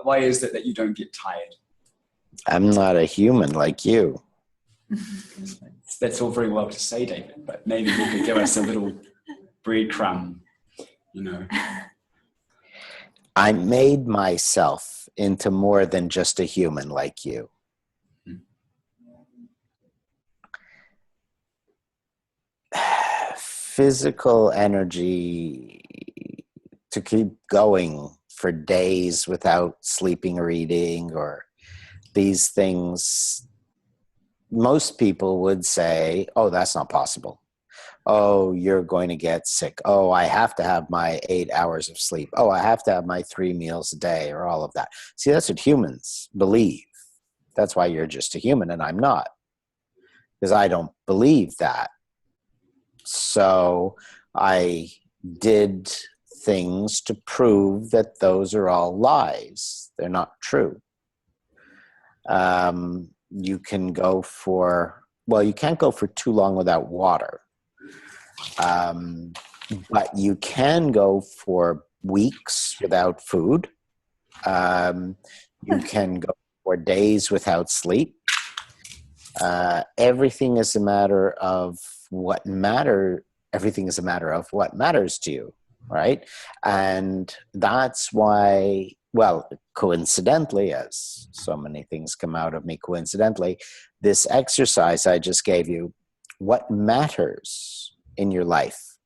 why is it that you don't get tired? I'm not a human like you. That's all very well to say, David, but maybe you could give us a little breadcrumb, you know. I made myself into more than just a human like you. Physical energy to keep going for days without sleeping or eating or these things, most people would say, oh, that's not possible. Oh, you're going to get sick. Oh, I have to have my 8 hours of sleep. Oh, I have to have my 3 meals a day, or all of that. See, that's what humans believe. That's why you're just a human and I'm not, because I don't believe that. So I did things to prove that those are all lies. They're not true. You can go for, well, you can't go for too long without water. But you can go for weeks without food. You can go for days without sleep. Everything is a matter of what everything is a matter of what matters to you, right? And that's why, well, coincidentally, as so many things come out of me coincidentally, this exercise I just gave you, what matters in your life,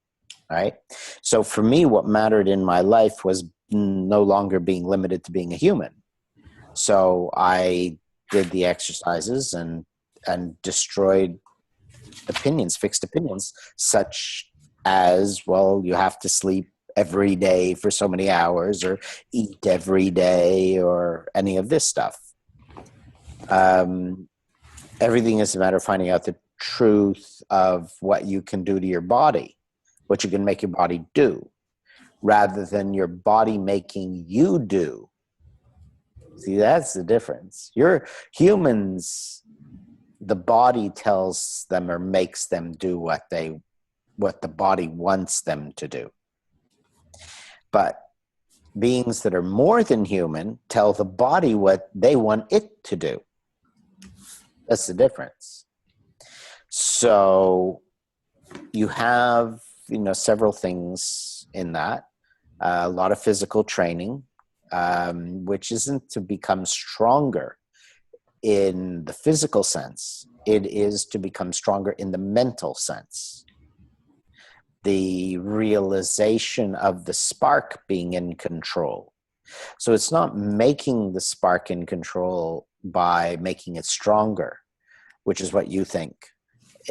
right? So for me, what mattered in my life was no longer being limited to being a human. So I did the exercises and destroyed opinions, fixed opinions, such as, well, you have to sleep every day for so many hours or eat every day or any of this stuff. Everything is a matter of finding out the truth of what you can do to your body, what you can make your body do, rather than your body making you do. See, that's the difference. Humans, the body tells them or makes them do what the body wants them to do. But beings that are more than human tell the body what they want it to do. That's the difference. So you have, several things in that. A lot of physical training, which isn't to become stronger in the physical sense. It is to become stronger in the mental sense. The realization of the spark being in control. So it's not making the spark in control by making it stronger, which is what you think.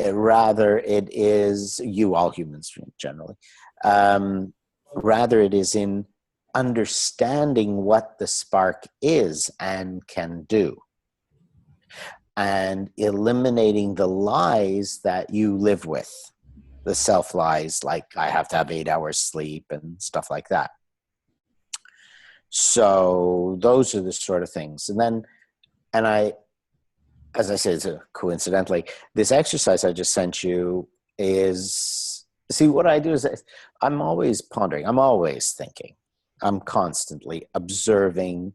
Rather, it is, you, all humans generally, rather it is in understanding what the spark is and can do, and eliminating the lies that you live with, the self-lies, like I have to have 8 hours sleep and stuff like that. So those are the sort of things. And I, as I said, coincidentally, this exercise I just sent you is, see, what I do is I'm always pondering, I'm always thinking, I'm constantly observing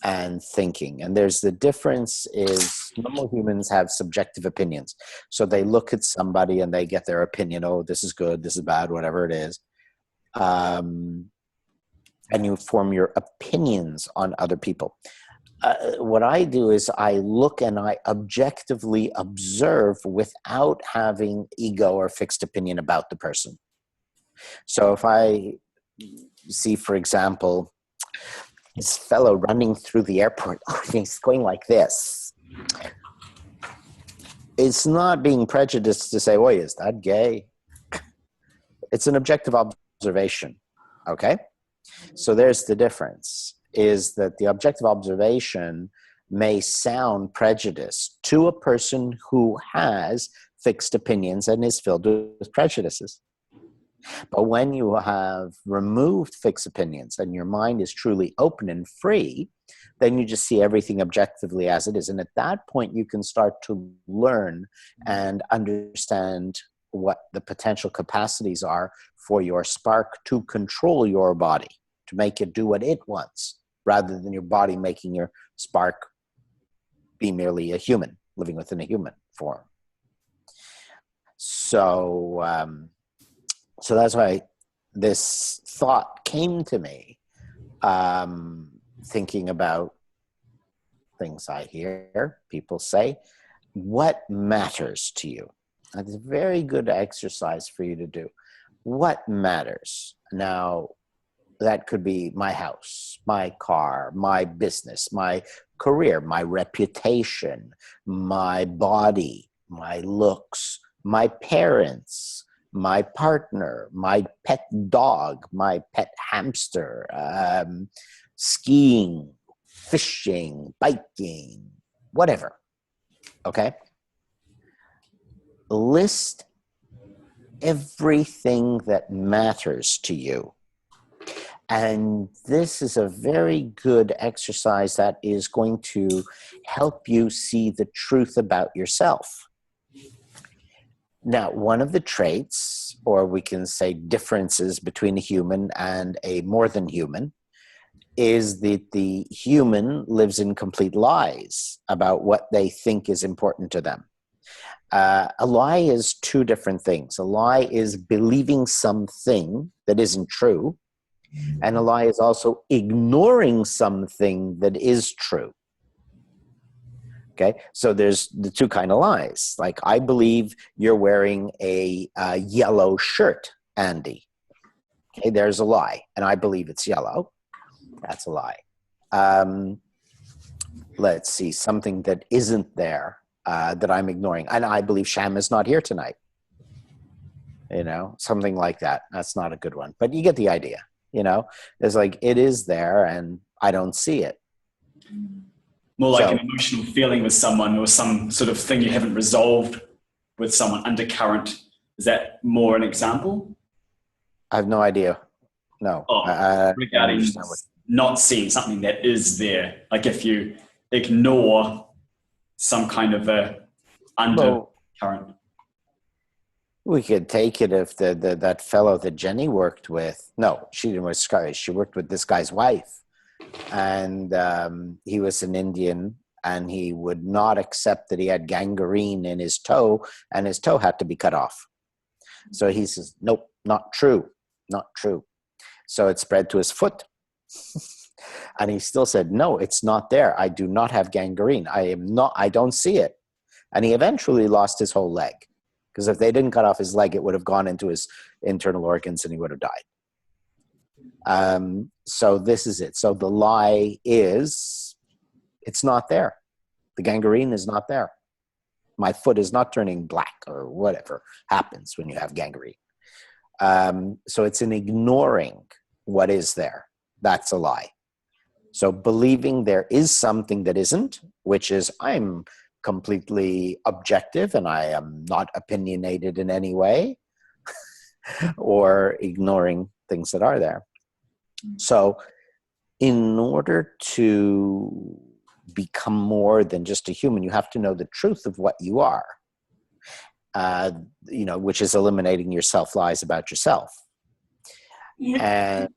and thinking. And there's the difference is normal humans have subjective opinions. So they look at somebody and they get their opinion, oh, this is good, this is bad, whatever it is. And you form your opinions on other people. What I do is I look and I objectively observe without having ego or fixed opinion about the person. So if I see, for example, this fellow running through the airport, he's going like this. It's not being prejudiced to say, "Boy, is that gay?" It's an objective observation, okay? So there's the difference, is that the objective observation may sound prejudiced to a person who has fixed opinions and is filled with prejudices. But when you have removed fixed opinions and your mind is truly open and free, then you just see everything objectively as it is. And at that point, you can start to learn and understand what the potential capacities are for your spark to control your body, to make it do what it wants, rather than your body making your spark be merely a human living within a human form. So, so that's why this thought came to me, thinking about things I hear people say. What matters to you? That's a very good exercise for you to do. What matters? Now, that could be my house, my car, my business, my career, my reputation, my body, my looks, my parents, my partner, my pet dog, my pet hamster, skiing, fishing, biking, whatever. Okay? List everything that matters to you. And this is a very good exercise that is going to help you see the truth about yourself. Now, one of the traits, or we can say differences between a human and a more than human, is that the human lives in complete lies about what they think is important to them. A lie is two different things. A lie is believing something that isn't true, and a lie is also ignoring something that is true. Okay, so there's the two kind of lies. Like, I believe you're wearing a yellow shirt, Andy. Okay, there's a lie, and I believe it's yellow. That's a lie. Let's see, something that isn't there that I'm ignoring. And I believe Sham is not here tonight. You know, something like that. That's not a good one, but you get the idea. You know, it's like, it is there and I don't see it. More like an emotional feeling with someone, or some sort of thing you haven't resolved with someone, undercurrent. Is that more an example? I have no idea. No. Regarding not seeing something that is there. Like if you ignore some kind of a undercurrent. We could take it if that fellow that Jenny worked with, no, she didn't work with Sky, she worked with this guy's wife. And he was an Indian, and he would not accept that he had gangrene in his toe, and his toe had to be cut off. So he says, nope, not true, not true. So it spread to his foot. And he still said, no, it's not there. I do not have gangrene. I don't see it. And he eventually lost his whole leg. Because if they didn't cut off his leg, it would have gone into his internal organs and he would have died. So this is it. So the lie is, it's not there. The gangrene is not there. My foot is not turning black, or whatever happens when you have gangrene. So it's in ignoring what is there. That's a lie. So believing there is something that isn't, which is, I'm completely objective and I am not opinionated in any way, or ignoring things that are there. So in order to become more than just a human, you have to know the truth of what you are, you know, which is eliminating your self-lies about yourself. Yeah. And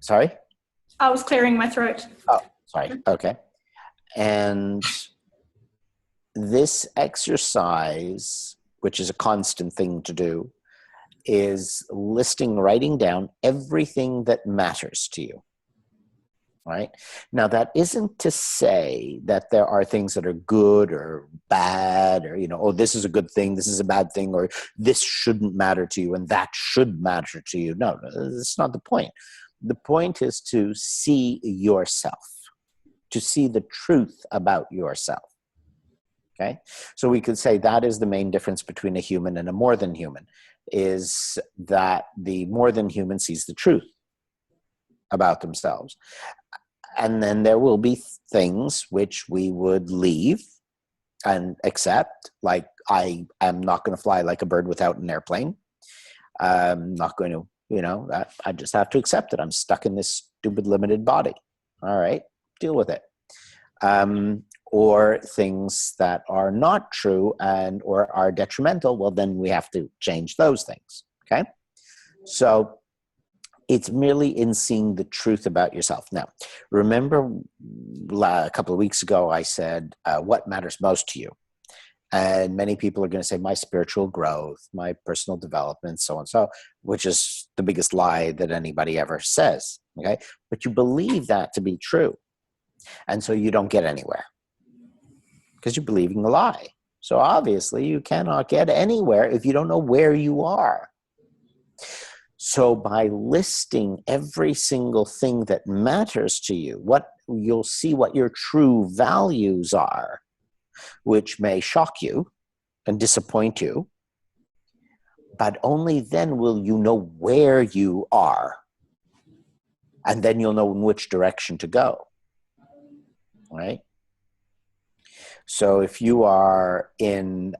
sorry? I was clearing my throat. Oh, sorry. Okay. And this exercise, which is a constant thing to do, is writing down everything that matters to you. Right? Now, that isn't to say that there are things that are good or bad, or, you know, oh, this is a good thing, this is a bad thing, or this shouldn't matter to you and that should matter to you. No, that's not the point. The point is to see yourself, to see the truth about yourself. Okay? So we could say that is the main difference between a human and a more than human, is that the more than human sees the truth about themselves. And then there will be things which we would leave and accept, like I am not going to fly like a bird without an airplane. I'm not going to, you know, I just have to accept it. I'm stuck in this stupid limited body. All right, deal with it. Or things that are not true and or are detrimental, well, then we have to change those things. Okay? So It's merely in seeing the truth about yourself. Now, remember a couple of weeks ago, I said, what matters most to you? And many people are going to say my spiritual growth, my personal development, so and so, which is the biggest lie that anybody ever says. Okay. But you believe that to be true. And so you don't get anywhere because you're believing a lie. So obviously you cannot get anywhere if you don't know where you are. So by listing every single thing that matters to you, what you'll see what your true values are, which may shock you and disappoint you, but only then will you know where you are. And then you'll know in which direction to go, right? So if you are in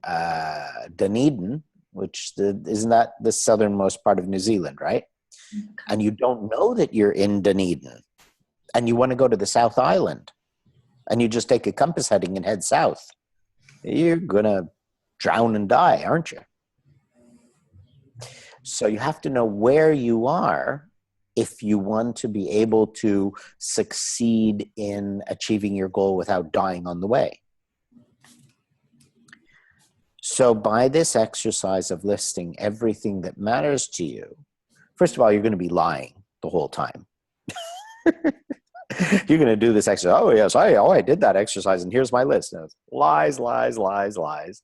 Dunedin, which isn't that the southernmost part of New Zealand, right? And you don't know that you're in Dunedin, and you want to go to the South Island, and you just take a compass heading and head south, you're going to drown and die, aren't you? So you have to know where you are if you want to be able to succeed in achieving your goal without dying on the way. So by this exercise of listing everything that matters to you, first of all, you're going to be lying the whole time. You're going to do this exercise. Oh, yes, I did that exercise, and here's my list. No, lies, lies, lies, lies.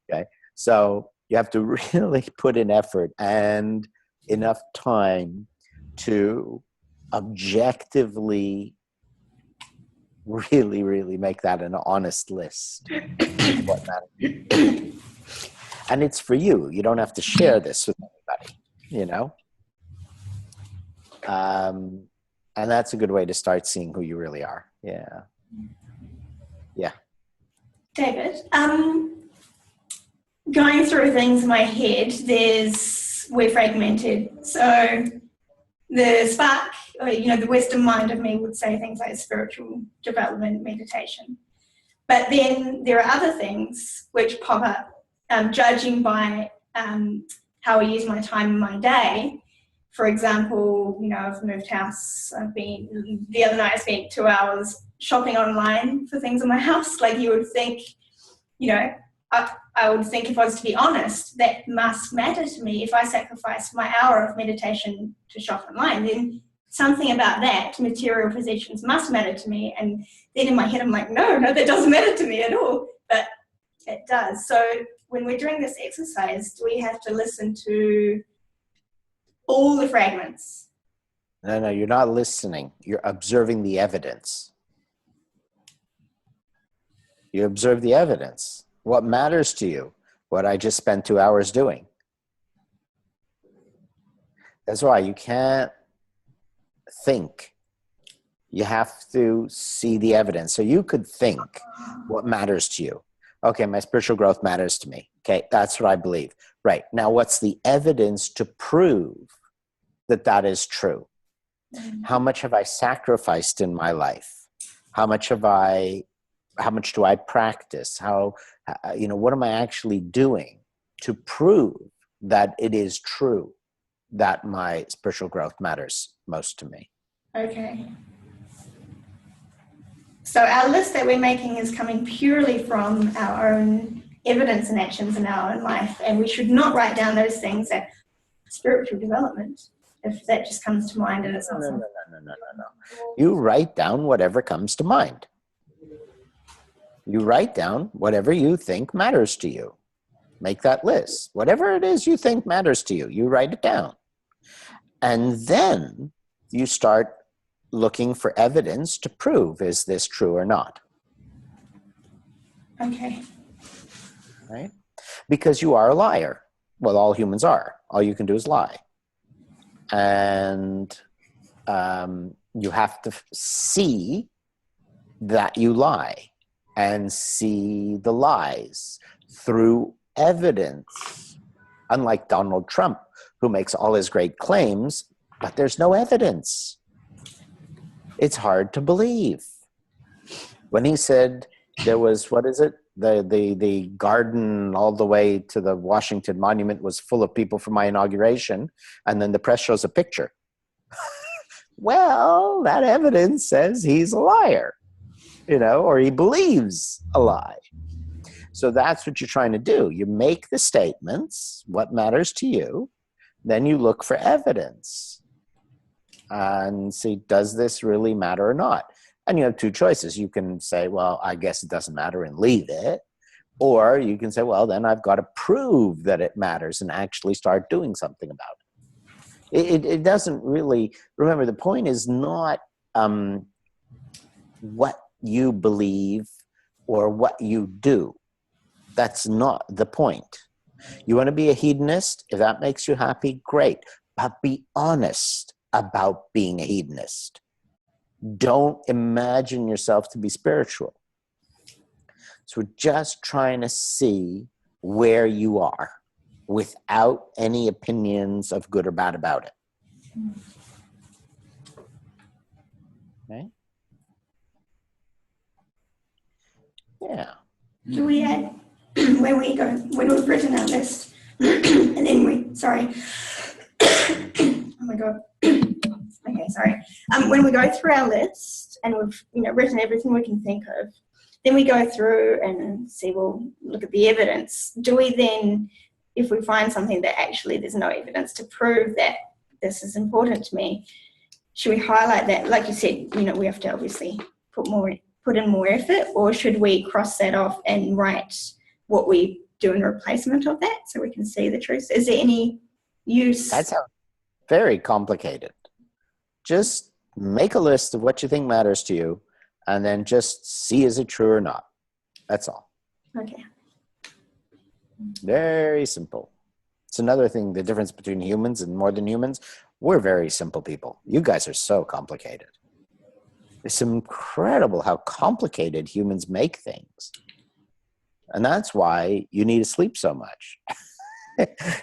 Okay, so you have to really put in effort and enough time to objectively really make that an honest list of what matters. And it's for you. You don't have to share this with anybody, you know? And that's a good way to start seeing who you really are. Yeah. Yeah. David, going through things in my head, we're fragmented. So the spark, or, the Western mind of me would say things like spiritual development, meditation. But then there are other things which pop up, judging by how I use my time in my day. For example, I've moved house. The other night I spent 2 hours shopping online for things in my house. Like you would think, I would think if I was to be honest, that must matter to me. If I sacrifice my hour of meditation to shop online, then something about that, material possessions, must matter to me. And then in my head, I'm like, no, that doesn't matter to me at all. But it does. So when we're doing this exercise, do we have to listen to all the fragments? No, you're not listening. You're observing the evidence. You observe the evidence. What matters to you? What I just spent 2 hours doing. That's why you can't think. You have to see the evidence. So you could think what matters to you. Okay, my spiritual growth matters to me. Okay, that's what I believe. Right. Now, what's the evidence to prove that that is true? How much have I sacrificed in my life? How much do I practice? What am I actually doing to prove that it is true that my spiritual growth matters most to me? Okay. So our list that we're making is coming purely from our own evidence and actions in our own life, and we should not write down those things that spiritual development, if that just comes to mind and it's not. No. You write down whatever comes to mind. You write down whatever you think matters to you. Make that list. Whatever it is you think matters to you, you write it down. And then you start looking for evidence to prove, is this true or not? Okay. Right? Because you are a liar. Well, all humans are. All you can do is lie. And you have to see that you lie and see the lies through evidence. Unlike Donald Trump, who makes all his great claims, but there's no evidence. It's hard to believe. When he said there was, the garden all the way to the Washington Monument was full of people for my inauguration, and then the press shows a picture. Well, that evidence says he's a liar, or he believes a lie. So that's what you're trying to do. You make the statements, what matters to you, then you look for evidence and see, does this really matter or not? And you have two choices. You can say, well, I guess it doesn't matter and leave it. Or you can say, well, then I've got to prove that it matters and actually start doing something about it. It doesn't really, remember, the point is not what you believe or what you do. That's not the point. You want to be a hedonist? If that makes you happy, great. But be honest about being a hedonist. Don't imagine yourself to be spiritual. So we're just trying to see where you are without any opinions of good or bad about it. Okay? Yeah. Do we add, when we've written our list, and then oh my God. Okay, sorry. When we go through our list and we've written everything we can think of, then we go through and see, well, look at the evidence. Do we then, if we find something that actually there's no evidence to prove that this is important to me, should we highlight that? Like you said, we have to obviously put in more effort, or should we cross that off and write what we do in replacement of that so we can see the truth? Is there any use? That's very complicated. Just make a list of what you think matters to you and then just see, is it true or not? That's all. Okay. Very simple. It's another thing, the difference between humans and more than humans. We're very simple people. You guys are so complicated. It's incredible how complicated humans make things. And that's why you need to sleep so much.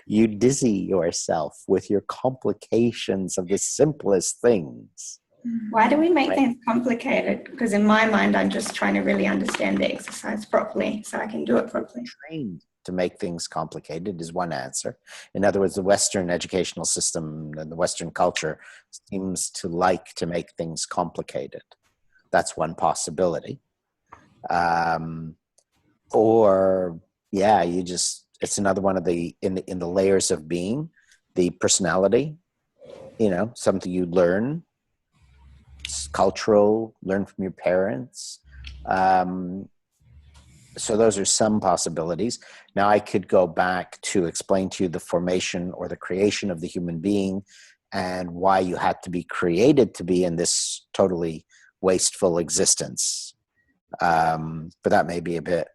You dizzy yourself with your complications of the simplest things. Why do we make things complicated? Because in my mind, I'm just trying to really understand the exercise properly so I can do it properly. Trained to make things complicated is one answer. In other words, the Western educational system and the Western culture seems to like to make things complicated. That's one possibility. It's another one of the, in the layers of being, the personality, something you learn. It's cultural, learn from your parents. So those are some possibilities. Now I could go back to explain to you the formation or the creation of the human being and why you had to be created to be in this totally wasteful existence. But that may be a bit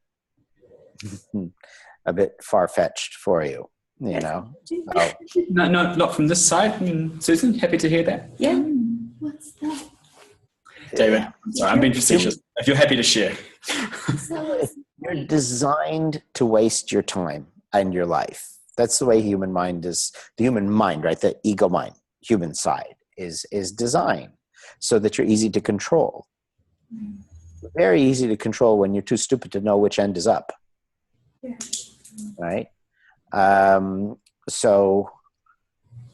far-fetched for you, Oh. No, not from this side. Susan, happy to hear that. Yeah. What's that? David, sorry, I'm being facetious. If you're happy to share. You're designed to waste your time and your life. That's the way human mind is. The human mind, right? The ego mind, human side is designed so that you're easy to control. Very easy to control when you're too stupid to know which end is up. Yeah. Right? So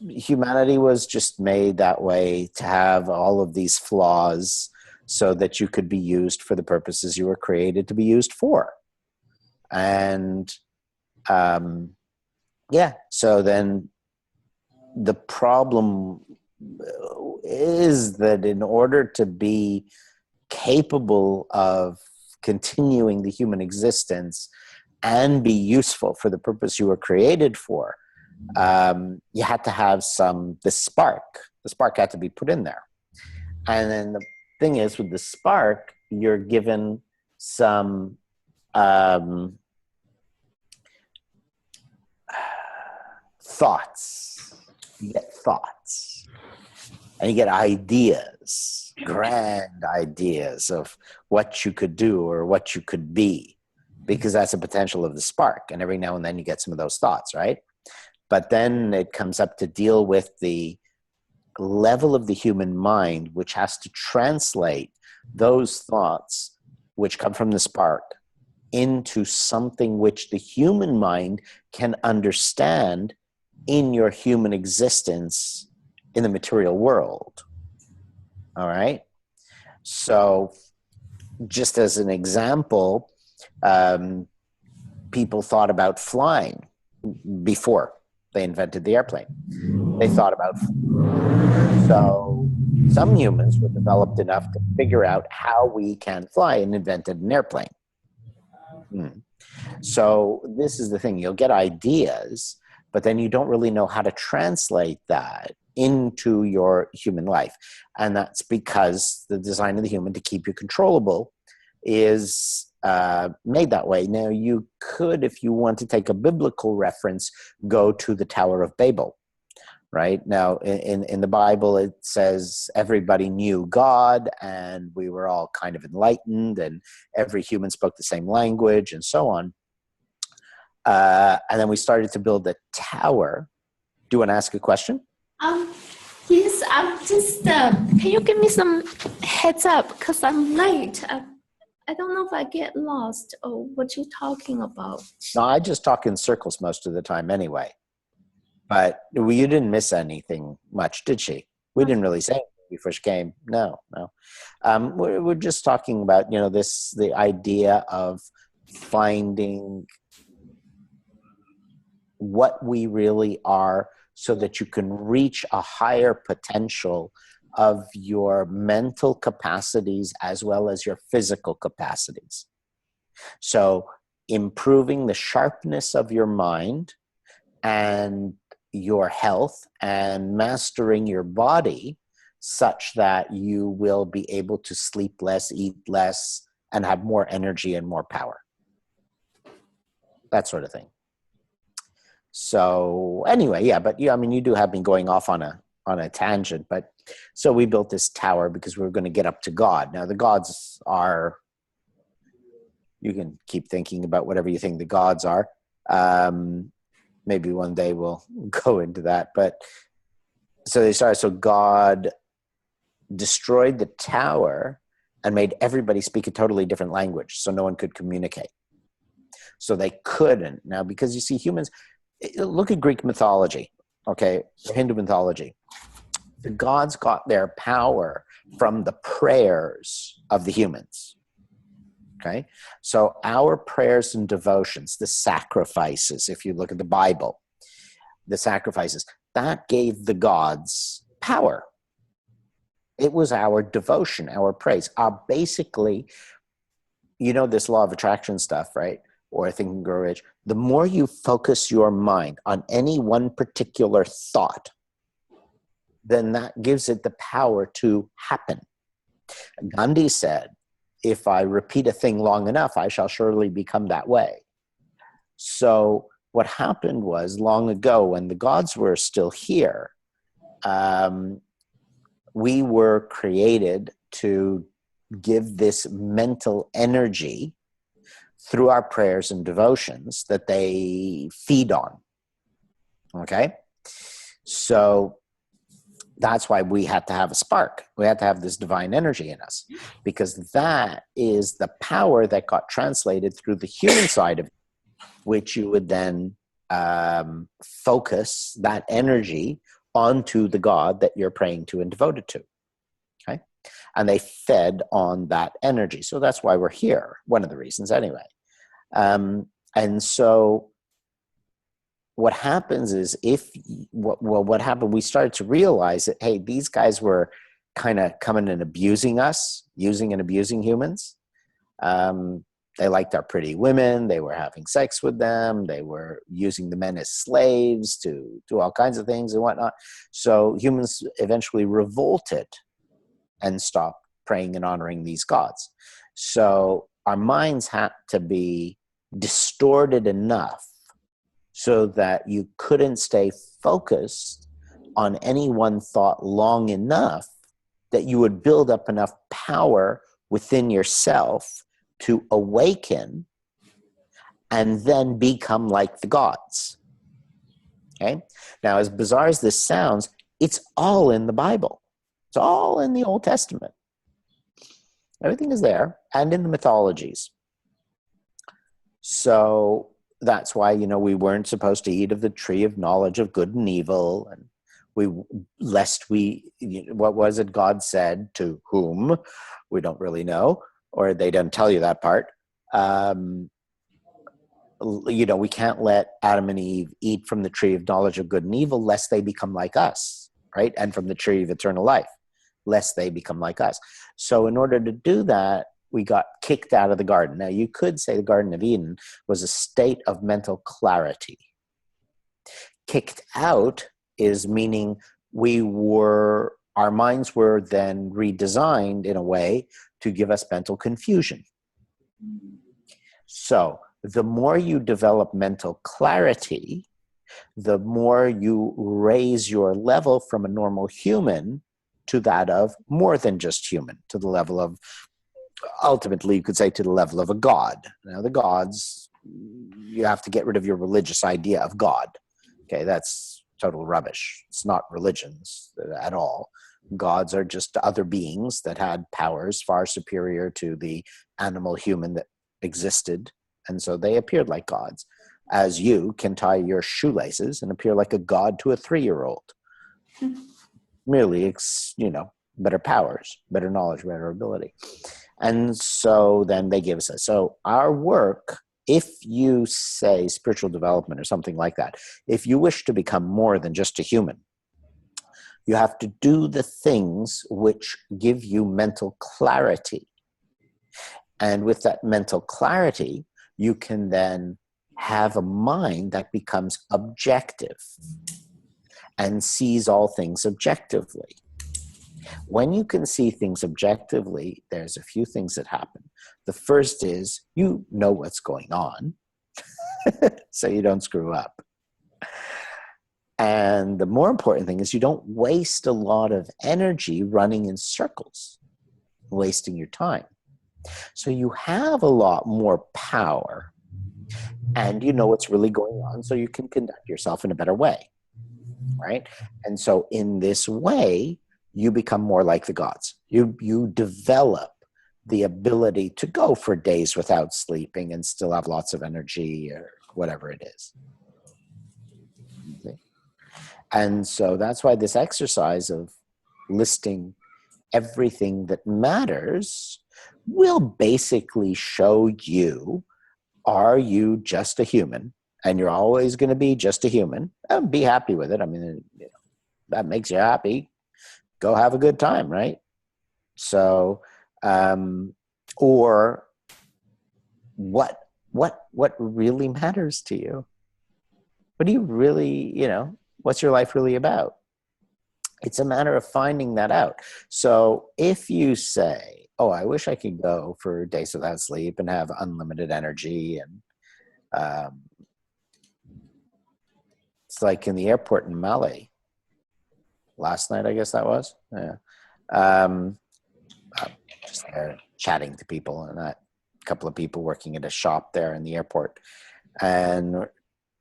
humanity was just made that way to have all of these flaws so that you could be used for the purposes you were created to be used for. And so then the problem is that in order to be capable of continuing the human existence and be useful for the purpose you were created for, you had to have the spark. The spark had to be put in there. And then the thing is, with the spark, you're given some thoughts. You get thoughts. And you get ideas, grand ideas of what you could do or what you could be, because that's the potential of the spark. And every now and then you get some of those thoughts, right? But then it comes up to deal with the level of the human mind, which has to translate those thoughts, which come from the spark, into something which the human mind can understand in your human existence in the material world. All right. So just as an example, people thought about flying before they invented the airplane. They thought about, so some humans were developed enough to figure out how we can fly and invented an airplane. So this is the thing, you'll get ideas, but then you don't really know how to translate that into your human life. And that's because the design of the human to keep you controllable is made that way. Now, you could, if you want to take a biblical reference, go to the Tower of Babel. Right now, in the Bible, it says everybody knew God, and we were all kind of enlightened, and every human spoke the same language, and so on. And then we started to build a tower. Do you want to ask a question? Yes, I'm just. Can you give me some heads up? Because I'm late. I don't know if I get lost or what you're talking about. No, I just talk in circles most of the time, anyway. But you didn't miss anything much, did she? We didn't really say anything before she came. No. We're just talking about, the idea of finding what we really are so that you can reach a higher potential of your mental capacities as well as your physical capacities. So improving the sharpness of your mind and your health and mastering your body such that you will be able to sleep less, eat less, and have more energy and more power. That sort of thing. So anyway, you do have me going off on a tangent, but so we built this tower because we were going to get up to God. Now the gods are, you can keep thinking about whatever you think the gods are. Maybe one day we'll go into that. But so God destroyed the tower and made everybody speak a totally different language, so no one could communicate. So they couldn't. Now, because you see, humans, look at Greek mythology, okay, Hindu mythology. The gods got their power from the prayers of the humans. Okay, so our prayers and devotions, the sacrifices, if you look at the Bible, the sacrifices, that gave the gods power. It was our devotion, our praise. Basically, this law of attraction stuff, right? Or Think and Grow Rich. The more you focus your mind on any one particular thought, then that gives it the power to happen. Gandhi said, if I repeat a thing long enough, I shall surely become that way. So what happened was, long ago, when the gods were still here, we were created to give this mental energy through our prayers and devotions that they feed on. Okay? So that's why we had to have a spark. We had to have this divine energy in us, because that is the power that got translated through the human side of it, which you would then focus that energy onto the God that you're praying to and devoted to. Okay? And they fed on that energy. So that's why we're here. One of the reasons anyway. And so what happens is what happened, we started to realize that, hey, these guys were kind of coming and abusing us, using and abusing humans. They liked our pretty women. They were having sex with them. They were using the men as slaves to do all kinds of things and whatnot. So humans eventually revolted and stopped praying and honoring these gods. So our minds had to be distorted enough so that you couldn't stay focused on any one thought long enough that you would build up enough power within yourself to awaken and then become like the gods. Okay? Now, as bizarre as this sounds, it's all in the Bible. It's all in the Old Testament. Everything is there, and in the mythologies. So that's why, we weren't supposed to eat of the tree of knowledge of good and evil, and what was it God said to whom? We don't really know, or they don't tell you that part. We can't let Adam and Eve eat from the tree of knowledge of good and evil lest they become like us, right? And from the tree of eternal life, lest they become like us. So in order to do that, we got kicked out of the garden. Now, you could say the Garden of Eden was a state of mental clarity. Kicked out is meaning our minds were then redesigned in a way to give us mental confusion. So the more you develop mental clarity, the more you raise your level from a normal human to that of more than just human, to the level of, ultimately you could say, to the level of a god. Now the gods, you have to get rid of your religious idea of God. Okay, that's total rubbish. It's not religions at all. Gods are just other beings that had powers far superior to the animal human that existed. And so they appeared like gods, as you can tie your shoelaces and appear like a god to a 3-year-old. Merely, better powers, better knowledge, better ability. And so then they give us that. So our work, if you say spiritual development or something like that, if you wish to become more than just a human, you have to do the things which give you mental clarity. And with that mental clarity, you can then have a mind that becomes objective and sees all things objectively. When you can see things objectively, there's a few things that happen. The first is you know what's going on, so you don't screw up. And the more important thing is you don't waste a lot of energy running in circles, wasting your time. So you have a lot more power and you know what's really going on, so you can conduct yourself in a better way, right? And so in this way, you become more like the gods. You develop the ability to go for days without sleeping and still have lots of energy or whatever it is. Okay. And so that's why this exercise of listing everything that matters will basically show you, are you just a human? And you're always going to be just a human. And be happy with it. I mean, that makes you happy. Go have a good time, right? So, or what really matters to you? What do you really, what's your life really about? It's a matter of finding that out. So if you say, oh, I wish I could go for days without sleep and have unlimited energy, and it's like in the airport in Mali last night, I guess that was. Yeah. Just there chatting to people, and a couple of people working at a shop there in the airport, and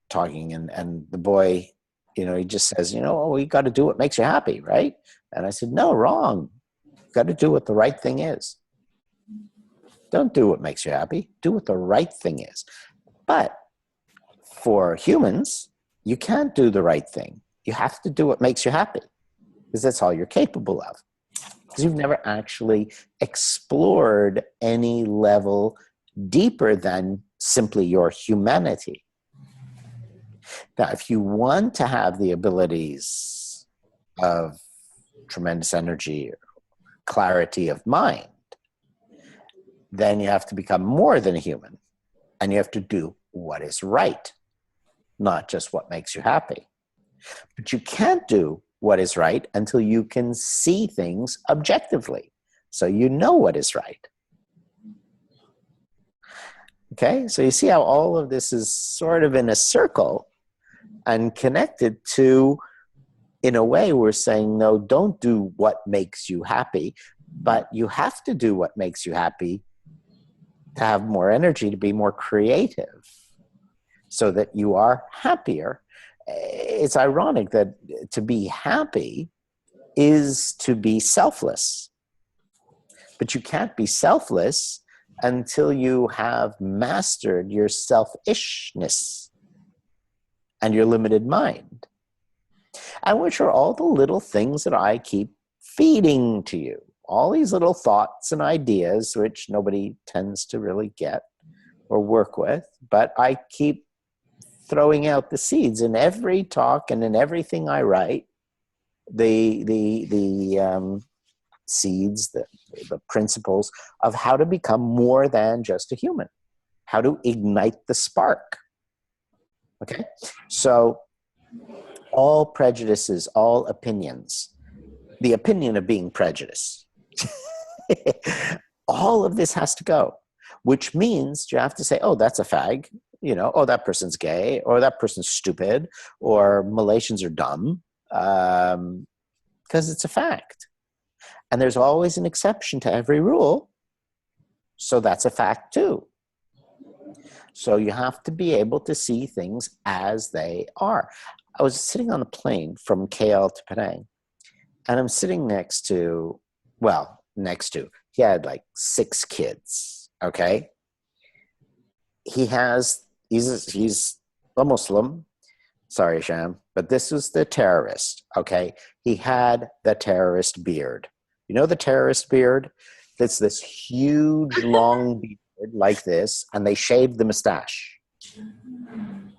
talking, and the boy, he just says, oh, you got to do what makes you happy, right? And I said, no, wrong. You got to do what the right thing is. Don't do what makes you happy. Do what the right thing is. But for humans, you can't do the right thing. You have to do what makes you happy, because that's all you're capable of. Because you've never actually explored any level deeper than simply your humanity. Now, if you want to have the abilities of tremendous energy or clarity of mind, then you have to become more than a human, and you have to do what is right, not just what makes you happy. But you can't do what is right until you can see things objectively, so you know what is right. Okay, so you see how all of this is sort of in a circle and connected to, in a way, we're saying, no, don't do what makes you happy, but you have to do what makes you happy to have more energy, to be more creative, so that you are happier. It's ironic that to be happy is to be selfless, but you can't be selfless until you have mastered your selfishness and your limited mind. And which are all the little things that I keep feeding to you. All these little thoughts and ideas, which nobody tends to really get or work with, but I keep throwing out the seeds in every talk and in everything I write. The seeds, the principles of how to become more than just a human, how to ignite the spark. Okay, so all prejudices, all opinions, the opinion of being prejudiced, all of this has to go, which means you have to say, oh, that's a fag, you know, oh, that person's gay, or that person's stupid, or Malaysians are dumb, because it's a fact. And there's always an exception to every rule. So that's a fact too. So you have to be able to see things as they are. I was sitting on a plane from KL to Penang, and I'm sitting next to, he had like 6 kids, okay? He's a Muslim. Sorry, Sham, but this was the terrorist, okay? He had the terrorist beard. You know the terrorist beard? It's this huge, long beard like this, and they shaved the mustache.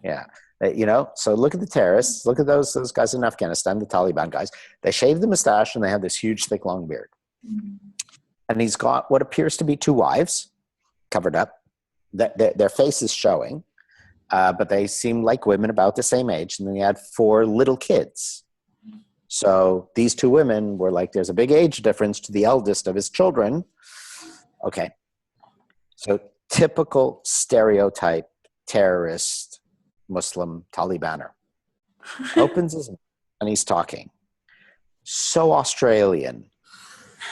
Yeah, you know, so look at the terrorists. Look at those guys in Afghanistan, the Taliban guys. They shave the mustache, and they have this huge, thick, long beard. And he's got what appears to be 2 wives covered up. Their face is showing, but they seem like women about the same age. And then he had 4 little kids. So these 2 women were like, there's a big age difference to the eldest of his children. Okay. So typical stereotype terrorist Muslim Talibaner. Opens his mouth and he's talking. So Australian.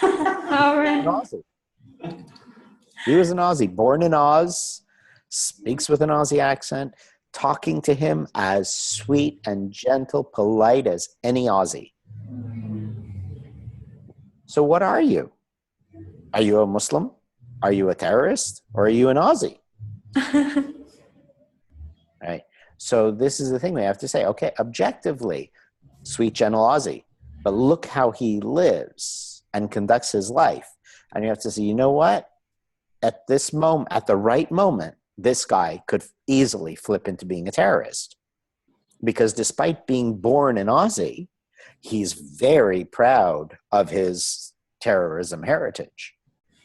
All right. Aussie. He was an Aussie, born in Oz, speaks with an Aussie accent, talking to him as sweet and gentle, polite as any Aussie. So what are you? Are you a Muslim? Are you a terrorist? Or are you an Aussie? Right? So this is the thing we have to say, okay, objectively, sweet, gentle Aussie, but look how he lives and conducts his life. And you have to say, you know what? At this moment, at the right moment, this guy could easily flip into being a terrorist. Because despite being born in Aussie, he's very proud of his terrorism heritage.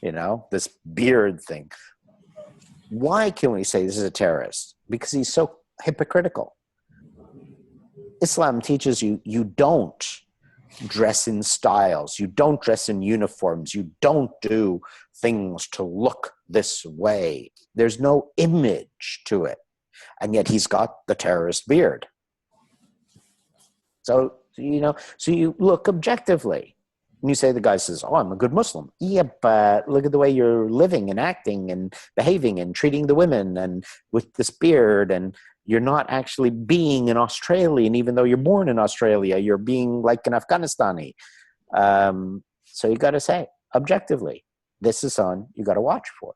You know, this beard thing. Why can we say this is a terrorist? Because he's so hypocritical. Islam teaches you, you don't dress in styles. You don't dress in uniforms. You don't do things to look this way. There's no image to it. And yet he's got the terrorist beard. So, you know, so you look objectively. And you say the guy says, oh, I'm a good Muslim. Yeah, but look at the way you're living and acting and behaving and treating the women and with this beard, and you're not actually being an Australian, even though you're born in Australia. You're being like an Afghanistani. So you got to say, objectively, this is on you got to watch for.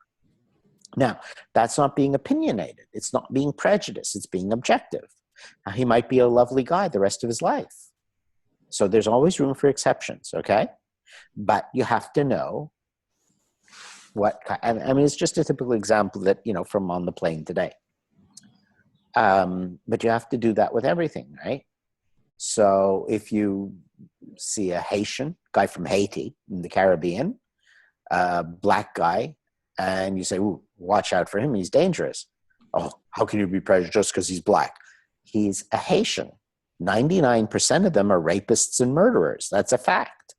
Now, that's not being opinionated. It's not being prejudiced. It's being objective. Now, he might be a lovely guy the rest of his life. So there's always room for exceptions, okay? But you have to know what, I mean, it's just a typical example that, you know, from on the plane today. But you have to do that with everything, right? So if you see a Haitian guy from Haiti in the Caribbean, black guy, and you say, ooh, watch out for him, he's dangerous. Oh, how can you be prejudiced because he's black? He's a Haitian. 99% of them are rapists and murderers. That's a fact.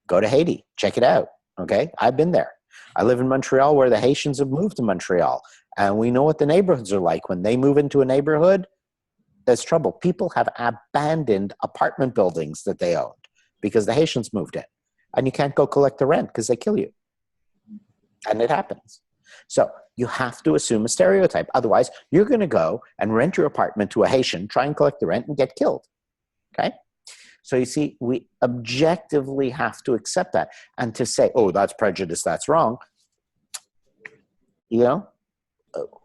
Go to Haiti. Check it out. Okay? I've been there. I live in Montreal where the Haitians have moved to Montreal. And we know what the neighborhoods are like. When they move into a neighborhood, there's trouble. People have abandoned apartment buildings that they owned because the Haitians moved in. And you can't go collect the rent because they kill you. And it happens. So you have to assume a stereotype. Otherwise, you're going to go and rent your apartment to a Haitian, try and collect the rent, and get killed. Okay? So you see, we objectively have to accept that. And to say, oh, that's prejudice, that's wrong. You know,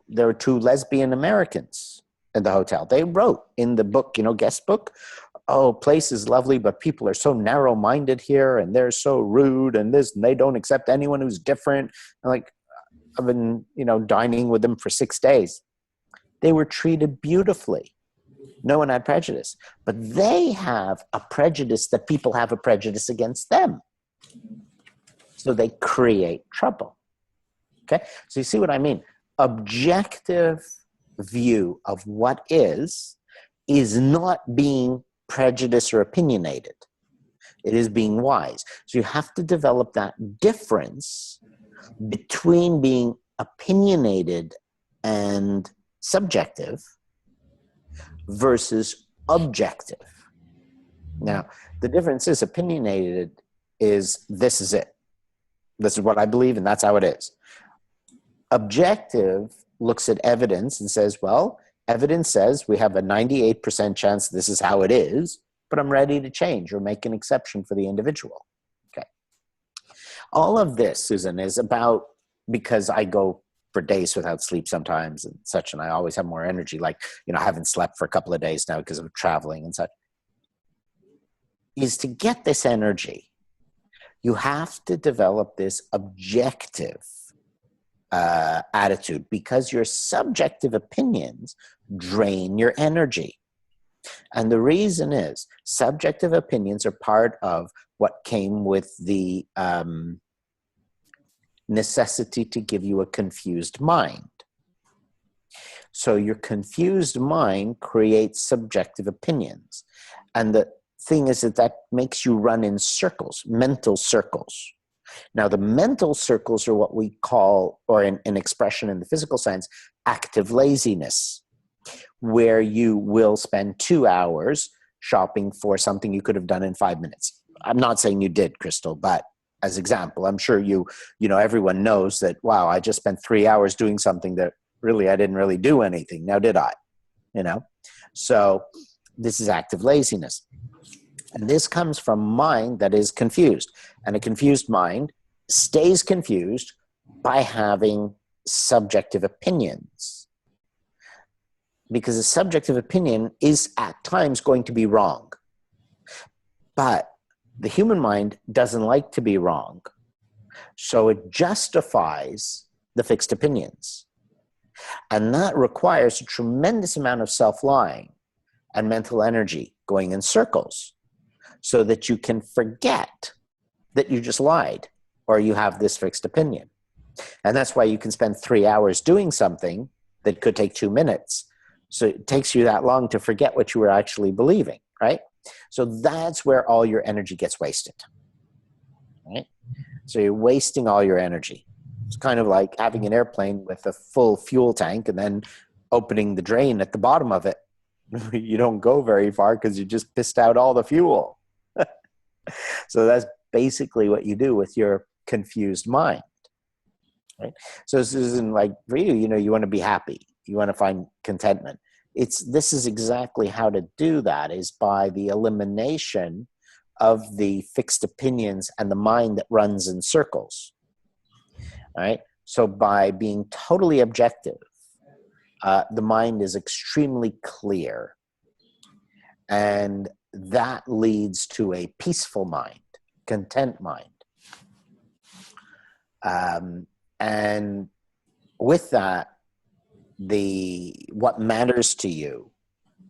there were 2 lesbian Americans in the hotel. They wrote in the book, you know, guest book, oh, place is lovely, but people are so narrow-minded here, and they're so rude, and they don't accept anyone who's different. And like, I've been, dining with them for 6 days. They were treated beautifully. No one had prejudice, but they have a prejudice that people have a prejudice against them. So they create trouble. Okay. So you see what I mean? Objective view of what is not being prejudiced or opinionated. It is being wise. So you have to develop that difference between being opinionated and subjective versus objective. Now, the difference is opinionated is this is it. This is what I believe, and that's how it is. Objective looks at evidence and says, well, evidence says we have a 98% chance this is how it is, but I'm ready to change or make an exception for the individual. Okay. All of this, Susan, is about, because I go for days without sleep sometimes and such, and I always have more energy. Like, I haven't slept for a couple of days now because of traveling and such. Is to get this energy, you have to develop this objective attitude, because your subjective opinions drain your energy. And the reason is subjective opinions are part of what came with the necessity to give you a confused mind. So your confused mind creates subjective opinions. And the thing is that makes you run in circles, mental circles. Now, the mental circles are what we call, or an expression in the physical science, active laziness, where you will spend 2 hours shopping for something you could have done in 5 minutes. I'm not saying you did, Crystal, but as example, I'm sure everyone knows that, wow, I just spent 3 hours doing something that really I didn't really do anything. Now, did I? So this is active laziness. And this comes from mind that is confused. And a confused mind stays confused by having subjective opinions. Because a subjective opinion is at times going to be wrong. But the human mind doesn't like to be wrong. So it justifies the fixed opinions. And that requires a tremendous amount of self-lying and mental energy going in circles, so that you can forget that you just lied or you have this fixed opinion. And that's why you can spend 3 hours doing something that could take 2 minutes. So it takes you that long to forget what you were actually believing, right? So that's where all your energy gets wasted, right? So you're wasting all your energy. It's kind of like having an airplane with a full fuel tank and then opening the drain at the bottom of it. You don't go very far because you just pissed out all the fuel. So that's basically what you do with your confused mind, right? So Susan, like for you, you want to be happy. You want to find contentment. This is exactly how to do that, is by the elimination of the fixed opinions and the mind that runs in circles, right? So by being totally objective, the mind is extremely clear, and that leads to a peaceful mind, content mind. And with that, what matters to you,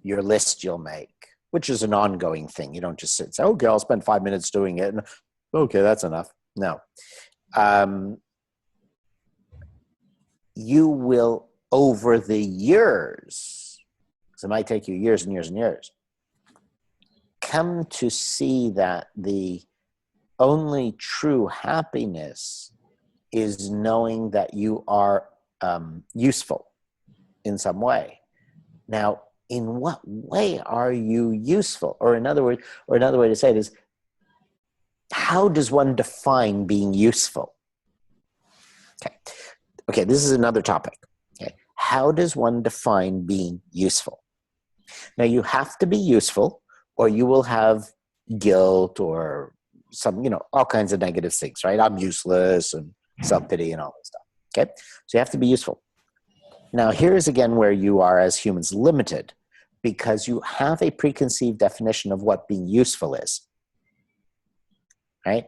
your list you'll make, which is an ongoing thing. You don't just sit and say, okay, I'll spend 5 minutes doing it, and okay, that's enough. No. You will, over the years, because it might take you years and years and years, come to see that the only true happiness is knowing that you are useful in some way. Now, in what way are you useful? Or another way to say it is, how does one define being useful? Okay, this is another topic. Okay, how does one define being useful? Now, you have to be useful, or you will have guilt or some, all kinds of negative things, right? I'm useless and self-pity and all that stuff. Okay, so you have to be useful. Now, here's again where you are as humans limited, because you have a preconceived definition of what being useful is. Right?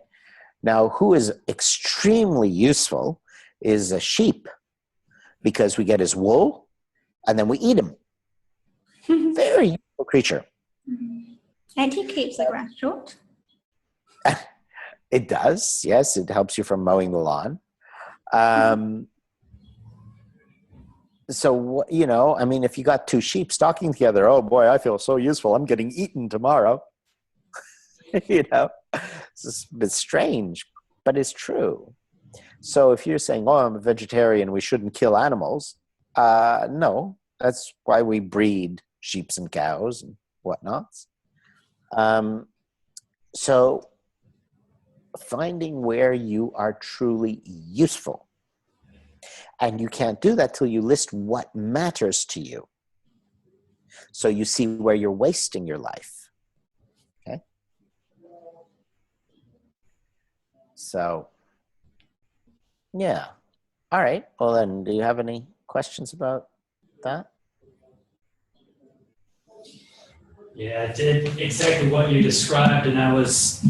Now, who is extremely useful is a sheep, because we get his wool and then we eat him. Very useful creature. And he keeps the grass short. It does, yes. It helps you from mowing the lawn. So, you know, I mean, if you got two sheep stalking together, oh boy, I feel so useful. I'm getting eaten tomorrow. You know, it's a bit strange, but it's true. So if you're saying, oh, I'm a vegetarian, we shouldn't kill animals. No, that's why we breed sheep and cows and whatnots. So finding where you are truly useful. And you can't do that till you list what matters to you. So you see where you're wasting your life. Okay? So, yeah. All right. Well, then, do you have any questions about that? Yeah, I did exactly what you described, and I was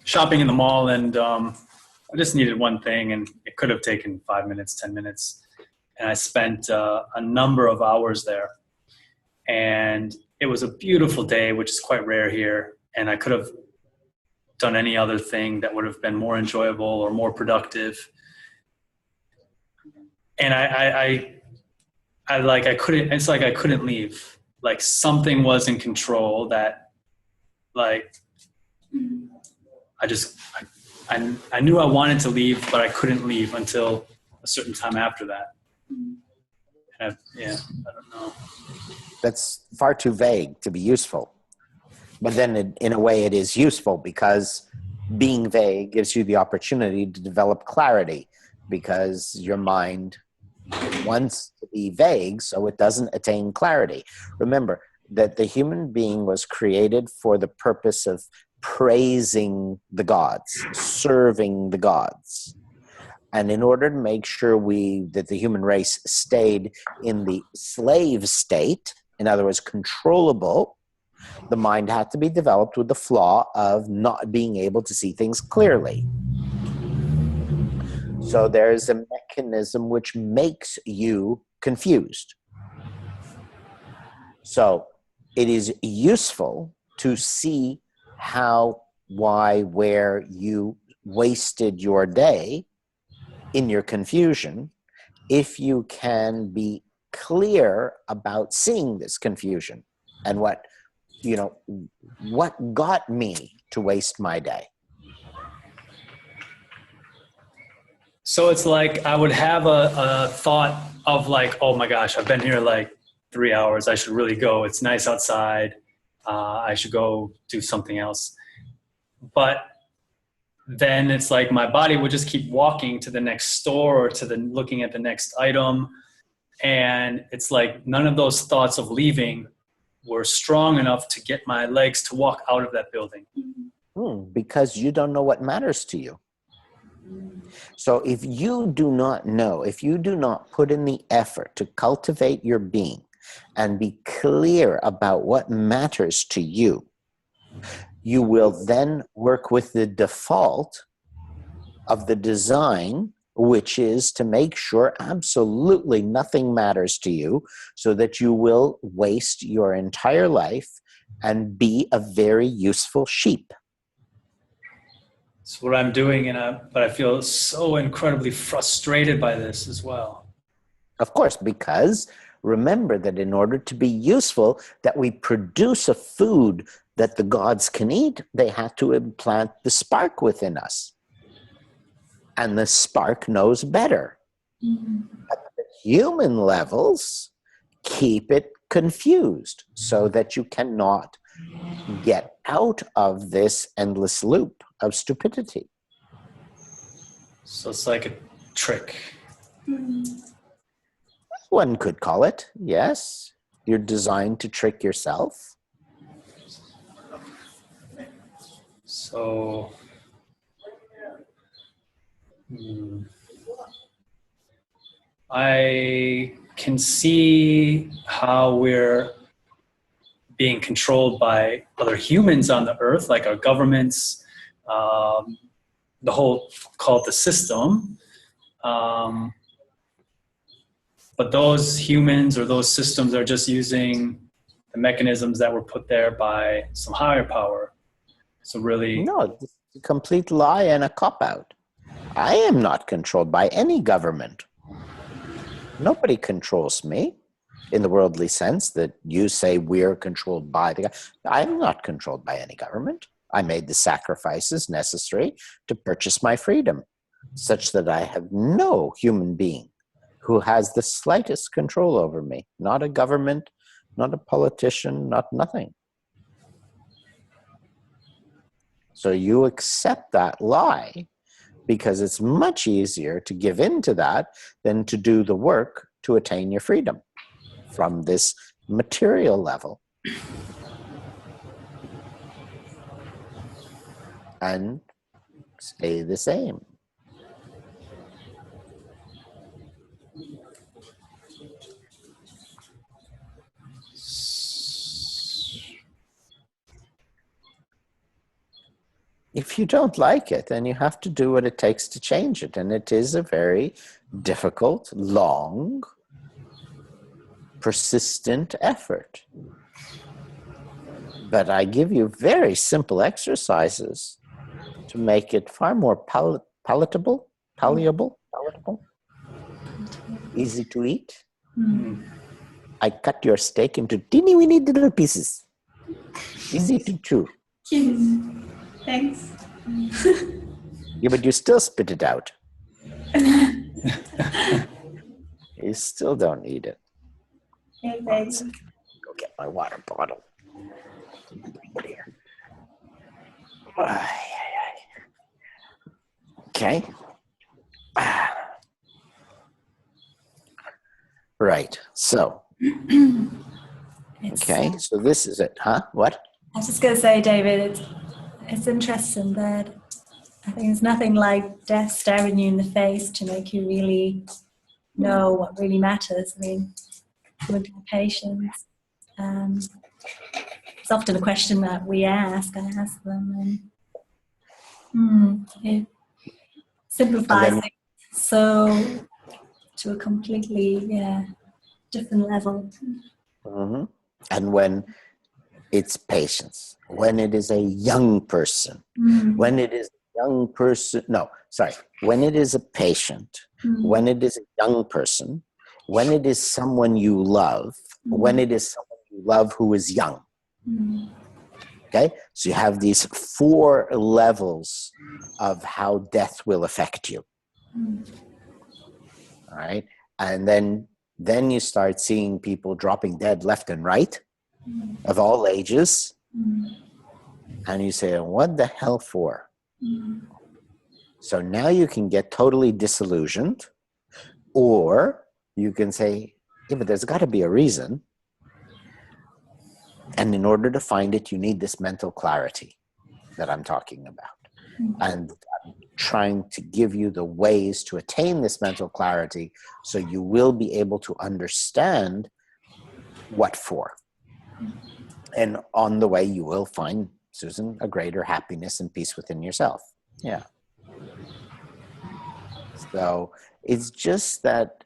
shopping in the mall, and I just needed one thing, and it could have taken 5 minutes, 10 minutes, and I spent a number of hours there, and it was a beautiful day, which is quite rare here, and I could have done any other thing that would have been more enjoyable or more productive, and I couldn't. It's like I couldn't leave. Like something was in control that, like, I knew I wanted to leave, but I couldn't leave until a certain time after that. And I don't know. That's far too vague to be useful. But then in a way it is useful, because being vague gives you the opportunity to develop clarity, because your mind wants to be vague so it doesn't attain clarity. Remember that the human being was created for the purpose of praising the gods, serving the gods. And in order to make sure that the human race stayed in the slave state, in other words, controllable, the mind had to be developed with the flaw of not being able to see things clearly. So there's a mechanism which makes you confused. So it is useful to see how, why, where you wasted your day in your confusion, if you can be clear about seeing this confusion and what got me to waste my day. So it's like I would have a thought of like, oh my gosh, I've been here like 3 hours. I should really go. It's nice outside. I should go do something else. But then it's like my body would just keep walking to the next store or looking at the next item. And it's like none of those thoughts of leaving were strong enough to get my legs to walk out of that building. Because you don't know what matters to you. So if you do not know, if you do not put in the effort to cultivate your being and be clear about what matters to you, you will then work with the default of the design, which is to make sure absolutely nothing matters to you, so that you will waste your entire life and be a very useful sheep. That's what I'm doing, but I feel so incredibly frustrated by this as well. Of course, because remember that in order to be useful, that we produce a food that the gods can eat, they have to implant the spark within us. And the spark knows better. At the human levels, keep it confused so that you cannot get out of this endless loop of stupidity. So it's like a trick. One could call it, yes. You're designed to trick yourself. So I can see how we're being controlled by other humans on the earth, like our governments, the whole called the system. But those humans or those systems are just using the mechanisms that were put there by some higher power. So really, No, it's a complete lie and a cop-out. I am not controlled by any government. Nobody controls me in the worldly sense that you say we're controlled by the government. I'm not controlled by any government. I made the sacrifices necessary to purchase my freedom, such that I have no human being who has the slightest control over me. Not a government, not a politician, not nothing. So you accept that lie because it's much easier to give in to that than to do the work to attain your freedom from this material level. And stay the same. If you don't like it, then you have to do what it takes to change it. And it is a very difficult, long, persistent effort. But I give you very simple exercises to make it far more palatable, easy to eat. I cut your steak into teeny weeny little pieces, easy to chew. Cheers. Thanks. Yeah, but you still spit it out. You still don't eat it. Okay, thanks. Go get my water bottle. Here. Okay. Right. So. Okay. So this is it, huh? What? I was just going to say, David, it's interesting that I think there's nothing like death staring you in the face to make you really know what really matters. I mean, with patients, it's often a question that I ask them, and it simplifies it so to a completely different level. Mm-hmm. And when it's patience, when it is a young person, when it is a young person, when it is a patient, when it is a young person, when it is someone you love, when it is someone you love who is young. Okay, so you have these 4 levels of how death will affect you. All right, and then you start seeing people dropping dead left and right, of all ages, and you say, "What the hell for?" So now you can get totally disillusioned, or you can say, "Yeah, but there's got to be a reason." And in order to find it, you need this mental clarity that I'm talking about. And I'm trying to give you the ways to attain this mental clarity so you will be able to understand what for. And on the way, you will find, Susan, a greater happiness and peace within yourself. Yeah. So it's just that,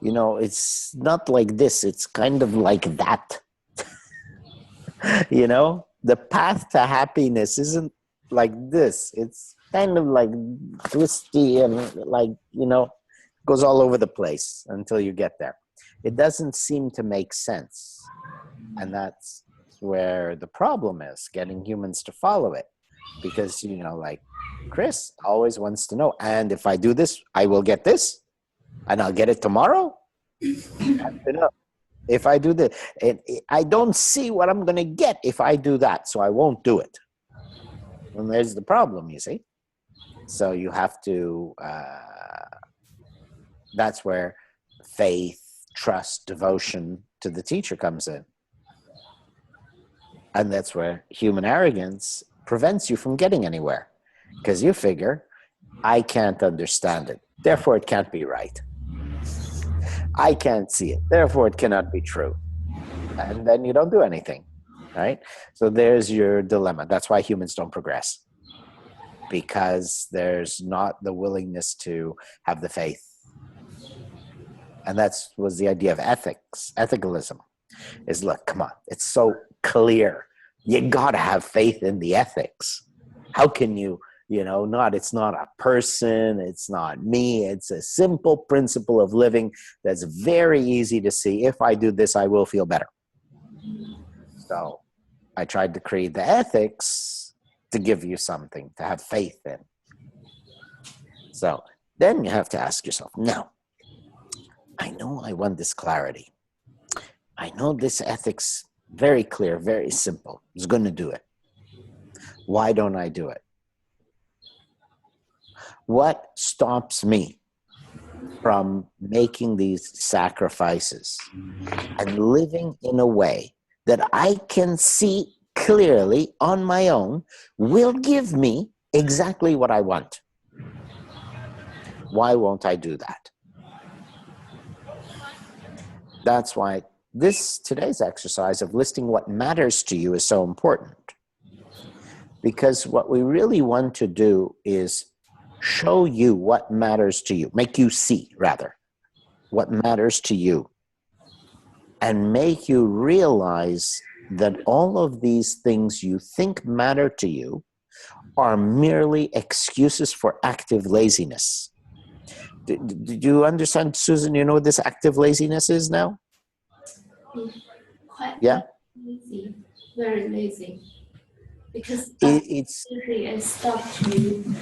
it's not like this. It's kind of like that. The path to happiness isn't like this. It's kind of like twisty and goes all over the place until you get there. It doesn't seem to make sense. And that's where the problem is, getting humans to follow it. Because, like Chris always wants to know, and if I do this, I will get this, and I'll get it tomorrow. If I do this, I don't see what I'm going to get if I do that, so I won't do it. And there's the problem, you see. So you have to, that's where faith, trust, devotion to the teacher comes in. And that's where human arrogance prevents you from getting anywhere. Because you figure, I can't understand it, therefore it can't be right. I can't see it, therefore it cannot be true. And then you don't do anything. right? So there's your dilemma. That's why humans don't progress, because there's not the willingness to have the faith. And that's was the idea of ethics, ethicalism, is look, come on, it's so clear. You got to have faith in the ethics. How can you, not, it's not a person, it's not me, it's a simple principle of living that's very easy to see. If I do this, I will feel better. So I tried to create the ethics to give you something to have faith in. So then you have to ask yourself, now, I know I want this clarity. I know this ethics, very clear, very simple, is going to do it. Why don't I do it? What stops me from making these sacrifices and living in a way that I can see clearly on my own will give me exactly what I want? Why won't I do that? That's why today's exercise of listing what matters to you is so important. Because what we really want to do is show you what matters to you, make you see, rather, what matters to you, and make you realize that all of these things you think matter to you are merely excuses for active laziness. Did you understand, Susan? You know what this active laziness is now? Quite Yeah? lazy, very lazy. Because It's lazy it stops you.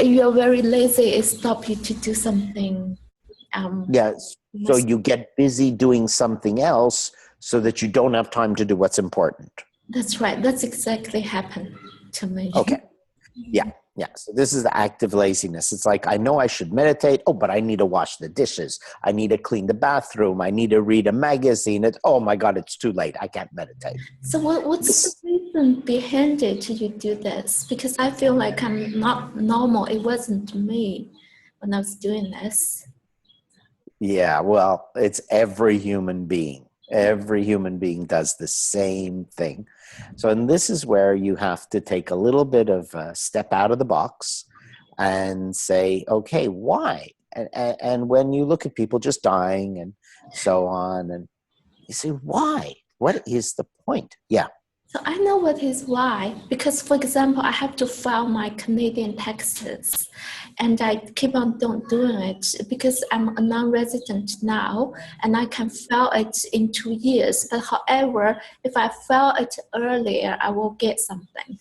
You're very lazy, it stops you to do something. yes. So you get busy doing something else so that you don't have time to do what's important. That's right. That's exactly happened to me. Okay. Yeah. Yeah. So this is the active laziness. It's like, I know I should meditate. Oh, but I need to wash the dishes. I need to clean the bathroom. I need to read a magazine. Oh my God, it's too late. I can't meditate. So what's the reason behind it you do this? Because I feel like I'm not normal. It wasn't me when I was doing this. Yeah. Well, it's every human being. Every human being does the same thing. So, and this is where you have to take a little bit of a step out of the box and say, okay, why? And when you look at people just dying and so on, and you say, why? What is the point? Yeah. So I know what is why. Because, for example, I have to file my Canadian taxes, and I keep on don't doing it because I'm a non-resident now, and I can file it in 2 years. But however, if I file it earlier, I will get something.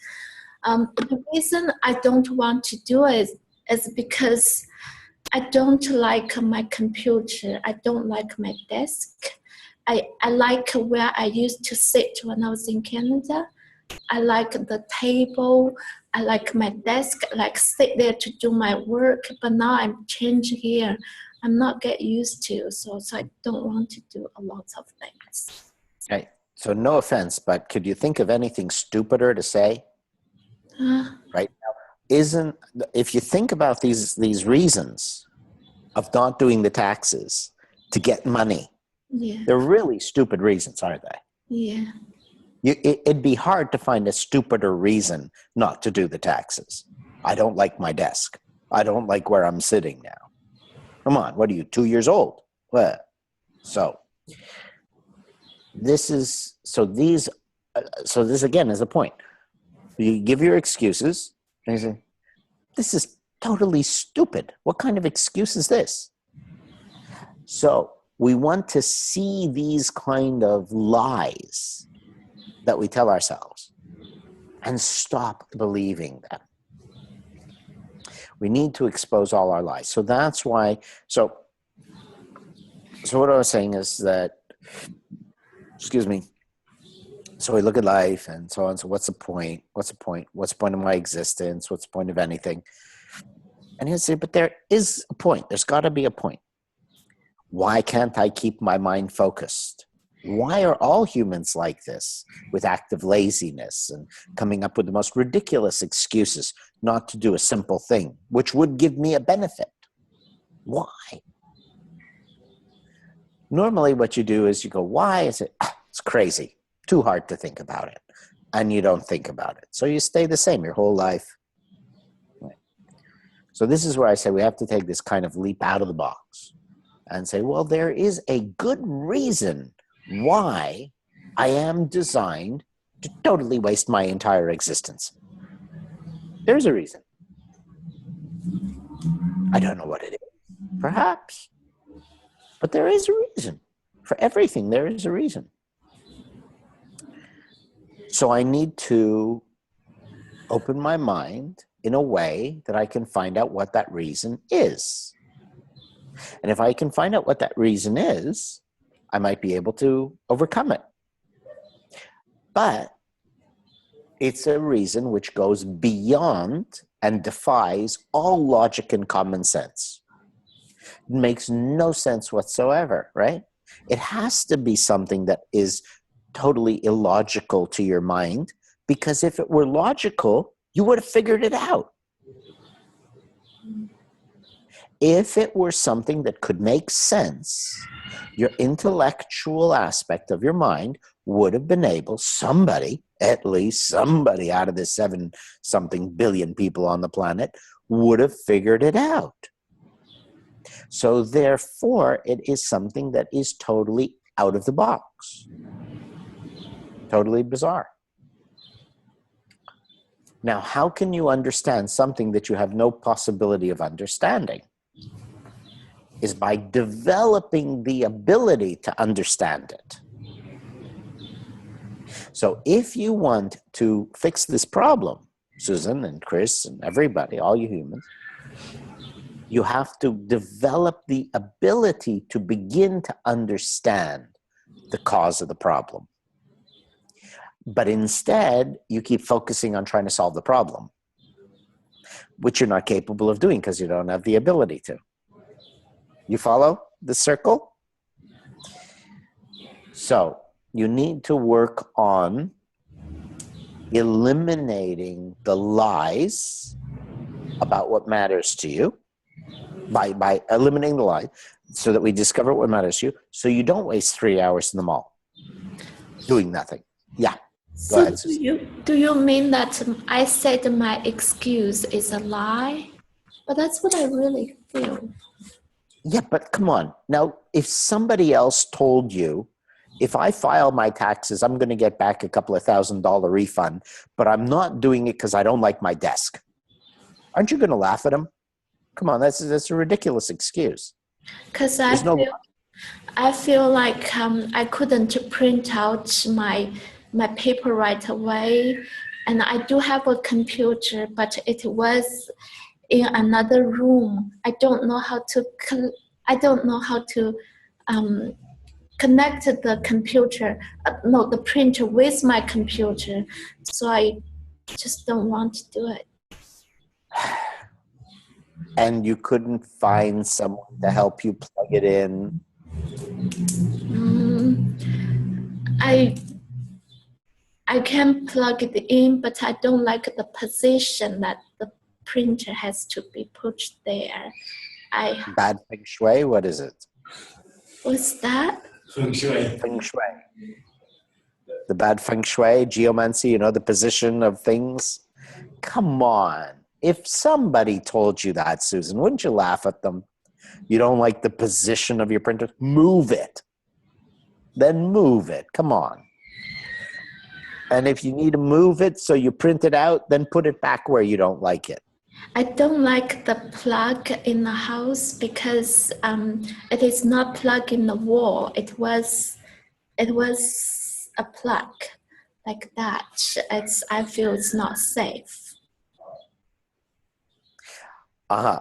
The reason I don't want to do it is because I don't like my computer. I don't like my desk. I like where I used to sit when I was in Canada. I like the table. I like my desk. I like sit there to do my work. But now I'm changed here. I'm not get used to. So I don't want to do a lot of things. Okay. So no offense, but could you think of anything stupider to say? Right now, if you think about these reasons of not doing the taxes to get money, Yeah. they're really stupid reasons, aren't they? Yeah. It'd be hard to find a stupider reason not to do the taxes. I don't like my desk. I don't like where I'm sitting now. Come on, what are you, 2 years old? Well, so this again is the point. You give your excuses and you say, this is totally stupid. What kind of excuse is this? So we want to see these kind of lies that we tell ourselves and stop believing them. We need to expose all our lies. So that's why, so what I was saying is that, excuse me, so we look at life and so on. So what's the point? What's the point? What's the point of my existence? What's the point of anything? And he'll say, but there is a point. There's got to be a point. Why can't I keep my mind focused? Why are all humans like this, with active laziness and coming up with the most ridiculous excuses not to do a simple thing, which would give me a benefit? Why? Normally what you do is you go, why is it? It's crazy. too hard to think about it. And you don't think about it. So you stay the same your whole life. Right. So this is where I say we have to take this kind of leap out of the box and say, well, there is a good reason why I am designed to totally waste my entire existence. There's a reason. I don't know what it is, perhaps. But there is a reason. For everything, there is a reason. So I need to open my mind in a way that I can find out what that reason is. And if I can find out what that reason is, I might be able to overcome it. But it's a reason which goes beyond and defies all logic and common sense. It makes no sense whatsoever, right? It has to be something that is totally illogical to your mind, because if it were logical, you would have figured it out. If it were something that could make sense, your intellectual aspect of your mind would have been able, somebody, at least somebody out of the 7-something billion people on the planet, would have figured it out. So therefore, it is something that is totally out of the box. Totally bizarre. Now, how can you understand something that you have no possibility of understanding? Is by developing the ability to understand it. So if you want to fix this problem, Susan and Chris and everybody, all you humans, you have to develop the ability to begin to understand the cause of the problem. But instead, you keep focusing on trying to solve the problem, which you're not capable of doing because you don't have the ability to. You follow the circle? So you need to work on eliminating the lies about what matters to you, by eliminating the lie, so that we discover what matters to you, so you don't waste 3 hours in the mall doing nothing. Yeah. Go ahead, do you mean that I said my excuse is a lie? But that's what I really feel. Yeah, but come on. Now, if somebody else told you, if I file my taxes, I'm going to get back a couple of $1,000 refund, but I'm not doing it because I don't like my desk. Aren't you going to laugh at them? Come on, that's a ridiculous excuse. Because I feel like I couldn't print out my paper right away, and I do have a computer, but it was in another room. I don't know how to connect the computer, the printer with my computer, so I just don't want to do it. And you couldn't find someone to help you plug it in? I can plug it in, but I don't like the position that the printer has to be put there. Bad feng shui? What is it? What's that? Feng shui. Feng shui. The bad feng shui, geomancy, the position of things. Come on. If somebody told you that, Susan, wouldn't you laugh at them? You don't like the position of your printer? Move it. Then move it. Come on. And if you need to move it so you print it out, then put it back where you don't like it. I don't like the plug in the house because it is not plugged in the wall. It was a plug like that. I feel it's not safe.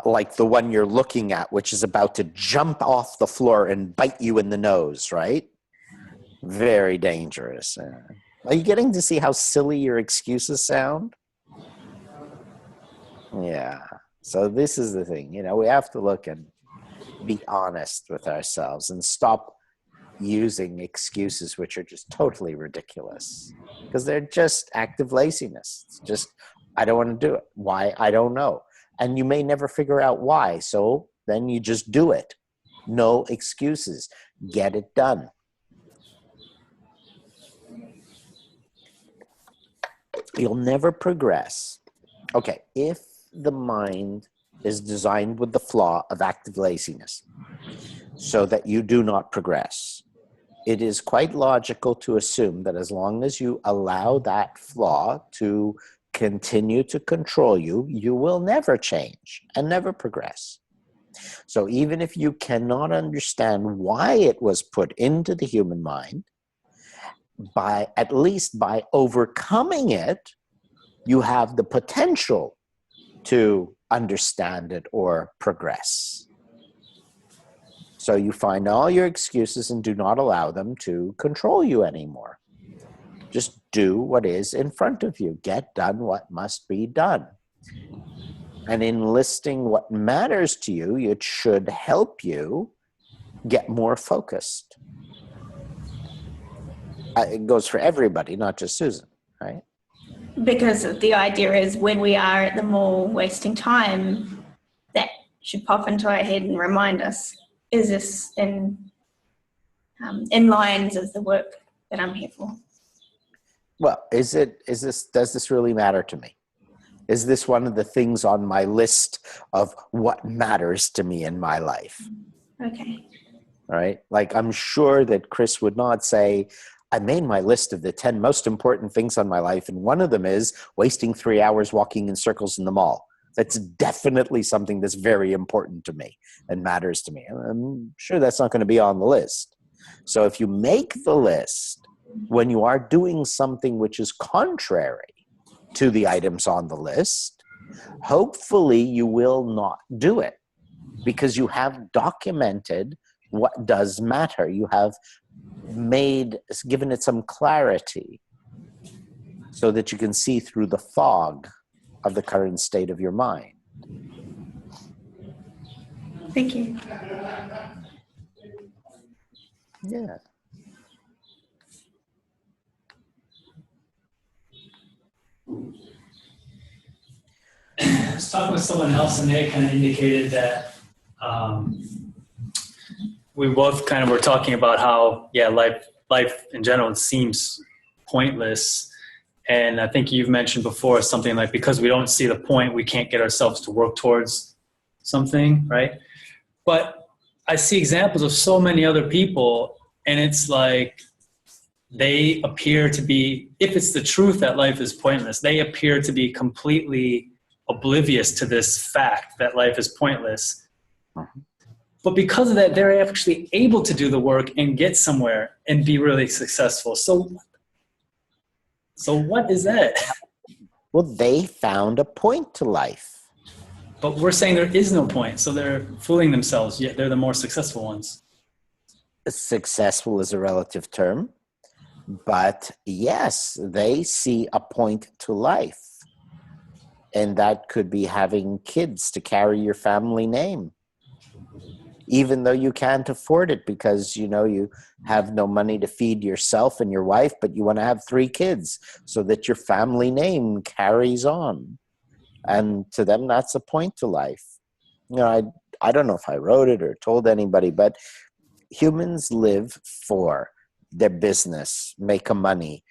Like the one you're looking at, which is about to jump off the floor and bite you in the nose, right? Very dangerous. Are you getting to see how silly your excuses sound? Yeah. So this is the thing, we have to look and be honest with ourselves and stop using excuses which are just totally ridiculous, because they're just active laziness. It's just, I don't want to do it. Why? I don't know. And you may never figure out why. So then you just do it. No excuses. Get it done. You'll never progress. Okay, if the mind is designed with the flaw of active laziness so that you do not progress, it is quite logical to assume that as long as you allow that flaw to continue to control you, you will never change and never progress. So even if you cannot understand why it was put into the human mind, at least by overcoming it, you have the potential to understand it or progress. So you find all your excuses and do not allow them to control you anymore. Just do what is in front of you. Get done what must be done. And in listing what matters to you, it should help you get more focused. It goes for everybody, not just Susan, right? Because the idea is when we are at the mall wasting time, that should pop into our head and remind us, is this in lines of the work that I'm here for? Well, does this really matter to me? Is this one of the things on my list of what matters to me in my life? Okay. Right? Like, I'm sure that Chris would not say, I made my list of the 10 most important things on my life, and one of them is wasting 3 hours walking in circles in the mall. That's definitely something that's very important to me and matters to me. I'm sure that's not going to be on the list. So if you make the list when you are doing something which is contrary to the items on the list, hopefully you will not do it because you have documented what does matter. You have given it some clarity so that you can see through the fog of the current state of your mind. Thank you. Yeah. I was talking with someone else, and they kind of indicated that we both kind of were talking about how, life in general seems pointless. And I think you've mentioned before something like, because we don't see the point, we can't get ourselves to work towards something, right? But I see examples of so many other people, and it's like they appear to be, if it's the truth that life is pointless, they appear to be completely oblivious to this fact that life is pointless. But because of that, they're actually able to do the work and get somewhere and be really successful. So what is that? Well, they found a point to life. But we're saying there is no point, so they're fooling themselves, yet they're the more successful ones. Successful is a relative term, but yes, they see a point to life. And that could be having kids to carry your family name, even though you can't afford it because, you have no money to feed yourself and your wife, but you want to have 3 kids so that your family name carries on. And to them, that's a point to life. I don't know if I wrote it or told anybody, but humans live for their business, make a money,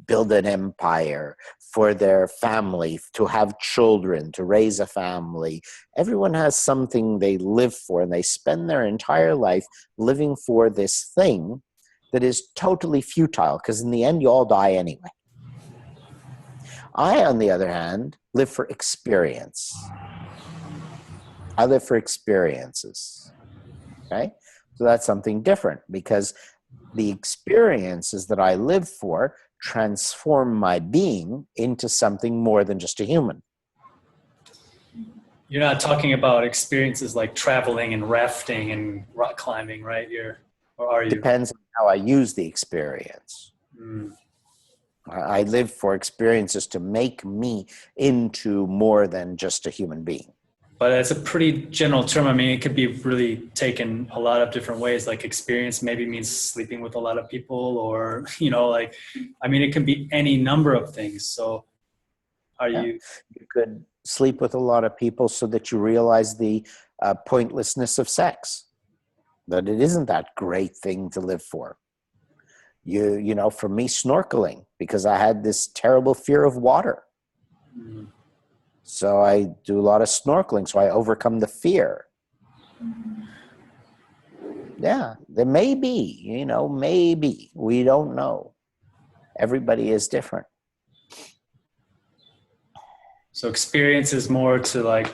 build an empire, for their family, to have children, to raise a family. Everyone has something they live for, and they spend their entire life living for this thing that is totally futile, because in the end, you all die anyway. I, on the other hand, live for experience. I live for experiences, okay? So that's something different, because the experiences that I live for transform my being into something more than just a human. You're not talking about experiences like traveling and rafting and rock climbing, right? Or are you? Depends on how I use the experience. I live for experiences to make me into more than just a human being. But it's a pretty general term. I mean, it could be really taken a lot of different ways. Like experience maybe means sleeping with a lot of people, or, it can be any number of things. So you could sleep with a lot of people so that you realize the pointlessness of sex, that it isn't that great thing to live for. You know, for me, snorkeling, because I had this terrible fear of water. So I do a lot of snorkeling, so I overcome the fear. Yeah, there may be, you know, maybe. We don't know. Everybody is different. So experience is more to like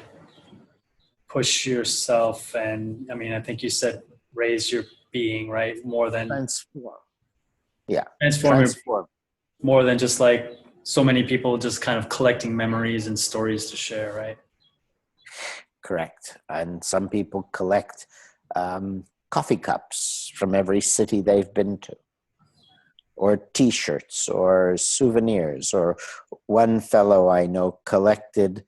push yourself, and I mean, I think you said raise your being, right? More than Transform. Yeah. transform. More than just like so many people just kind of collecting memories and stories to share, right? Correct. And some people collect coffee cups from every city they've been to, or T-shirts, or souvenirs. Or one fellow I know collected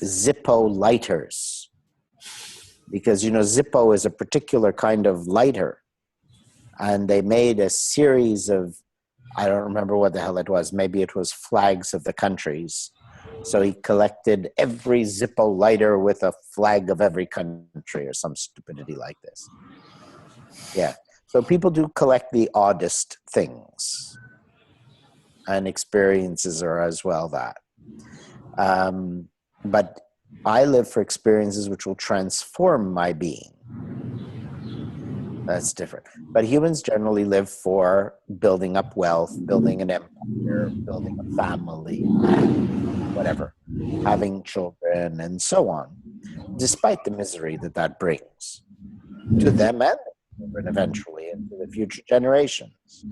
Zippo lighters, because, you know, Zippo is a particular kind of lighter, and they made a series of, I don't remember what the hell it was. Maybe it was flags of the countries. So he collected every Zippo lighter with a flag of every country or some stupidity like this. Yeah. So people do collect the oddest things. And experiences are as well that. But I live for experiences which will transform my being. That's different. But humans generally live for building up wealth, building an empire, building a family, whatever, having children, and so on, despite the misery that that brings to them and the children eventually, and to the future generations.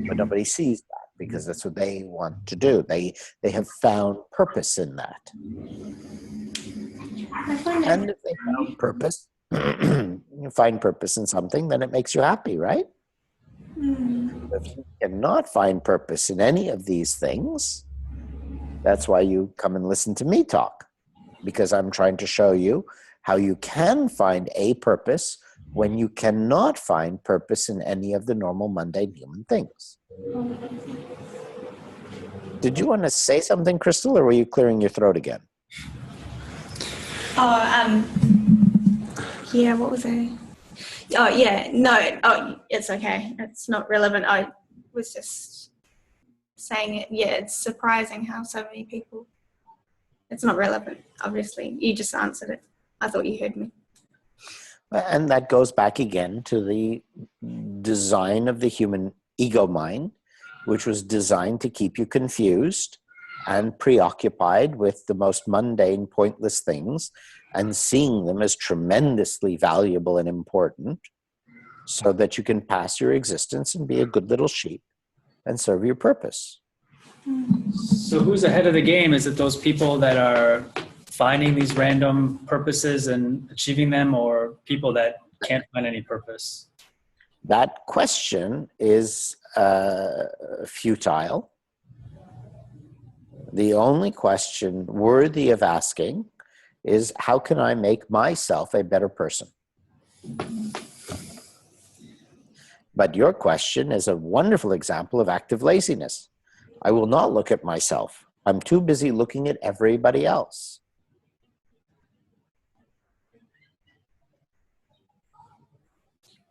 But nobody sees that because that's what they want to do. They have found purpose in that. And if they found purpose, you find purpose in something, then it makes you happy, right? If you cannot find purpose in any of these things, that's why you come and listen to me talk, because I'm trying to show you how you can find a purpose when you cannot find purpose in any of the normal mundane human things. Did you want to say something, Crystal, or were you clearing your throat again? Yeah, what was I? Oh, yeah, no, it's okay. It's not relevant. I was just saying it. Yeah, it's surprising how so many people, it's not relevant, obviously. You just answered it. I thought you heard me. And that goes back again to the design of the human ego mind, which was designed to keep you confused and preoccupied with the most mundane, pointless things, and seeing them as tremendously valuable and important, so that you can pass your existence and be a good little sheep and serve your purpose. So who's ahead of the game? Is it those people that are finding these random purposes and achieving them, or people that can't find any purpose? That question is futile. The only question worthy of asking is, how can I make myself a better person? But your question is a wonderful example of active laziness. I will not look at myself. I'm too busy looking at everybody else.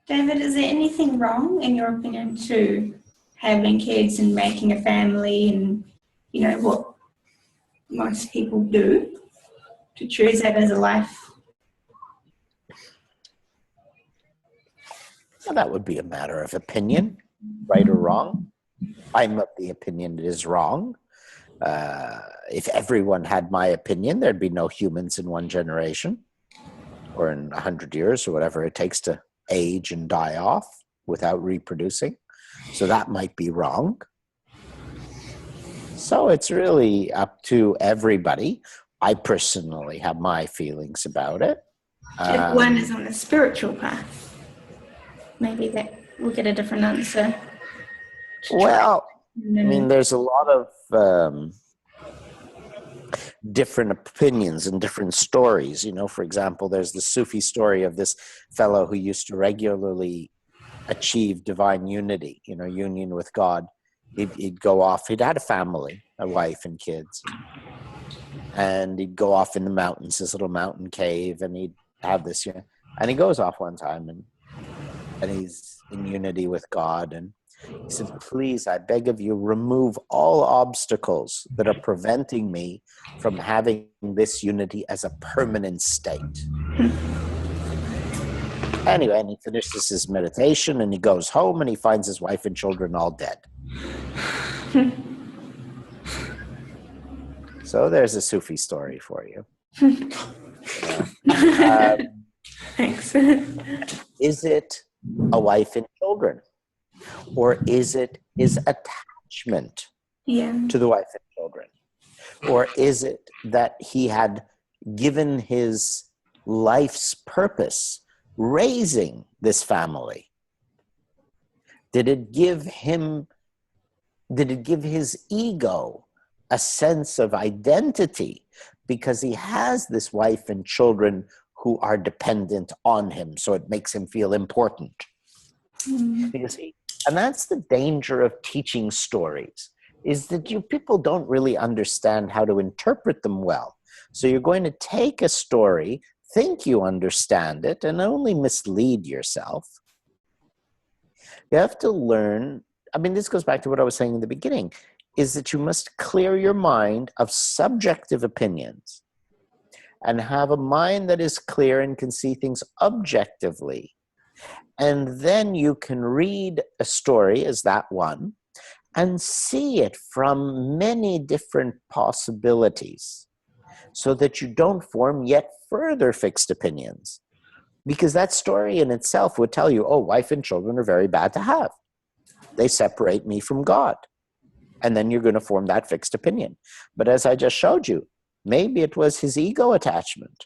David, is there anything wrong, in your opinion, to having kids and making a family and, you know, what most people do, to choose that as a life? Well, that would be a matter of opinion, right or wrong. I'm of the opinion it is wrong. If everyone had my opinion, there'd be no humans in one generation, or in 100 years, or whatever it takes to age and die off without reproducing. So that might be wrong. So it's really up to everybody. I personally have my feelings about it. If one is on a spiritual path, maybe that will get a different answer. Well, I mean, there's a lot of different opinions and different stories. You know, for example, there's the Sufi story of this fellow who used to regularly achieve divine unity, you know, union with God. He'd go off. He'd had a family, a wife and kids. And he'd go off in the mountains, this little mountain cave, and he'd have this, you know, and he goes off one time, and and he's in unity with God. And he said, please, I beg of you, remove all obstacles that are preventing me from having this unity as a permanent state. Anyway, and he finishes his meditation and he goes home and he finds his wife and children all dead. So there's a Sufi story for you. Thanks. Is it a wife and children? Or is it his attachment Yeah. to the wife and children? Or is it that he had given his life's purpose raising this family? Did it give his ego a sense of identity because he has this wife and children who are dependent on him, so it makes him feel important? You see, and that's the danger of teaching stories, is that people don't really understand how to interpret them well. So you're going to take a story, think you understand it, and only mislead yourself. You have to learn, I mean, this goes back to what I was saying in the beginning, is that you must clear your mind of subjective opinions and have a mind that is clear and can see things objectively. And then you can read a story as that one and see it from many different possibilities so that you don't form yet further fixed opinions. Because that story in itself would tell you, oh, wife and children are very bad to have. They separate me from God. And then you're going to form that fixed opinion. But as I just showed you, maybe it was his ego attachment.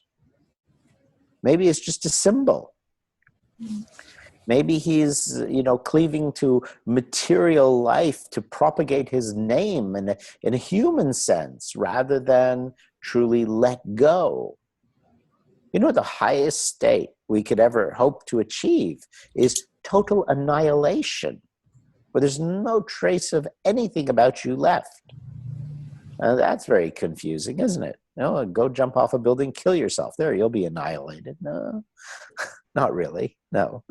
Maybe it's just a symbol. Maybe he's, cleaving to material life to propagate his name in a human sense rather than truly let go. The highest state we could ever hope to achieve is total annihilation, where there's no trace of anything about you left. That's very confusing, isn't it? Go jump off a building, kill yourself. There, you'll be annihilated. No, not really. No.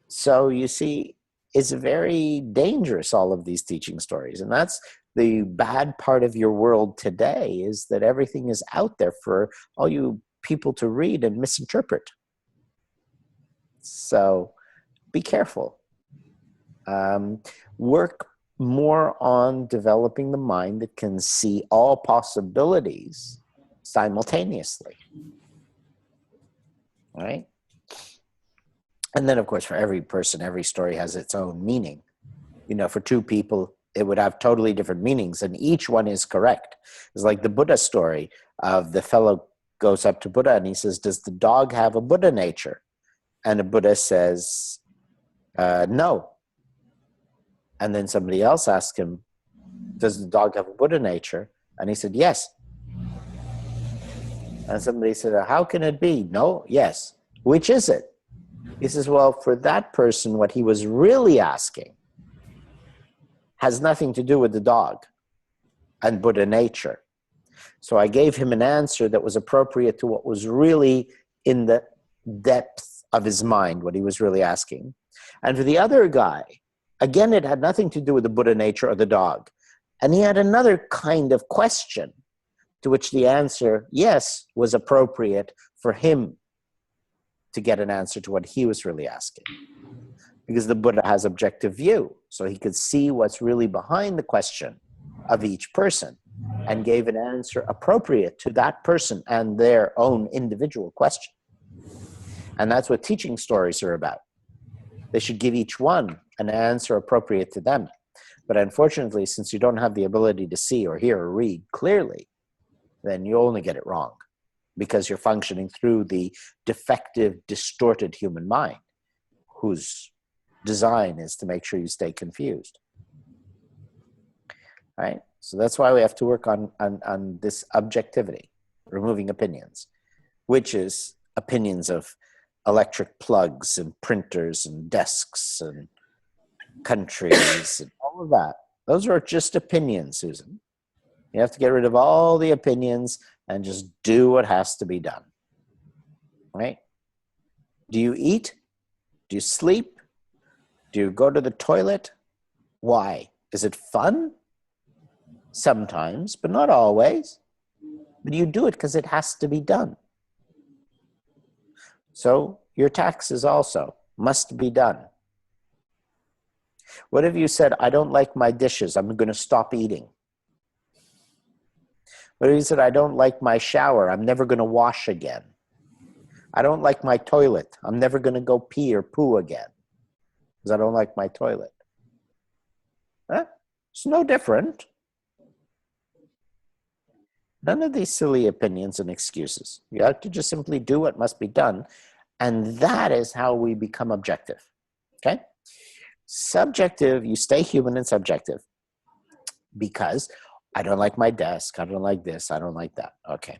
So you see, it's very dangerous, all of these teaching stories. And that's the bad part of your world today, is that everything is out there for all you people to read and misinterpret. So be careful. Work more on developing the mind that can see all possibilities simultaneously. All right? And then, of course, for every person, every story has its own meaning. For two people, it would have totally different meanings, and each one is correct. It's like the Buddha story of the fellow goes up to Buddha and he says, does the dog have a Buddha nature? And the Buddha says, no. And then somebody else asked him, does the dog have a Buddha nature? And he said, yes. And somebody said, how can it be? No, yes. Which is it? He says, well, for that person, what he was really asking has nothing to do with the dog and Buddha nature. So I gave him an answer that was appropriate to what was really in the depth of his mind, what he was really asking. And for the other guy, again, it had nothing to do with the Buddha nature or the dog. And he had another kind of question to which the answer, yes, was appropriate for him to get an answer to what he was really asking. Because the Buddha has objective view, so he could see what's really behind the question of each person and gave an answer appropriate to that person and their own individual question. And that's what teaching stories are about. They should give each one an answer appropriate to them. But unfortunately, since you don't have the ability to see or hear or read clearly, then you only get it wrong, because you're functioning through the defective, distorted human mind, whose design is to make sure you stay confused. Right? So that's why we have to work on this objectivity, removing opinions, which is opinions of electric plugs and printers and desks and countries and all of that. Those are just opinions, Susan. You have to get rid of all the opinions and just do what has to be done. Right? Do you eat? Do you sleep? Do you go to the toilet? Why? Is it fun? Sometimes, but not always. But you do it because it has to be done. So your taxes also must be done. What if you said, I don't like my dishes, I'm going to stop eating? What if you said, I don't like my shower, I'm never going to wash again? I don't like my toilet, I'm never going to go pee or poo again because I don't like my toilet. Huh? It's no different. None of these silly opinions and excuses. You have to just simply do what must be done. And that is how we become objective. Okay? Subjective, you stay human and subjective because I don't like my desk, I don't like this, I don't like that. Okay.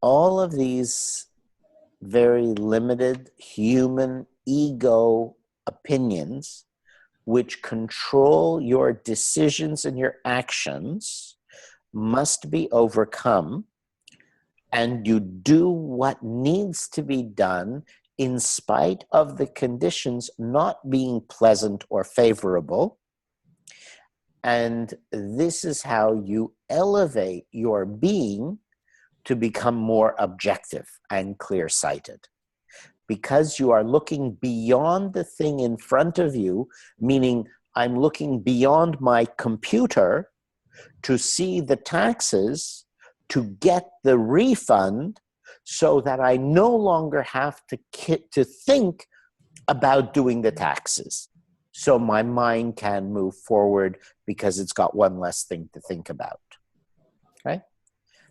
All of these very limited human ego opinions which control your decisions and your actions must be overcome, and you do what needs to be done in spite of the conditions not being pleasant or favorable. And this is how you elevate your being to become more objective and clear-sighted. Because you are looking beyond the thing in front of you, meaning I'm looking beyond my computer to see the taxes, to get the refund, so that I no longer have to think about doing the taxes. So my mind can move forward because it's got one less thing to think about. Okay?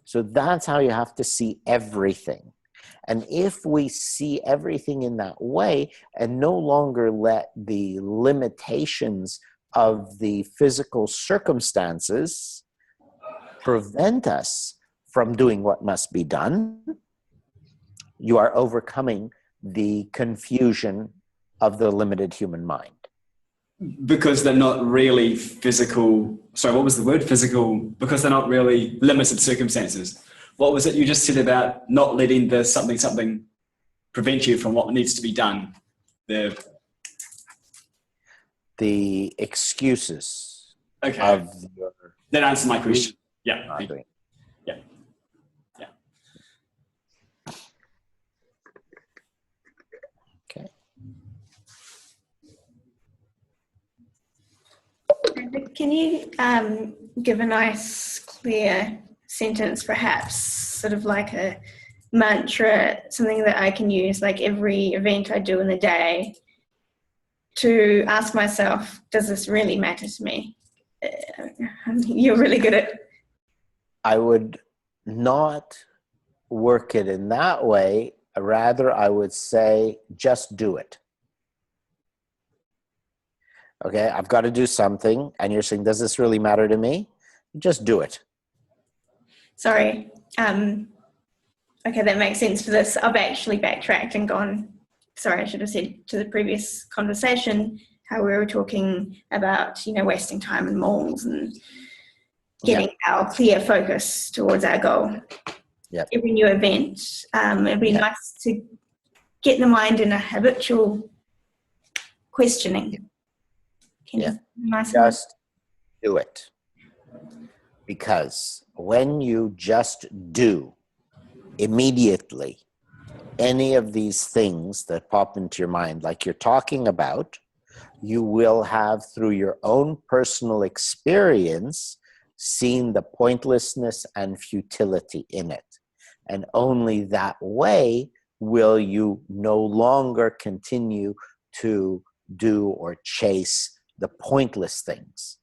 So that's how you have to see everything. And if we see everything in that way and no longer let the limitations of the physical circumstances prevent us from doing what must be done, you are overcoming the confusion of the limited human mind. Because they're not really physical. Sorry, what was the word? Physical. Because they're not really limited circumstances. What was it you just said about not letting the something prevent you from what needs to be done? The excuses Okay. of your That answers my question. Yeah. not doing. Yeah. Yeah. Okay. Can you give a nice, clear sentence, perhaps, sort of like a mantra, something that I can use like every event I do in the day to ask myself, does this really matter to me? You're really good at. I would not work it in that way. Rather, I would say, just do it. Okay, I've got to do something, and you're saying, does this really matter to me? Just do it. Sorry. Okay, that makes sense for this. I've actually backtracked and gone, sorry, I should have said to the previous conversation how we were talking about, wasting time in malls and getting our clear focus towards our goal. Yep. Every new event, it'd be nice to get the mind in a habitual questioning. Can you Just do it. Because when you just do immediately any of these things that pop into your mind, like you're talking about, you will have, through your own personal experience, seen the pointlessness and futility in it. And only that way will you no longer continue to do or chase the pointless things.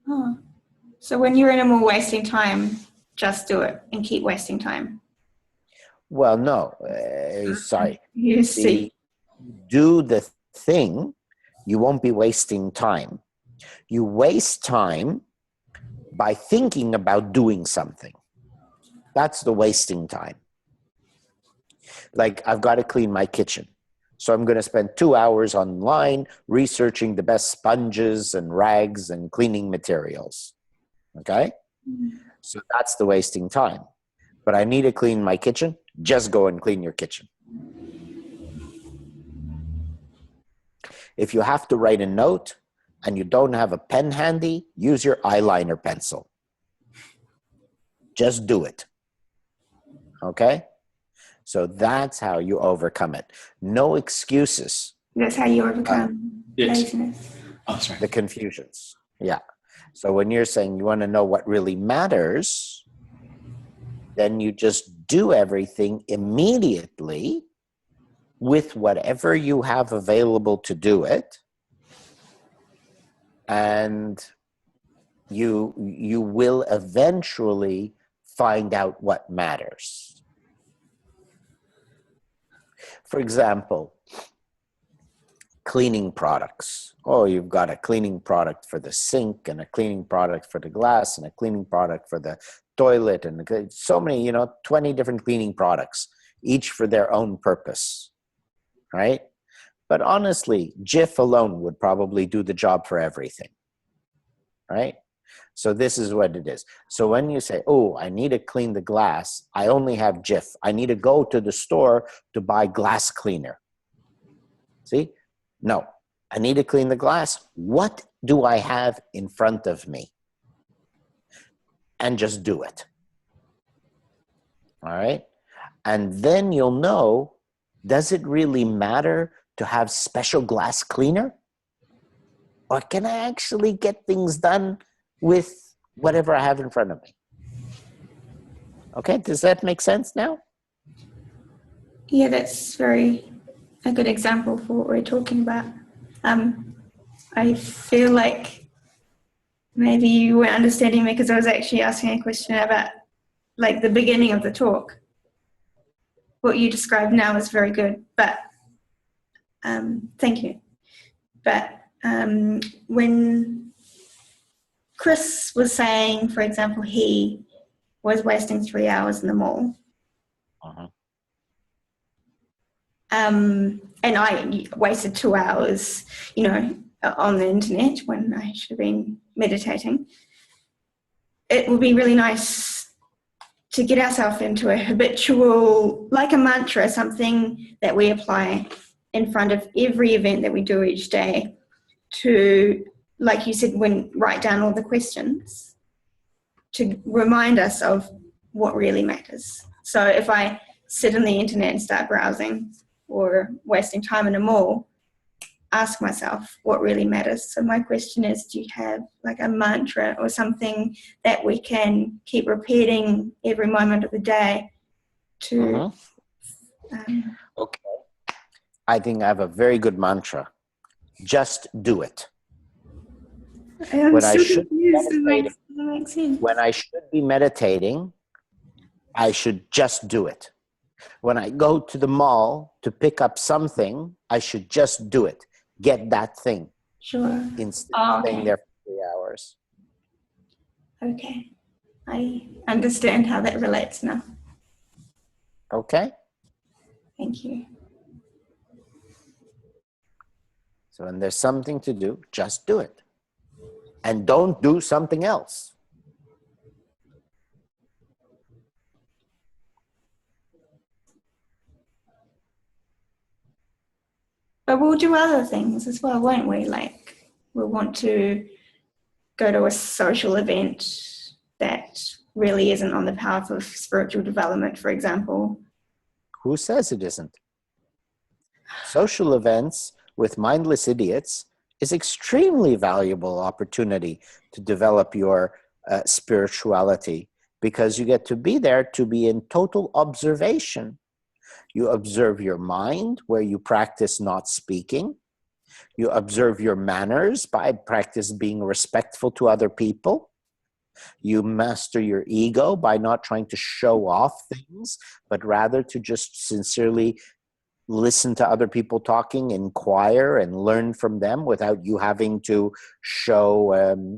Oh. So when you're in a more wasting time, just do it and keep wasting time. Well, no, sorry. You see. Do the thing, you won't be wasting time. You waste time by thinking about doing something. That's the wasting time. Like, I've got to clean my kitchen. So I'm going to spend 2 hours online researching the best sponges and rags and cleaning materials. Okay? So that's the wasting time. But I need to clean my kitchen. Just go and clean your kitchen. If you have to write a note and you don't have a pen handy, use your eyeliner pencil. Just do it. Okay? So that's how you overcome it. No excuses. That's how you overcome Yes. laziness. Oh, sorry. The confusions. Yeah. So when you're saying you want to know what really matters, then you just do everything immediately with whatever you have available to do it. And you will eventually find out what matters. For example, cleaning products. Oh, you've got a cleaning product for the sink and a cleaning product for the glass and a cleaning product for the toilet and so many, 20 different cleaning products, each for their own purpose, right? But honestly, Jif alone would probably do the job for everything, right? So this is what it is. So when you say, oh, I need to clean the glass, I only have Jif. I need to go to the store to buy glass cleaner. See? No, I need to clean the glass. What do I have in front of me? And just do it. All right? And then you'll know, does it really matter to have special glass cleaner? Or can I actually get things done with whatever I have in front of me? Okay, does that make sense now? Yeah, that's a good example for what we're talking about. I feel like maybe you weren't understanding me because I was actually asking a question about like the beginning of the talk. What you described now is very good, but thank you. But when Chris was saying, for example, he was wasting 3 hours in the mall, and I wasted 2 hours, on the internet when I should have been meditating. It would be really nice to get ourselves into a habitual, like a mantra, something that we apply in front of every event that we do each day to, like you said, write down all the questions to remind us of what really matters. So if I sit on the internet and start browsing or wasting time in a mall, ask myself what really matters. So my question is, do you have like a mantra or something that we can keep repeating every moment of the day to... Okay. I think I have a very good mantra. Just do it. When I should be meditating, I should just do it. When I go to the mall to pick up something, I should just do it. Get that thing. Sure. Instead of staying there for 3 hours. Okay. I understand how that relates now. Okay? Thank you. So when there's something to do, just do it. And don't do something else. But we'll do other things as well, won't we? Like we'll want to go to a social event that really isn't on the path of spiritual development, for example. Who says it isn't? Social events with mindless idiots is extremely valuable opportunity to develop your spirituality, because you get to be there to be in total observation. You observe your mind, where you practice not speaking. You observe your manners by practice being respectful to other people. You master your ego by not trying to show off things, but rather to just sincerely listen to other people talking, inquire, and learn from them without you having to show.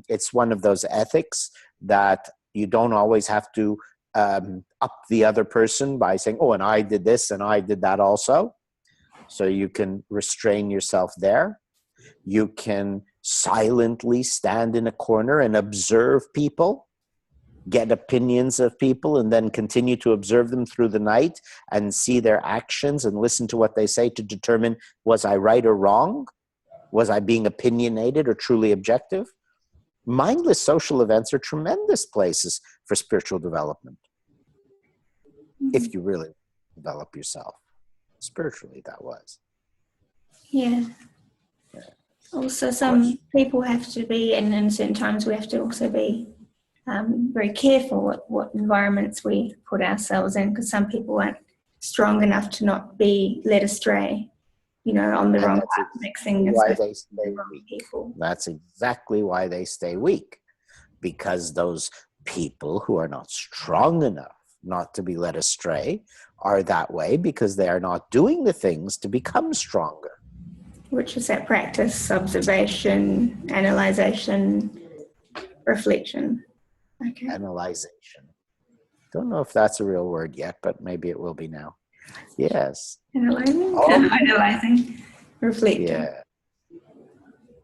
It's one of those ethics that you don't always have to up the other person by saying, oh, and I did this and I did that also. So you can restrain yourself there. You can silently stand in a corner and observe people, get opinions of people, and then continue to observe them through the night and see their actions and listen to what they say to determine, was I right or wrong? Was I being opinionated or truly objective? Mindless social events are tremendous places for spiritual development. If you really develop yourself spiritually, that was. Yeah. Also, some people have to be, and in certain times we have to also be very careful what environments we put ourselves in, because some people aren't strong enough to not be led astray, on the wrong path, mixing why with they the stay wrong weak. people. That's exactly why they stay weak, because those people who are not strong enough not to be led astray are that way because they are not doing the things to become stronger. Which is that practice, observation, analyzation, reflection. Okay. Analyzation. Don't know if that's a real word yet, but maybe it will be now. Yes. Analyzing, Oh. analyzing, reflecting. Yeah.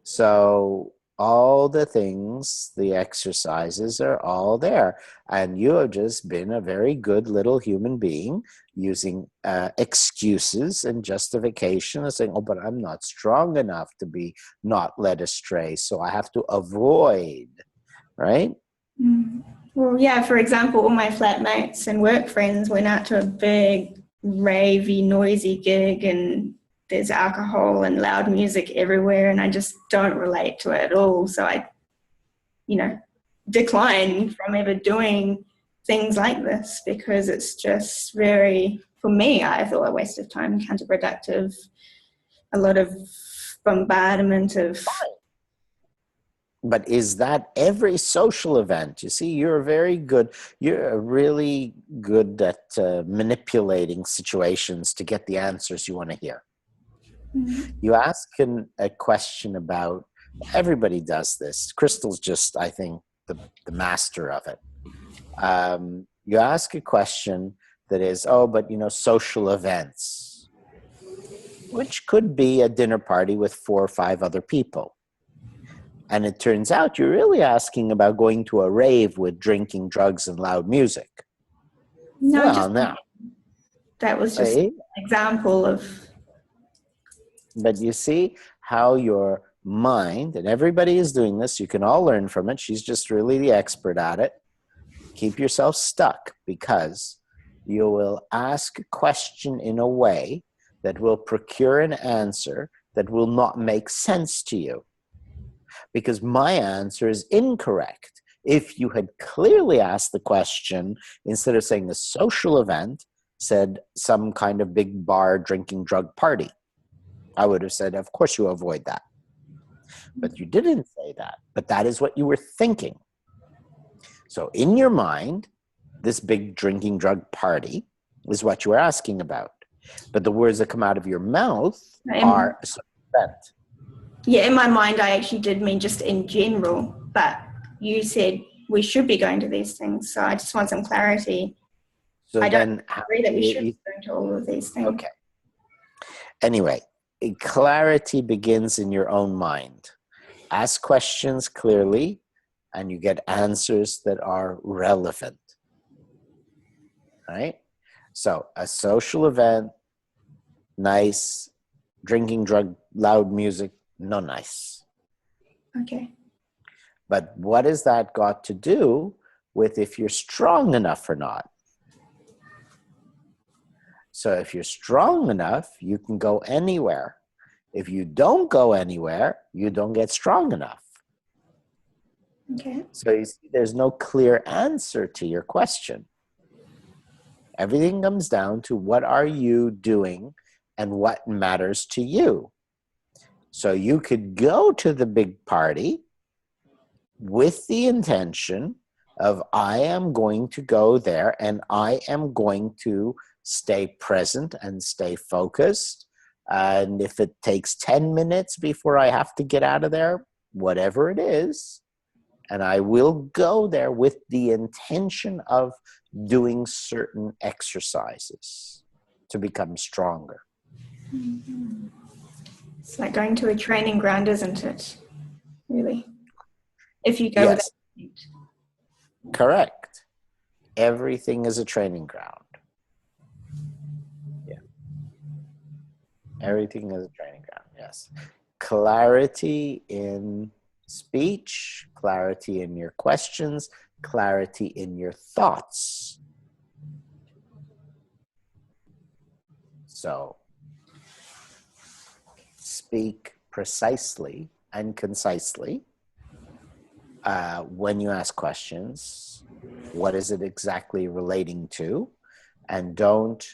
So all the things, the exercises are all there. And you have just been a very good little human being using excuses and justification and saying, oh, but I'm not strong enough to be not led astray, so I have to avoid, right? Mm. Well, yeah, for example, all my flatmates and work friends went out to a big, ravey, noisy gig, and there's alcohol and loud music everywhere, and I just don't relate to it at all. So I, decline from ever doing things like this, because it's just very, for me, I thought, a waste of time, counterproductive, a lot of bombardment of... But is that every social event? You see, you're very good. You're really good at manipulating situations to get the answers you want to hear. Mm-hmm. You ask a question about, everybody does this. Crystal's just, I think, the master of it. You ask a question that is, social events, which could be a dinner party with 4 or 5 other people. And it turns out you're really asking about going to a rave with drinking, drugs, and loud music. No, Well, just now, that was just an example of... But you see how your mind, and everybody is doing this, you can all learn from it. She's just really the expert at it. Keep yourself stuck, because you will ask a question in a way that will procure an answer that will not make sense to you. Because my answer is incorrect. If you had clearly asked the question, instead of saying a social event, said some kind of big bar drinking drug party, I would have said, of course you avoid that. But you didn't say that. But that is what you were thinking. So in your mind, this big drinking drug party is what you are asking about. But the words that come out of your mouth are a social event. Yeah, in my mind, I actually did mean just in general, but you said we should be going to these things. So I just want some clarity. So I then don't agree that we should be going to all of these things. Okay. Anyway, clarity begins in your own mind. Ask questions clearly, and you get answers that are relevant. Right? So a social event, nice. Drinking, drug, loud music, no nice. Okay. But what has that got to do with if you're strong enough or not? So if you're strong enough, you can go anywhere. If you don't go anywhere, you don't get strong enough. Okay. So you see, there's no clear answer to your question. Everything comes down to what are you doing and what matters to you. So you could go to the big party with the intention of, I am going to go there and I am going to stay present and stay focused. And if it takes 10 minutes before I have to get out of there, whatever it is, and I will go there with the intention of doing certain exercises to become stronger. Mm-hmm. It's like going to a training ground, isn't it? Really? If you go Yes. with it. Correct. Everything is a training ground. Yeah. Everything is a training ground, yes. clarity in speech, clarity in your questions, clarity in your thoughts. So, speak precisely and concisely. When you ask questions, what is it exactly relating to? And don't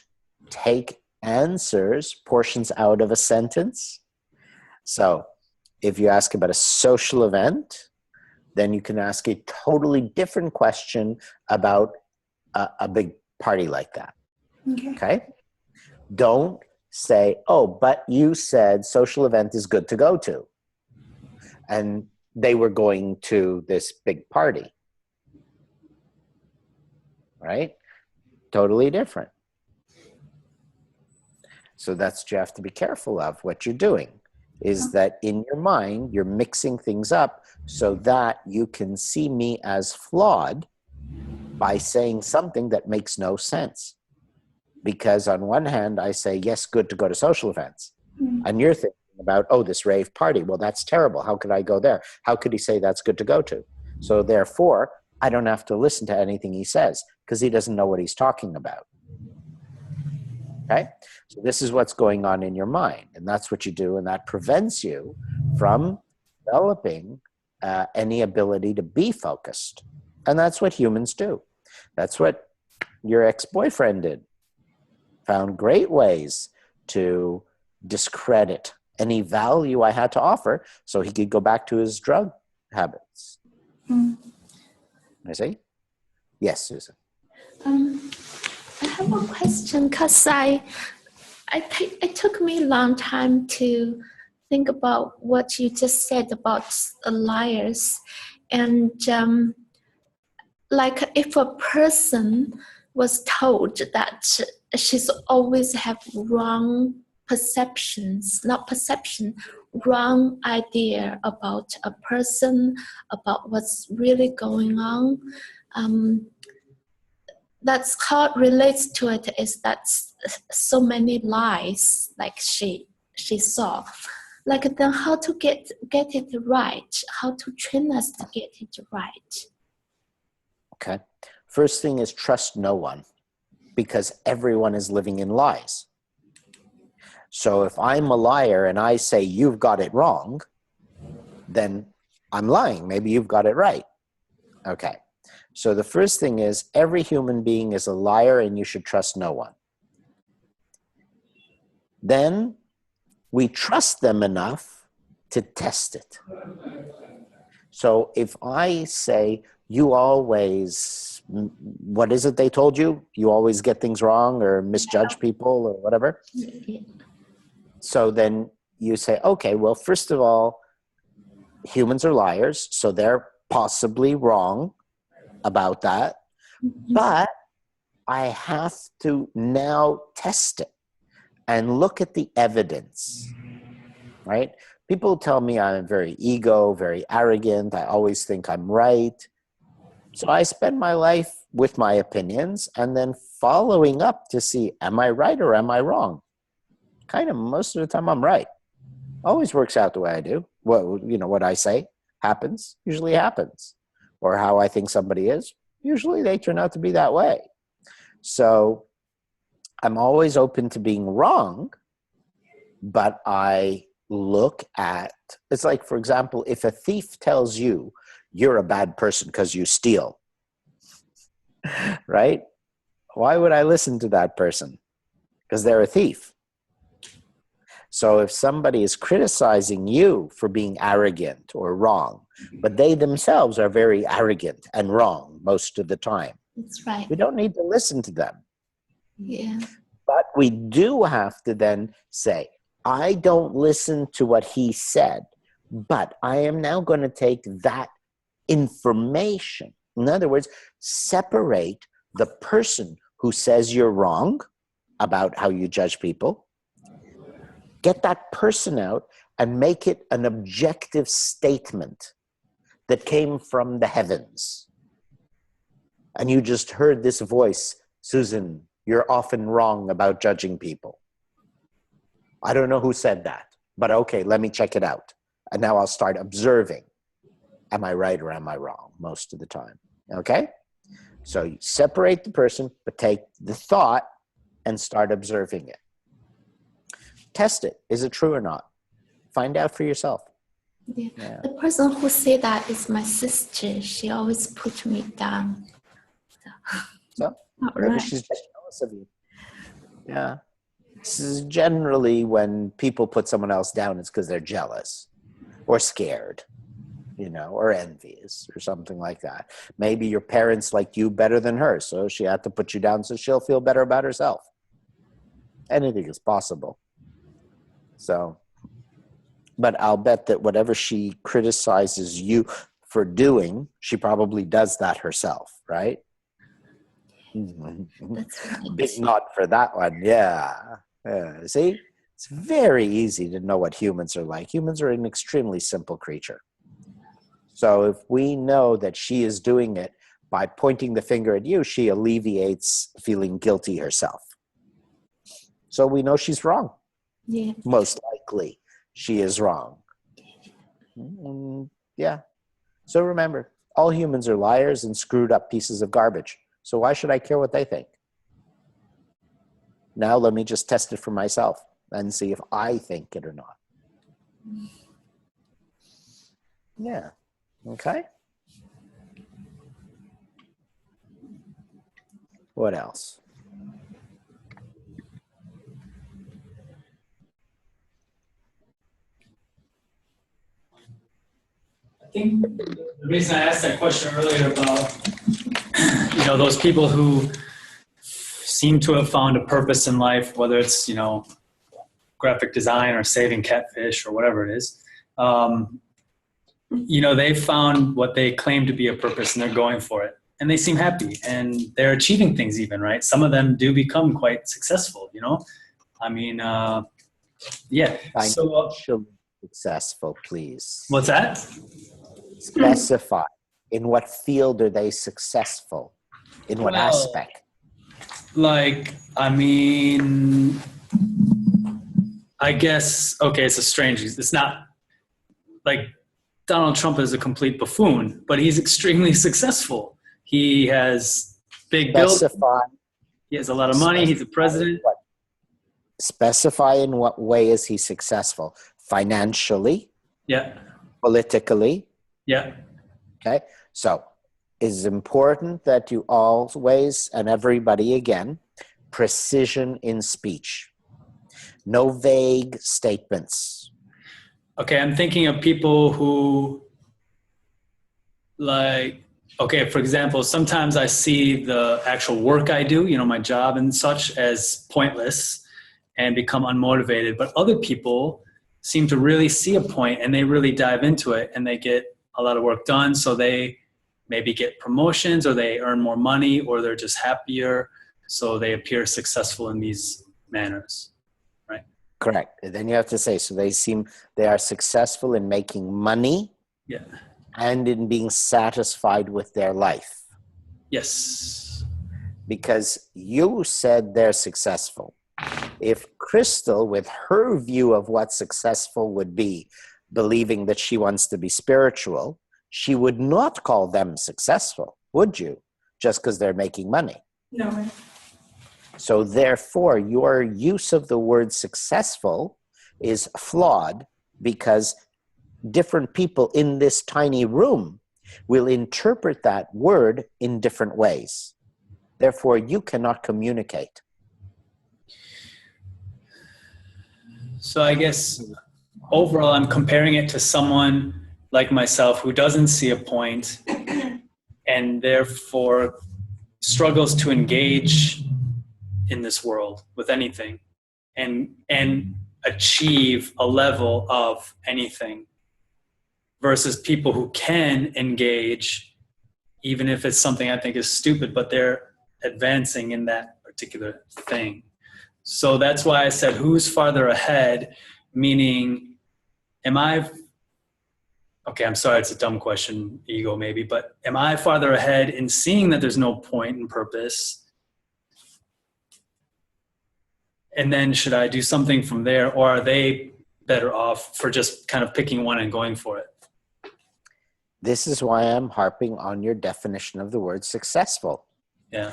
take answers, portions out of a sentence. So if you ask about a social event, then you can ask a totally different question about a big party like that. Okay? Don't say, oh, but you said social event is good to go to. And they were going to this big party. Right? Totally different. So that's what you have to be careful of. What you're doing is that in your mind, you're mixing things up so that you can see me as flawed by saying something that makes no sense. Because on one hand, I say, yes, good to go to social events. And you're thinking about, oh, this rave party. Well, that's terrible. How could I go there? How could he say that's good to go to? So therefore, I don't have to listen to anything he says because he doesn't know what he's talking about. Okay? So this is what's going on in your mind. And that's what you do. And that prevents you from developing any ability to be focused. And that's what humans do. That's what your ex-boyfriend did. Found great ways to discredit any value I had to offer so he could go back to his drug habits. I see? Yes, Susan. I have a question because it took me a long time to think about what you just said about liars. And like if a person was told that she's always have wrong perceptions, not perception, wrong idea about a person, about what's really going on. That's how it relates to it is that so many lies like she saw. Like then how to get it right, how to train us to get it right. Okay. First thing is trust no one because everyone is living in lies. So if I'm a liar and I say you've got it wrong, then I'm lying. Maybe you've got it right. Okay. So the first thing is every human being is a liar and you should trust no one. Then we trust them enough to test it. So if I say you always, what is it they told you? You always get things wrong or misjudge people or whatever. Yeah. So then you say, okay, well, first of all, humans are liars, so they're possibly wrong about that. But I have to now test it and look at the evidence, right? People tell me I'm very ego, very arrogant. I always think I'm right. So I spend my life with my opinions and then following up to see, am I right or am I wrong? Kind of most of the time I'm right. Always works out the way I do. Well, you know, what I say happens, usually happens. Or how I think somebody is, usually they turn out to be that way. So I'm always open to being wrong, but I look at, it's like, for example, if a thief tells you you're a bad person because you steal, right? Why would I listen to that person? Because they're a thief. So if somebody is criticizing you for being arrogant or wrong, but they themselves are very arrogant and wrong most of the time, That's right. we don't need to listen to them. Yeah. But we do have to then say, I don't listen to what he said, but I am now going to take that information. In other words, separate the person who says you're wrong about how you judge people, get that person out and make it an objective statement that came from the heavens. And you just heard this voice, Susan, you're often wrong about judging people. I don't know who said that, But okay, let me check it out. And now I'll start observing. Am I right or am I wrong most of the time? Okay? So you separate the person, but take the thought and start observing it. Test it. Is it true or not? Find out for yourself. Yeah. Yeah. The person who said that is my sister. She always put me down. So Not maybe right. she's just jealous of you. Yeah. This is generally when people put someone else down, it's because they're jealous or scared, or envious or something like that. Maybe your parents liked you better than her, so she had to put you down so she'll feel better about herself. Anything is possible. So, but I'll bet that whatever she criticizes you for doing, she probably does that herself, right? That's right. Big nod for that one. Yeah. See, it's very easy to know what humans are like. Humans are an extremely simple creature. So if we know that she is doing it by pointing the finger at you, she alleviates feeling guilty herself. So we know she's wrong. Yeah. Most likely she is wrong. Yeah. So remember, all humans are liars and screwed up pieces of garbage. So why should I care what they think? Now let me just test it for myself and see if I think it or not. Yeah. Okay. What else? I think the reason I asked that question earlier about, those people who seem to have found a purpose in life, whether it's, graphic design or saving catfish or whatever it is, they've found what they claim to be a purpose and they're going for it. And they seem happy and they're achieving things even, right? Some of them do become quite successful, I mean, yeah. So, Financially successful, please. what's that? Specify. In what field are they successful? In what Well, aspect? I guess, okay, it's not like Donald Trump is a complete buffoon, but he's extremely successful. He has big buildings. Specify. He has a lot of money. He's a president. Specify in what way is he successful? Financially, Yeah. politically. Yeah. Okay. So it's important that you always, and everybody again, precision in speech. No vague statements. Okay. I'm thinking of people who for example, sometimes I see the actual work I do, my job and such, as pointless and become unmotivated. But other people seem to really see a point and they really dive into it and they get a lot of work done. So they maybe get promotions or they earn more money or they're just happier. So they appear successful in these manners, right? Correct. And then you have to say, so they are successful in making money. Yeah. And in being satisfied with their life. Yes. Because you said they're successful. If Crystal, with her view of what successful would be, believing that she wants to be spiritual, she would not call them successful, would you? Just because they're making money. No. So therefore, your use of the word successful is flawed because different people in this tiny room will interpret that word in different ways. Therefore, you cannot communicate. So I guess overall, I'm comparing it to someone like myself who doesn't see a point and therefore struggles to engage in this world with anything and achieve a level of anything, versus people who can engage, even if it's something I think is stupid, but they're advancing in that particular thing. So that's why I said, who's farther ahead? Meaning, okay, I'm sorry, it's a dumb question, ego maybe, but am I farther ahead in seeing that there's no point and purpose? And then should I do something from there? Or are they better off for just kind of picking one and going for it. This is why I'm harping on your definition of the word successful. Yeah.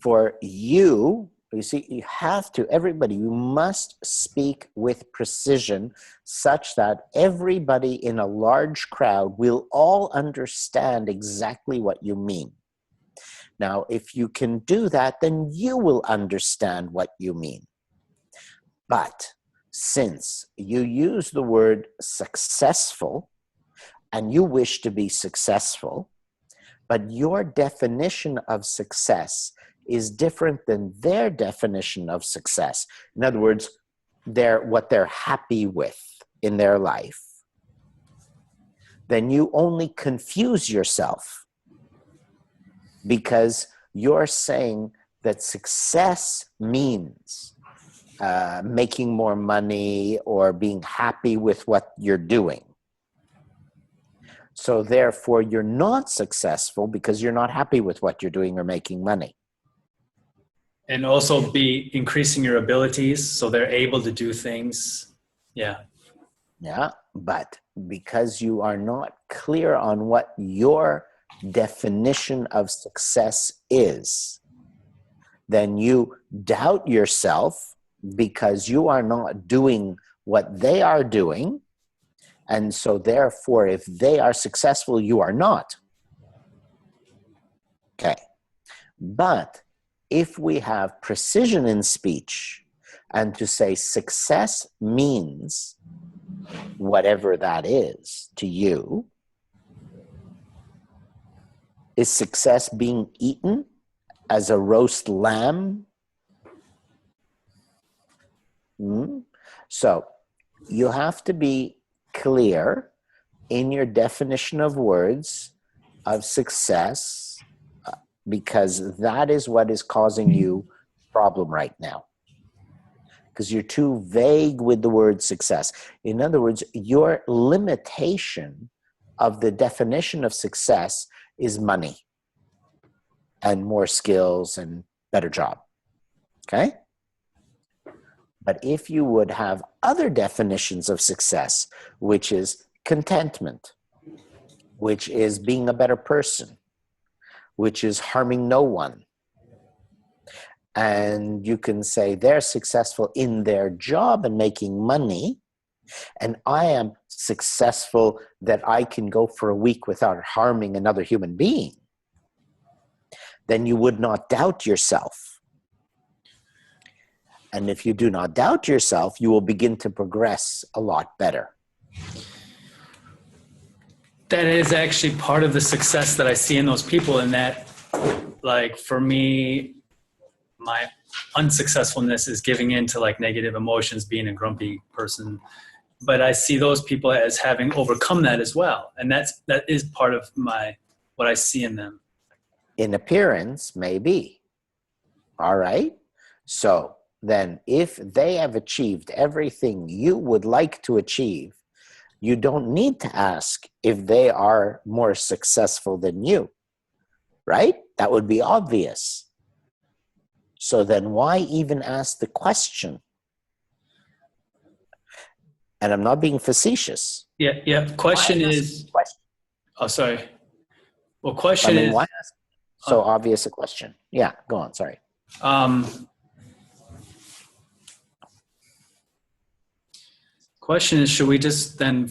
For you see, you have to, everybody, you must speak with precision such that everybody in a large crowd will all understand exactly what you mean. Now, if you can do that, then you will understand what you mean. But since you use the word successful and you wish to be successful, but your definition of success is different than their definition of success. In other words, what they're happy with in their life, then you only confuse yourself, because you're saying that success means making more money or being happy with what you're doing. So therefore, you're not successful because you're not happy with what you're doing or making money. And also be increasing your abilities so they're able to do things. Yeah. Yeah, but because you are not clear on what your definition of success is, then you doubt yourself because you are not doing what they are doing. And so therefore, if they are successful, you are not. Okay. But if we have precision in speech and to say success means whatever that is to you, is success being eaten as a roast lamb? So you have to be clear in your definition of words of success, because that is what is causing you problem right now. Because you're too vague with the word success. In other words, your limitation of the definition of success is money and more skills and better job. Okay? But if you would have other definitions of success, which is contentment, which is being a better person, which is harming no one, and you can say they're successful in their job and making money, and I am successful that I can go for a week without harming another human being, then you would not doubt yourself. And if you do not doubt yourself, you will begin to progress a lot better. That is actually part of the success that I see in those people, in that, like, for me, my unsuccessfulness is giving in to like negative emotions, being a grumpy person. But I see those people as having overcome that as well. And that is part of what I see in them. In appearance, maybe. All right. So then if they have achieved everything you would like to achieve, you don't need to ask if they are more successful than you, right? That would be obvious. So then why even ask the question? And I'm not being facetious. Yeah. Question is, oh, sorry. Well, question is, why ask so obvious a question? Yeah, go on, sorry. Question is, should we just then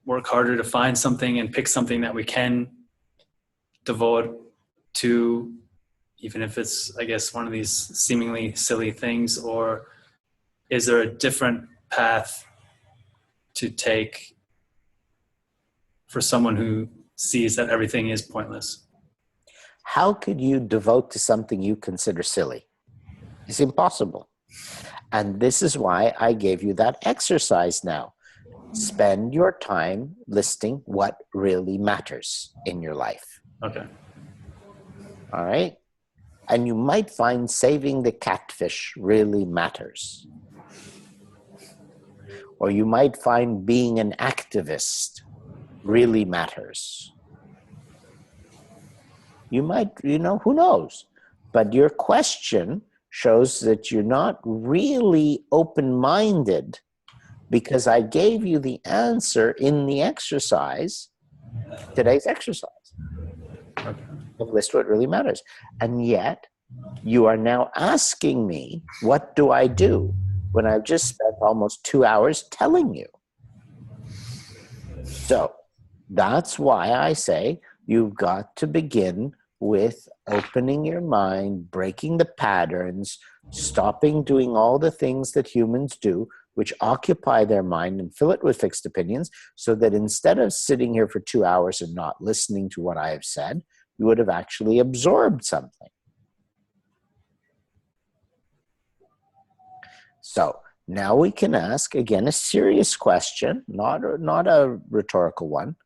work harder to find something and pick something that we can devote to, even if it's, I guess, one of these seemingly silly things? Or is there a different path to take for someone who sees that everything is pointless? How could you devote to something you consider silly? It's impossible. And this is why I gave you that exercise now. Spend your time listing what really matters in your life. Okay. All right? And you might find saving the catfish really matters. Or you might find being an activist really matters. You might, who knows? But your question shows that you're not really open-minded because I gave you the answer in the exercise, today's exercise. List what really matters. And yet, you are now asking me, what do I do when I've just spent almost 2 hours telling you? So that's why I say you've got to begin with opening your mind, breaking the patterns, stopping doing all the things that humans do, which occupy their mind and fill it with fixed opinions, so that instead of sitting here for 2 hours and not listening to what I have said, you would have actually absorbed something. So now we can ask, again, a serious question, not a rhetorical one,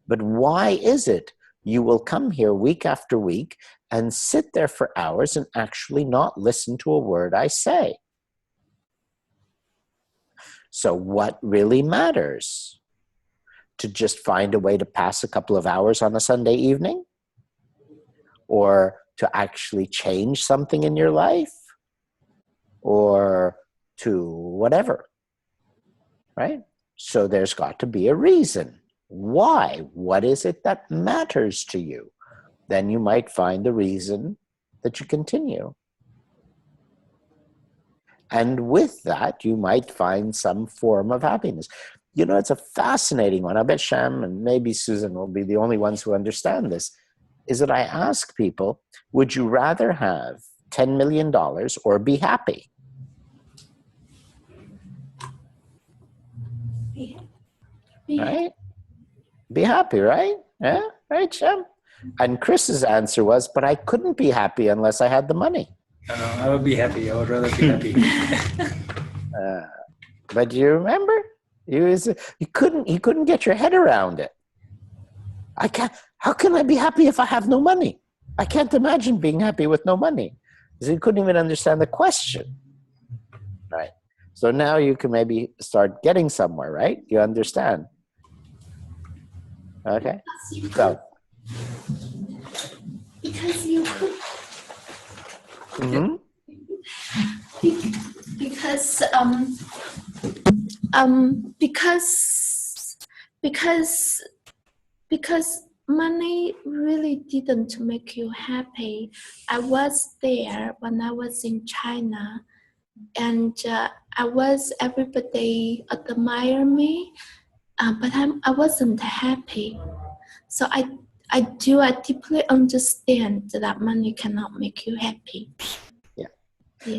but why is it you will come here week after week and sit there for hours and actually not listen to a word I say? So what really matters? To just find a way to pass a couple of hours on a Sunday evening? Or to actually change something in your life? Or to whatever, right? So there's got to be a reason. Why? What is it that matters to you? Then you might find the reason that you continue. And with that, you might find some form of happiness. You know, it's a fascinating one. I bet Sham and maybe Susan will be the only ones who understand this, is that I ask people, would you rather have $10 million or be happy? Right? Be happy, right? Yeah, right, Sham? And Chris's answer was, but I couldn't be happy unless I had the money. I would be happy. I would rather be happy. But you remember? He couldn't get your head around it. How can I be happy if I have no money? I can't imagine being happy with no money. Because he couldn't even understand the question. Right? So now you can maybe start getting somewhere, right? You understand? Okay? So. Because you could. Mm-hmm. Because money really didn't make you happy. I was there when I was in China, and everybody admire me, but I wasn't happy. So I deeply understand that money cannot make you happy. Yeah.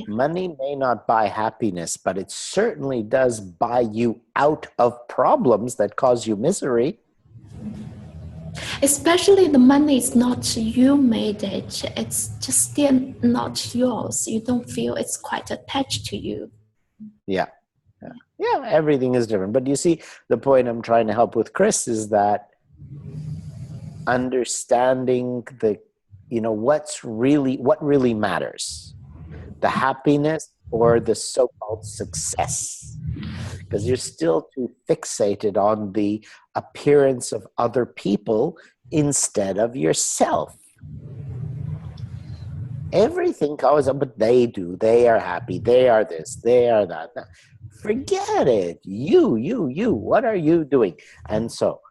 Money may not buy happiness, but it certainly does buy you out of problems that cause you misery. Especially the money is not you made it. It's just still not yours. You don't feel it's quite attached to you. Yeah, everything is different. But you see, the point I'm trying to help with Chris is that understanding what really matters. The happiness or the so-called success, because you're still too fixated on the appearance of other people instead of yourself. Everything goes up, but they are happy, they are this, they are that. Forget it. You, what are you doing? And so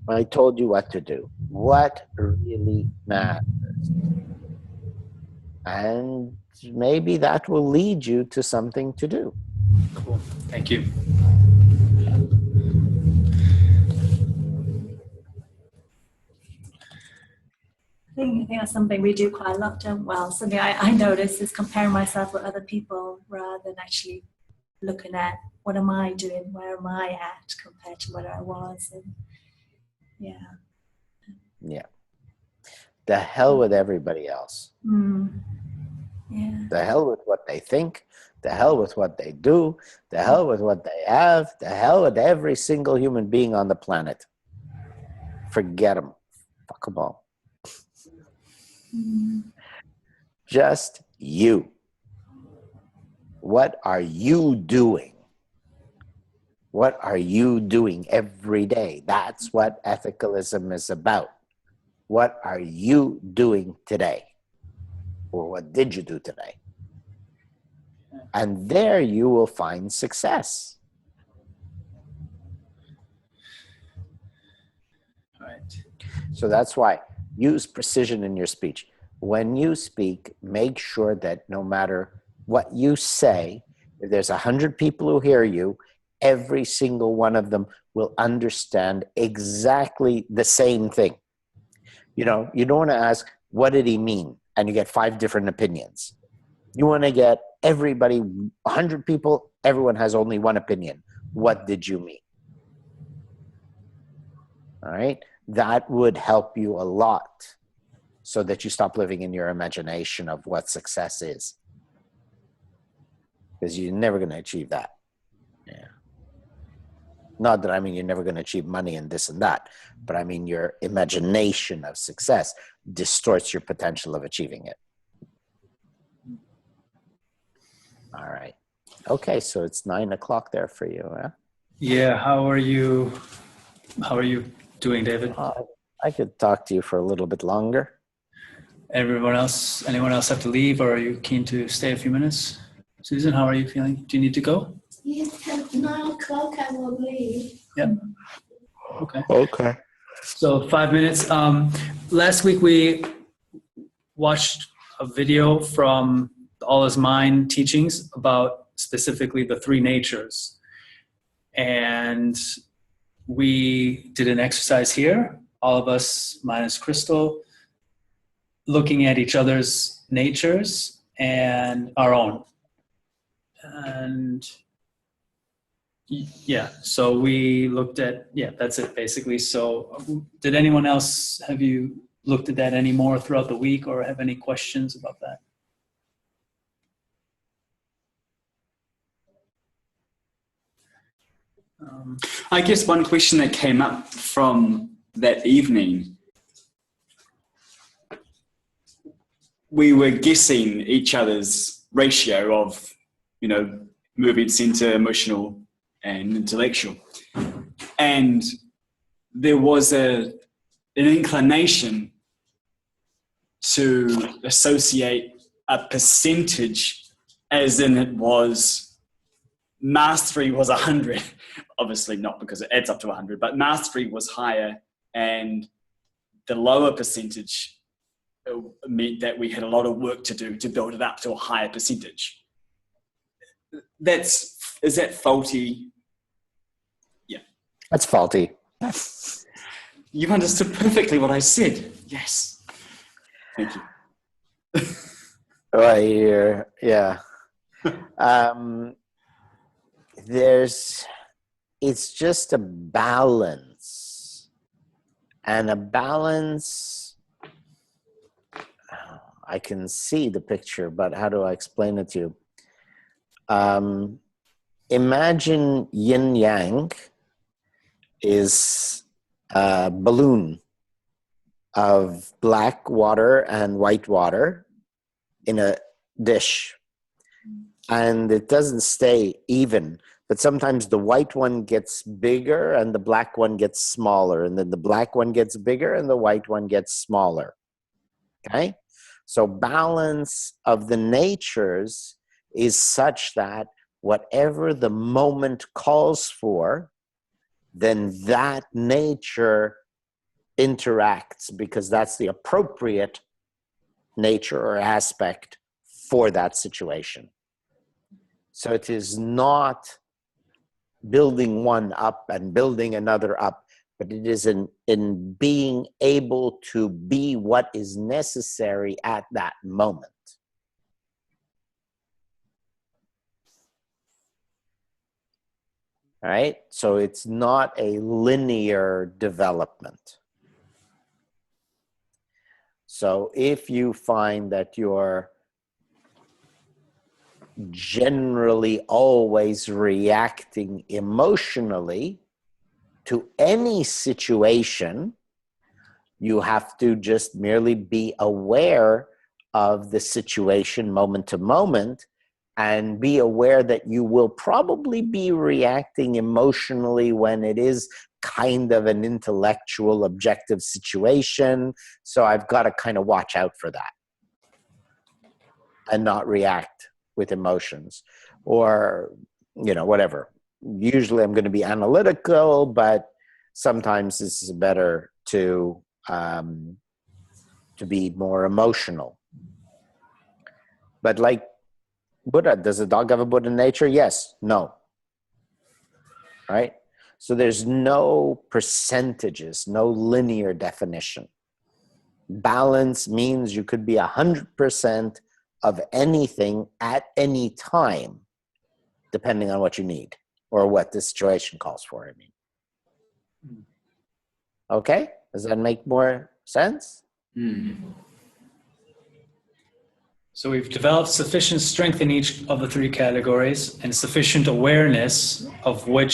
I told you what to do, what really matters. And maybe that will lead you to something to do. Cool. Thank you. I think that's something we do quite a lot, something I notice is comparing myself with other people rather than actually looking at what am I doing, where am I at compared to where I was. And Yeah. The hell with everybody else. Yeah. The hell with what they think. The hell with what they do. The hell with what they have. The hell with every single human being on the planet. Forget them. Fuck them all. Just you. What are you doing? What are you doing every day? That's what ethicalism is about. What are you doing today? Or what did you do today? And there you will find success. Right. So that's why use precision in your speech. When you speak, make sure that no matter what you say, if there's 100 people who hear you, every single one of them will understand exactly the same thing. You know, you don't want to ask, what did he mean? And you get 5 different opinions. You want to get everybody, 100 people, everyone has only one opinion. What did you mean? All right. That would help you a lot so that you stop living in your imagination of what success is. Because you're never going to achieve that. Yeah. Not that I mean you're never going to achieve money and this and that, but I mean your imagination of success distorts your potential of achieving it. All right. Okay, so it's 9 o'clock there for you, huh? Yeah. How are you doing, David? I could talk to you for a little bit longer. Anyone else have to leave, or are you keen to stay a few minutes? Susan, how are you feeling? Do you need to go? Yes, at 9 o'clock I will leave. Yep. Okay. Okay. So 5 minutes. Last week we watched a video from the All Is Mind teachings about specifically the 3 natures. And we did an exercise here, all of us minus Crystal, looking at each other's natures and our own. And yeah, so we looked at, that's it basically. So did anyone else, have you looked at that any more throughout the week or have any questions about that? I guess one question that came up from that evening, we were guessing each other's ratio of, movement center, emotional and intellectual. And there was an inclination to associate a percentage, as in it was mastery was 100. Obviously not because it adds up to 100, but mastery was higher, and the lower percentage meant that we had a lot of work to do to build it up to a higher percentage. Is that faulty? Yeah. That's faulty. You've understood perfectly what I said. Yes. Thank you. Right, yeah. It's just a balance. And a balance, I can see the picture, but how do I explain it to you? Imagine yin yang is a balloon of black water and white water in a dish. And it doesn't stay even, but sometimes the white one gets bigger and the black one gets smaller, and then the black one gets bigger and the white one gets smaller. Okay? So balance of the natures is such that whatever the moment calls for, then that nature interacts, because that's the appropriate nature or aspect for that situation. So it is not building one up and building another up, but it is in being able to be what is necessary at that moment. All right? So it's not a linear development. So if you find that you're generally always reacting emotionally to any situation, you have to just merely be aware of the situation moment to moment, and be aware that you will probably be reacting emotionally when it is kind of an intellectual, objective situation. So I've got to kind of watch out for that and not react with emotions, or, whatever. Usually I'm going to be analytical, but sometimes this is better to be more emotional. But like Buddha, does a dog have a Buddha nature? Yes, no. Right? So there's no percentages, no linear definition. Balance means you could be 100% of anything at any time, depending on what you need or what the situation calls for, I mean. Okay? Does that make more sense? So we've developed sufficient strength in each of the three categories and sufficient awareness of what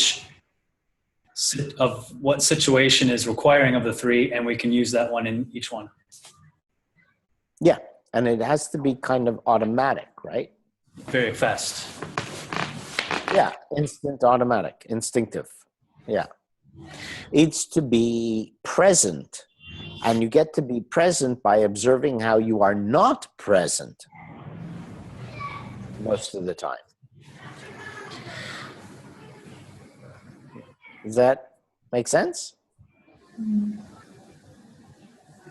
situation is requiring of the three, and we can use that one in each one. Yeah, and it has to be kind of automatic, right? Very fast. Yeah, automatic, instinctive. Yeah. It's to be present, and you get to be present by observing how you are not present most of the time. Does that make sense?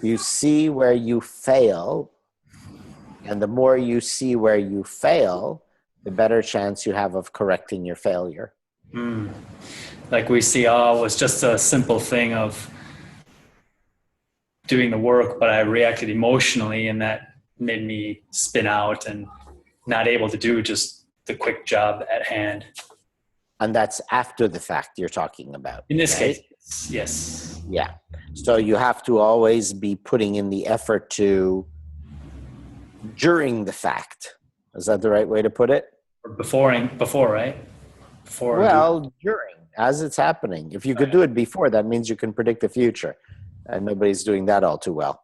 You see where you fail, and the more you see where you fail, the better chance you have of correcting your failure. Like we see, it was just a simple thing of doing the work, but I reacted emotionally, and that made me spin out and not able to do just the quick job at hand. And that's after the fact you're talking about. In this right? case, yes. Yeah. So you have to always be putting in the effort to during the fact. Is that the right way to put it? Or before, right? Before. Well, during, as it's happening. If you could do it before, that means you can predict the future. And nobody's doing that all too well.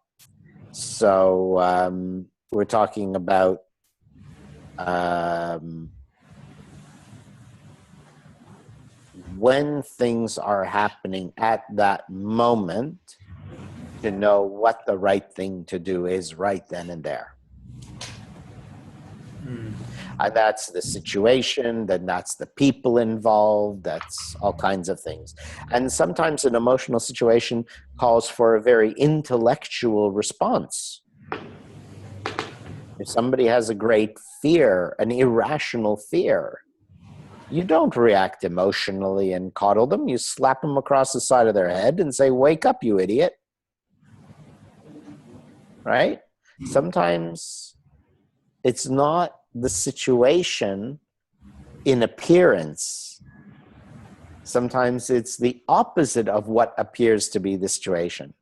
So we're talking about when things are happening at that moment, to know what the right thing to do is right then and there. And that's the situation, then that's the people involved, that's all kinds of things. And sometimes an emotional situation calls for a very intellectual response. If somebody has a great fear, an irrational fear, you don't react emotionally and coddle them. You slap them across the side of their head and say, "Wake up, you idiot." Right? Sometimes it's not the situation in appearance. Sometimes it's the opposite of what appears to be the situation.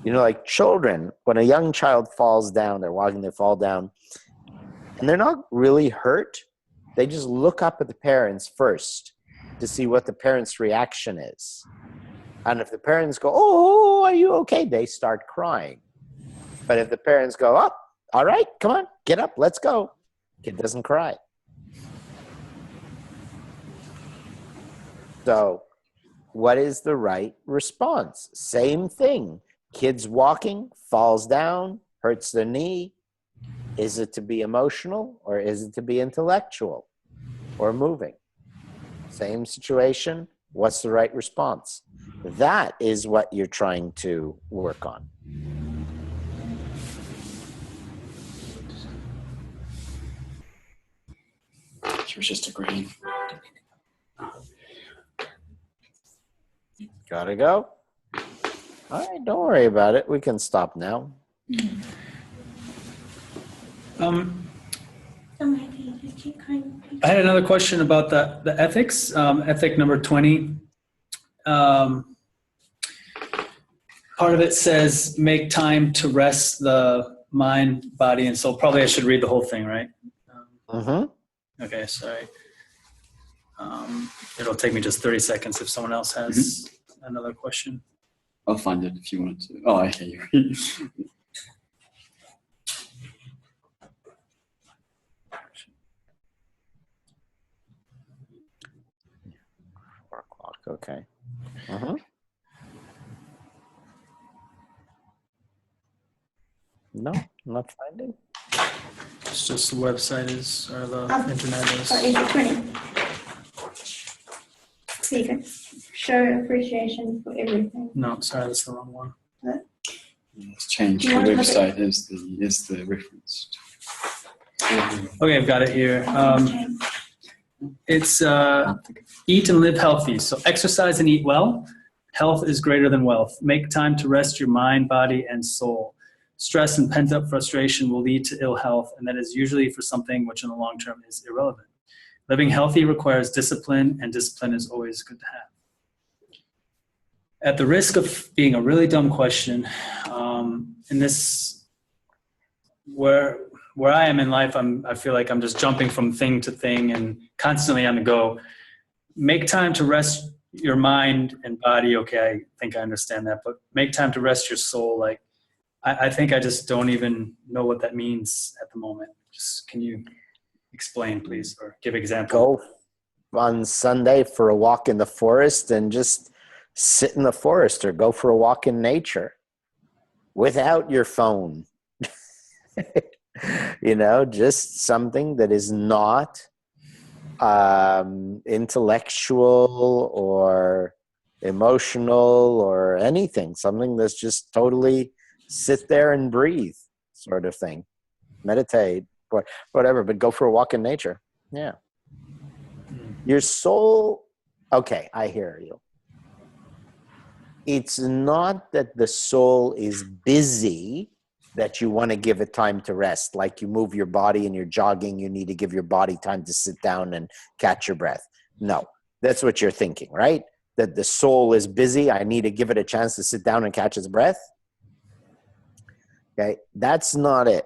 You know, like children, when a young child falls down, they're walking, they fall down, and they're not really hurt. They just look up at the parents first to see what the parents' reaction is. And if the parents go, "Oh, are you okay?" they start crying. But if the parents go, "Oh, all right, come on, get up, let's go," kid doesn't cry. So what is the right response? Same thing. Kids walking, falls down, hurts their knee. Is it to be emotional or is it to be intellectual or moving? Same situation. What's the right response? That is what you're trying to work on. She was just agreeing. Gotta go. All right, don't worry about it. We can stop now. I had another question about the ethics, ethic number 20. Part of it says, make time to rest the mind, body, and soul. Probably I should read the whole thing, right? Okay, sorry. It'll take me just 30 seconds if someone else has another question. I'll find it if you want to. Oh, I hear you. 4 o'clock, okay. No, not finding. It's just the website is, or the internet is. Age 20. So you can show appreciation for everything. No, sorry, that's the wrong one. Let's change Do the you want to look website is the reference. Okay, I've got it here. It's eat and live healthy. So exercise and eat well. Health is greater than wealth. Make time to rest your mind, body, and soul. Stress and pent-up frustration will lead to ill health, and that is usually for something which in the long term is irrelevant. Living healthy requires discipline, and discipline is always good to have. At the risk of being a really dumb question, in this, where I am in life, I feel like I'm just jumping from thing to thing and constantly on the go. Make time to rest your mind and body. Okay, I think I understand that, but make time to rest your soul. Like, I think I just don't even know what that means at the moment. Just can you explain, please, or give example? Go on Sunday for a walk in the forest and just sit in the forest, or go for a walk in nature without your phone. You know, just something that is not intellectual or emotional or anything. Something that's just totally sit there and breathe sort of thing. Meditate, whatever, but go for a walk in nature. Yeah. Your soul, okay, I hear you. It's not that the soul is busy, that you want to give it time to rest. Like you move your body and you're jogging, you need to give your body time to sit down and catch your breath. No, that's what you're thinking, right? That the soul is busy. I need to give it a chance to sit down and catch its breath. Okay, that's not it.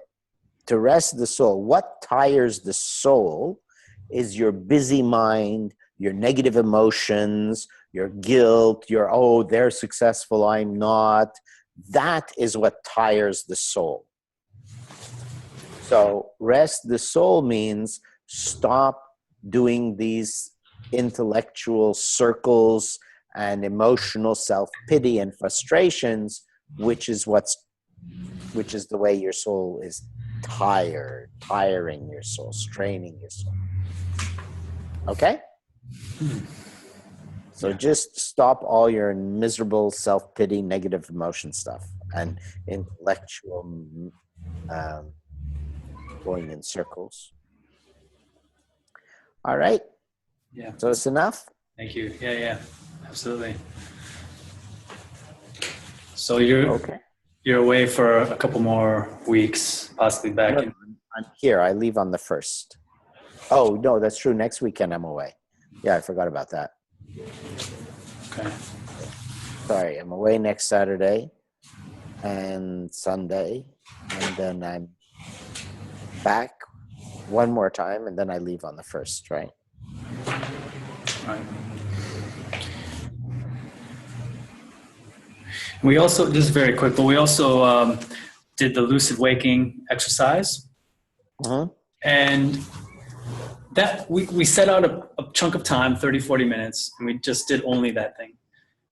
To rest the soul, what tires the soul is your busy mind, your negative emotions, your guilt, your, oh, they're successful, I'm not. That is what tires the soul. So rest the soul means stop doing these intellectual circles and emotional self-pity and frustrations, which is the way your soul is tiring your soul, straining your soul. Okay? So just stop all your miserable self-pity, negative emotion stuff, and intellectual going in circles. All right? Yeah. So it's enough? Thank you. Yeah, absolutely. So you're away for a couple more weeks, possibly back in. I'm here. I leave on the 1st. Oh, no, that's true. Next weekend I'm away. Yeah, I forgot about that. Okay. Sorry, I'm away next Saturday and Sunday, and then I'm back one more time, and then I leave on the 1st, right? Right. We also, just very quick, but we also did the lucid waking exercise. Mm-hmm. And that we set out a chunk of time, 30, 40 minutes, and we just did only that thing.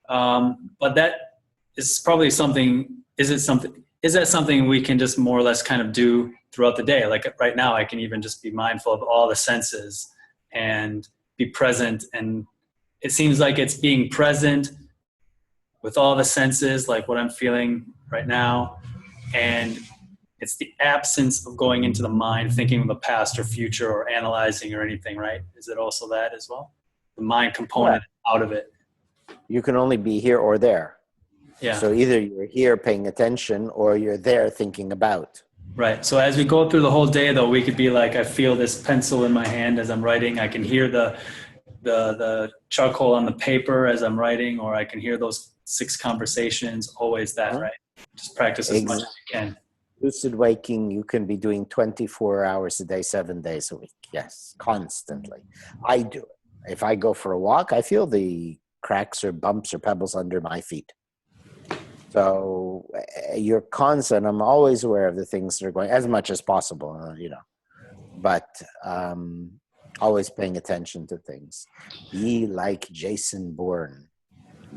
But that is probably something, is that something we can just more or less kind of do throughout the day? Like right now, I can even just be mindful of all the senses and be present. And it seems like it's being present with all the senses, like what I'm feeling right now. And it's the absence of going into the mind, thinking of the past or future or analyzing or anything, right? Is it also that as well? The mind component out of it. You can only be here or there. Yeah. So either you're here paying attention or you're there thinking about. Right. So as we go through the whole day, though, we could be like, I feel this pencil in my hand as I'm writing. I can hear the charcoal on the paper as I'm writing, or I can hear those 6 conversations. Always that, right? Just practice as much as you can. Lucid waking, you can be doing 24 hours a day, 7 days a week. Yes, constantly. I do it. If I go for a walk, I feel the cracks or bumps or pebbles under my feet. So you're constant. I'm always aware of the things that are going, as much as possible, but always paying attention to things. Be like Jason Bourne,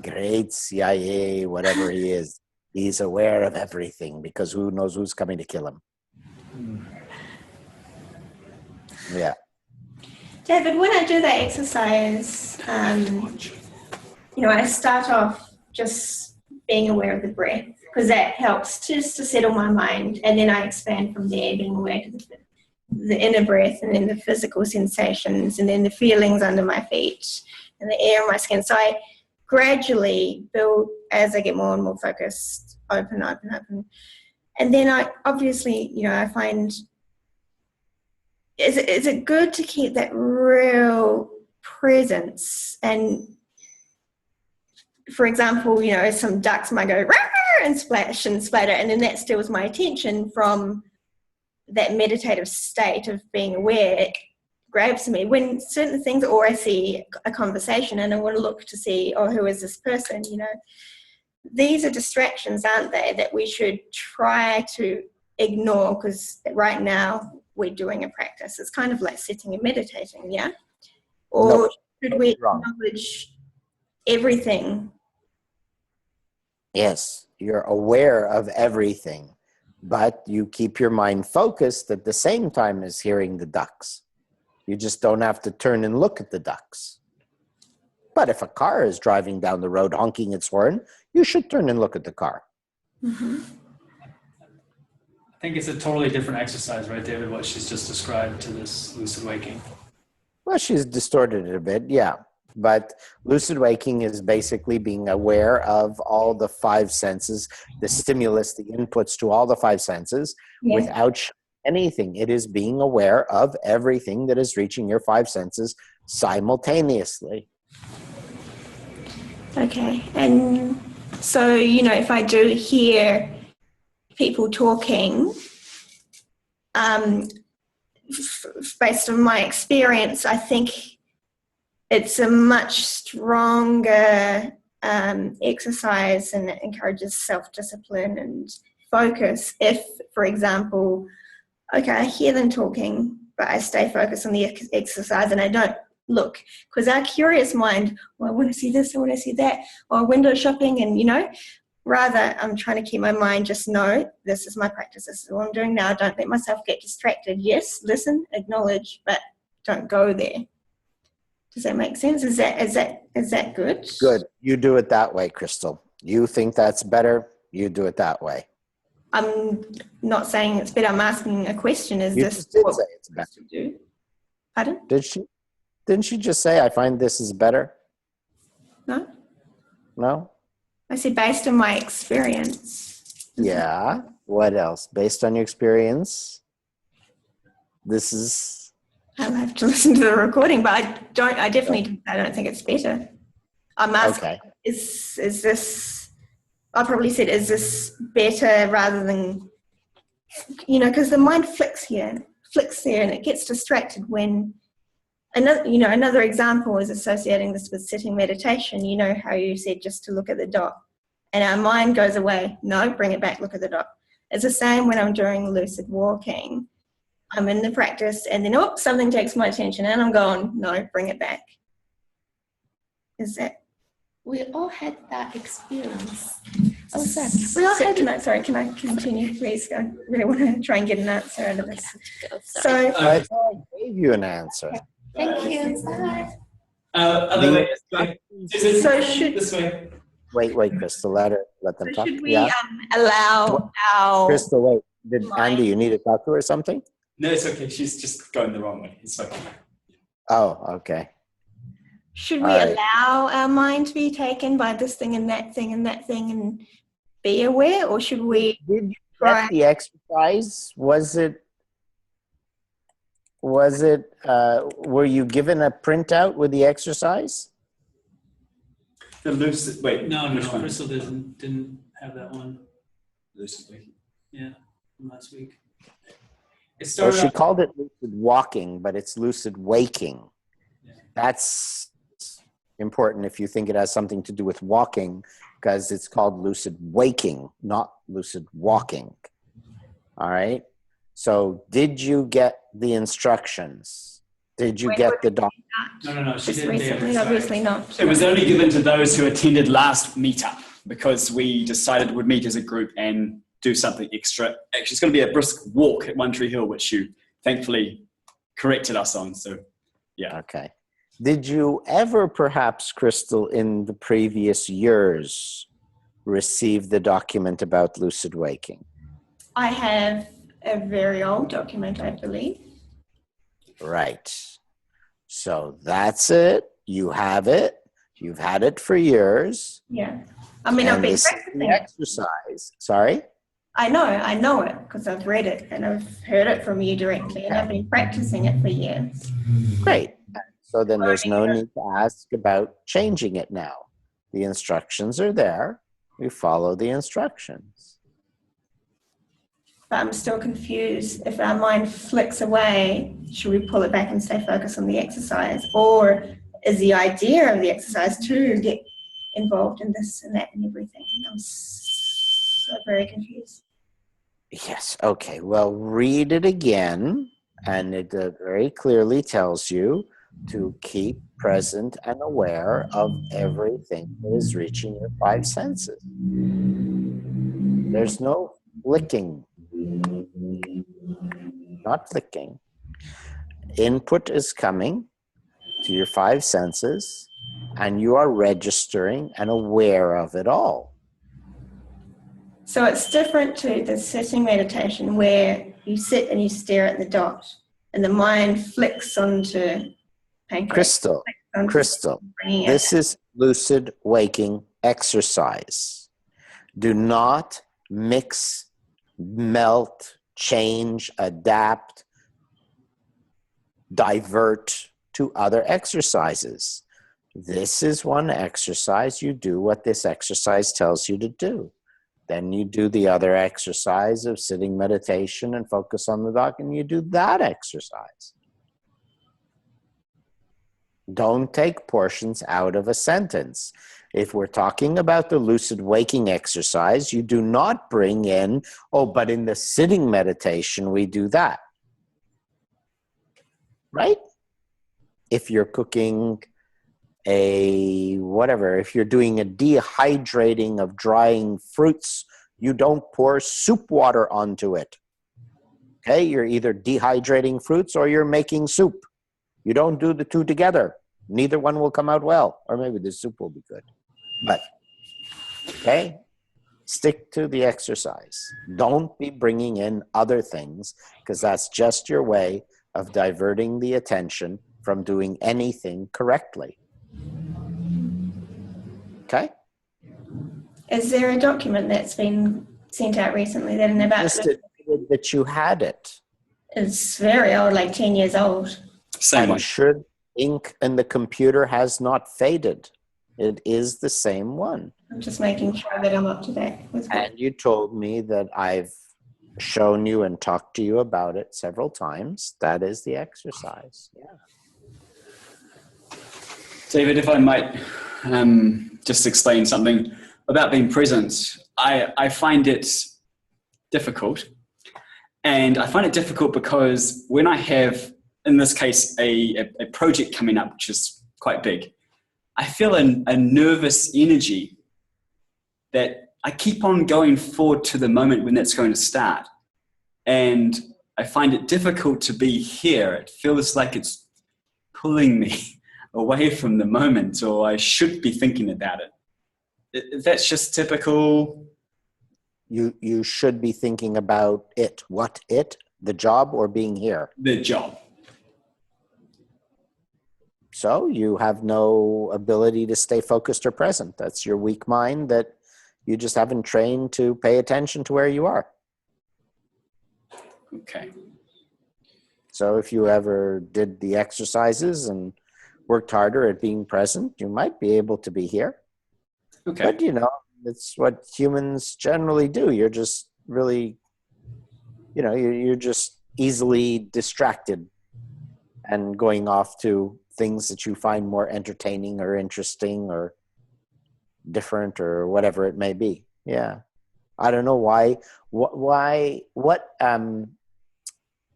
great CIA, whatever he is. He's aware of everything because who knows who's coming to kill him. Yeah. David, when I do that exercise, I start off just being aware of the breath because that helps just to settle my mind, and then I expand from there, being aware to the inner breath, and then the physical sensations, and then the feelings under my feet and the air in my skin. So I gradually build as I get more and more focused, open. And then I obviously, I find, is it good to keep that real presence? And for example, some ducks might go "Rah!" and splash and splatter, and then that steals my attention from that meditative state of being aware. It grabs me when certain things, or I see a conversation and I want to look to see, oh, who is this person? These are distractions, aren't they, that we should try to ignore, because right now we're doing a practice. It's kind of like sitting and meditating, yeah? Or No, should we wrong. acknowledge everything? Yes, you're aware of everything, but you keep your mind focused at the same time as hearing the ducks. You just don't have to turn and look at the ducks. But if a car is driving down the road honking its horn, you should turn and look at the car. Mm-hmm. I think it's a totally different exercise, right, David, what she's just described to this lucid waking. Well, she's distorted it a bit, yeah. But lucid waking is basically being aware of all the five senses, the stimulus, the inputs to all the five senses, Yeah. without anything. It is being aware of everything that is reaching your five senses simultaneously. Okay, and so, if I do hear people talking, based on my experience, I think it's a much stronger exercise, and it encourages self-discipline and focus if, for example, okay, I hear them talking, but I stay focused on the exercise and I don't look, because our curious mind, well, I want to see this, I want to see that, or window shopping, and rather I'm trying to keep my mind just know this is my practice, this is what I'm doing now. Don't let myself get distracted. Yes, listen, acknowledge, but don't go there. Does that make sense? Is that good? Good. You do it that way, Crystal. You think that's better, you do it that way. I'm not saying it's better. I'm asking a question. Is You this just did what say it's we better. should do? Pardon? Did she? Didn't she just say, I find this is better? No? No? I said based on my experience. Yeah. What else? Based on your experience, this is... I'll have to listen to the recording, but I don't think it's better. I'm asking, Okay. is this, I probably said, is this better rather than, because the mind flicks here, flicks there, and it gets distracted when, another example is associating this with sitting meditation. You know how you said just to look at the dot, and our mind goes away. No, bring it back, look at the dot. It's the same when I'm doing lucid walking. I'm in the practice, and then, something takes my attention, and I'm going, no, bring it back. Is that? We all had that experience. Oh, sorry. Can I continue, please? I really want to try and get an answer out of this. So, I thought I gave you an answer. Thank you. Bye. Other way, this So way. should- This way. Wait, Crystal, let them talk. should we allow our... Crystal, wait. Did Andy, you need to talk to her or something? No, it's okay. She's just going the wrong way. It's okay. Oh, okay. Should we All right. allow our mind to be taken by this thing and that thing and that thing and be aware, or should we Did you try? get the exercise? Were you given a printout with the exercise? The lucid. Wait. No, which one? Crystal didn't have that one. Lucid waking. Yeah, from last week. It Well, started she off, called it lucid walking, but it's lucid waking. Yeah. That's important if you think it has something to do with walking, because it's called lucid waking, not lucid walking. All right. So did you get the instructions? Did you When get would the doc? no, she Just didn't. David, recently, sorry. obviously not. It was only given to those who attended last meetup because we decided we'd meet as a group and do something extra. Actually, it's going to be a brisk walk at One Tree Hill, which you thankfully corrected us on. So, yeah. Okay. Did you ever, perhaps, Crystal, in the previous years, receive the document about lucid waking? I have a very old document, I believe. Right. So that's it. You have it. You've had it for years. Yeah. I mean, I've And been this is practicing the it. exercise. Sorry? I know it because I've read it and I've heard it from you directly, and I've been practicing it for years. Great. So then there's no need to ask about changing it now. The instructions are there. We follow the instructions. But I'm still confused. If our mind flicks away, should we pull it back and stay focused on the exercise? Or is the idea of the exercise to get involved in this and that and everything? I'm so very confused. Yes. Okay. Well, read it again. And it very clearly tells you to keep present and aware of everything that is reaching your five senses. There's no flicking. Not flicking. Input is coming to your five senses, and you are registering and aware of it all. So it's different to the sitting meditation where you sit and you stare at the dot and the mind flicks onto pancreas. Crystal, Bringing it. this is lucid waking exercise. Do not mix, melt, change, adapt, divert to other exercises. This is one exercise. You do what this exercise tells you to do. Then you do the other exercise of sitting meditation and focus on the dot, and you do that exercise. Don't take portions out of a sentence. If we're talking about the lucid waking exercise, you do not bring in, oh, but in the sitting meditation, we do that. Right? If you're cooking if you're doing a dehydrating of drying fruits, you don't pour soup water onto it. Okay? You're either dehydrating fruits or you're making soup. You don't do the two together. Neither one will come out well. Or maybe the soup will be good. But, okay? Stick to the exercise. Don't be bringing in other things, because that's just your way of diverting the attention from doing anything correctly. Okay? Is there a document that's been sent out recently that in about Just admitted that you had it. it's very old, like 10 years old? Same I'm one. sure ink in the computer has not faded. It is the same one. I'm just making sure that I'm up to date with what And you told me that I've shown you and talked to you about it several times. That is the exercise. Yeah. David, if I might just explain something about being present, I find it difficult. And I find it difficult because when I have, in this case, a project coming up, which is quite big, I feel a nervous energy that I keep on going forward to the moment when that's going to start. And I find it difficult to be here. It feels like it's pulling me away from the moment, or I should be thinking about it. That's just typical. You should be thinking about it. What it? The job or being here? The job. So you have no ability to stay focused or present. That's your weak mind that you just haven't trained to pay attention to where you are. Okay. So if you ever did the exercises and worked harder at being present, you might be able to be here. Okay. But, it's what humans generally do. You're just really, you're just easily distracted and going off to things that you find more entertaining or interesting or different or whatever it may be. Yeah. I don't know why,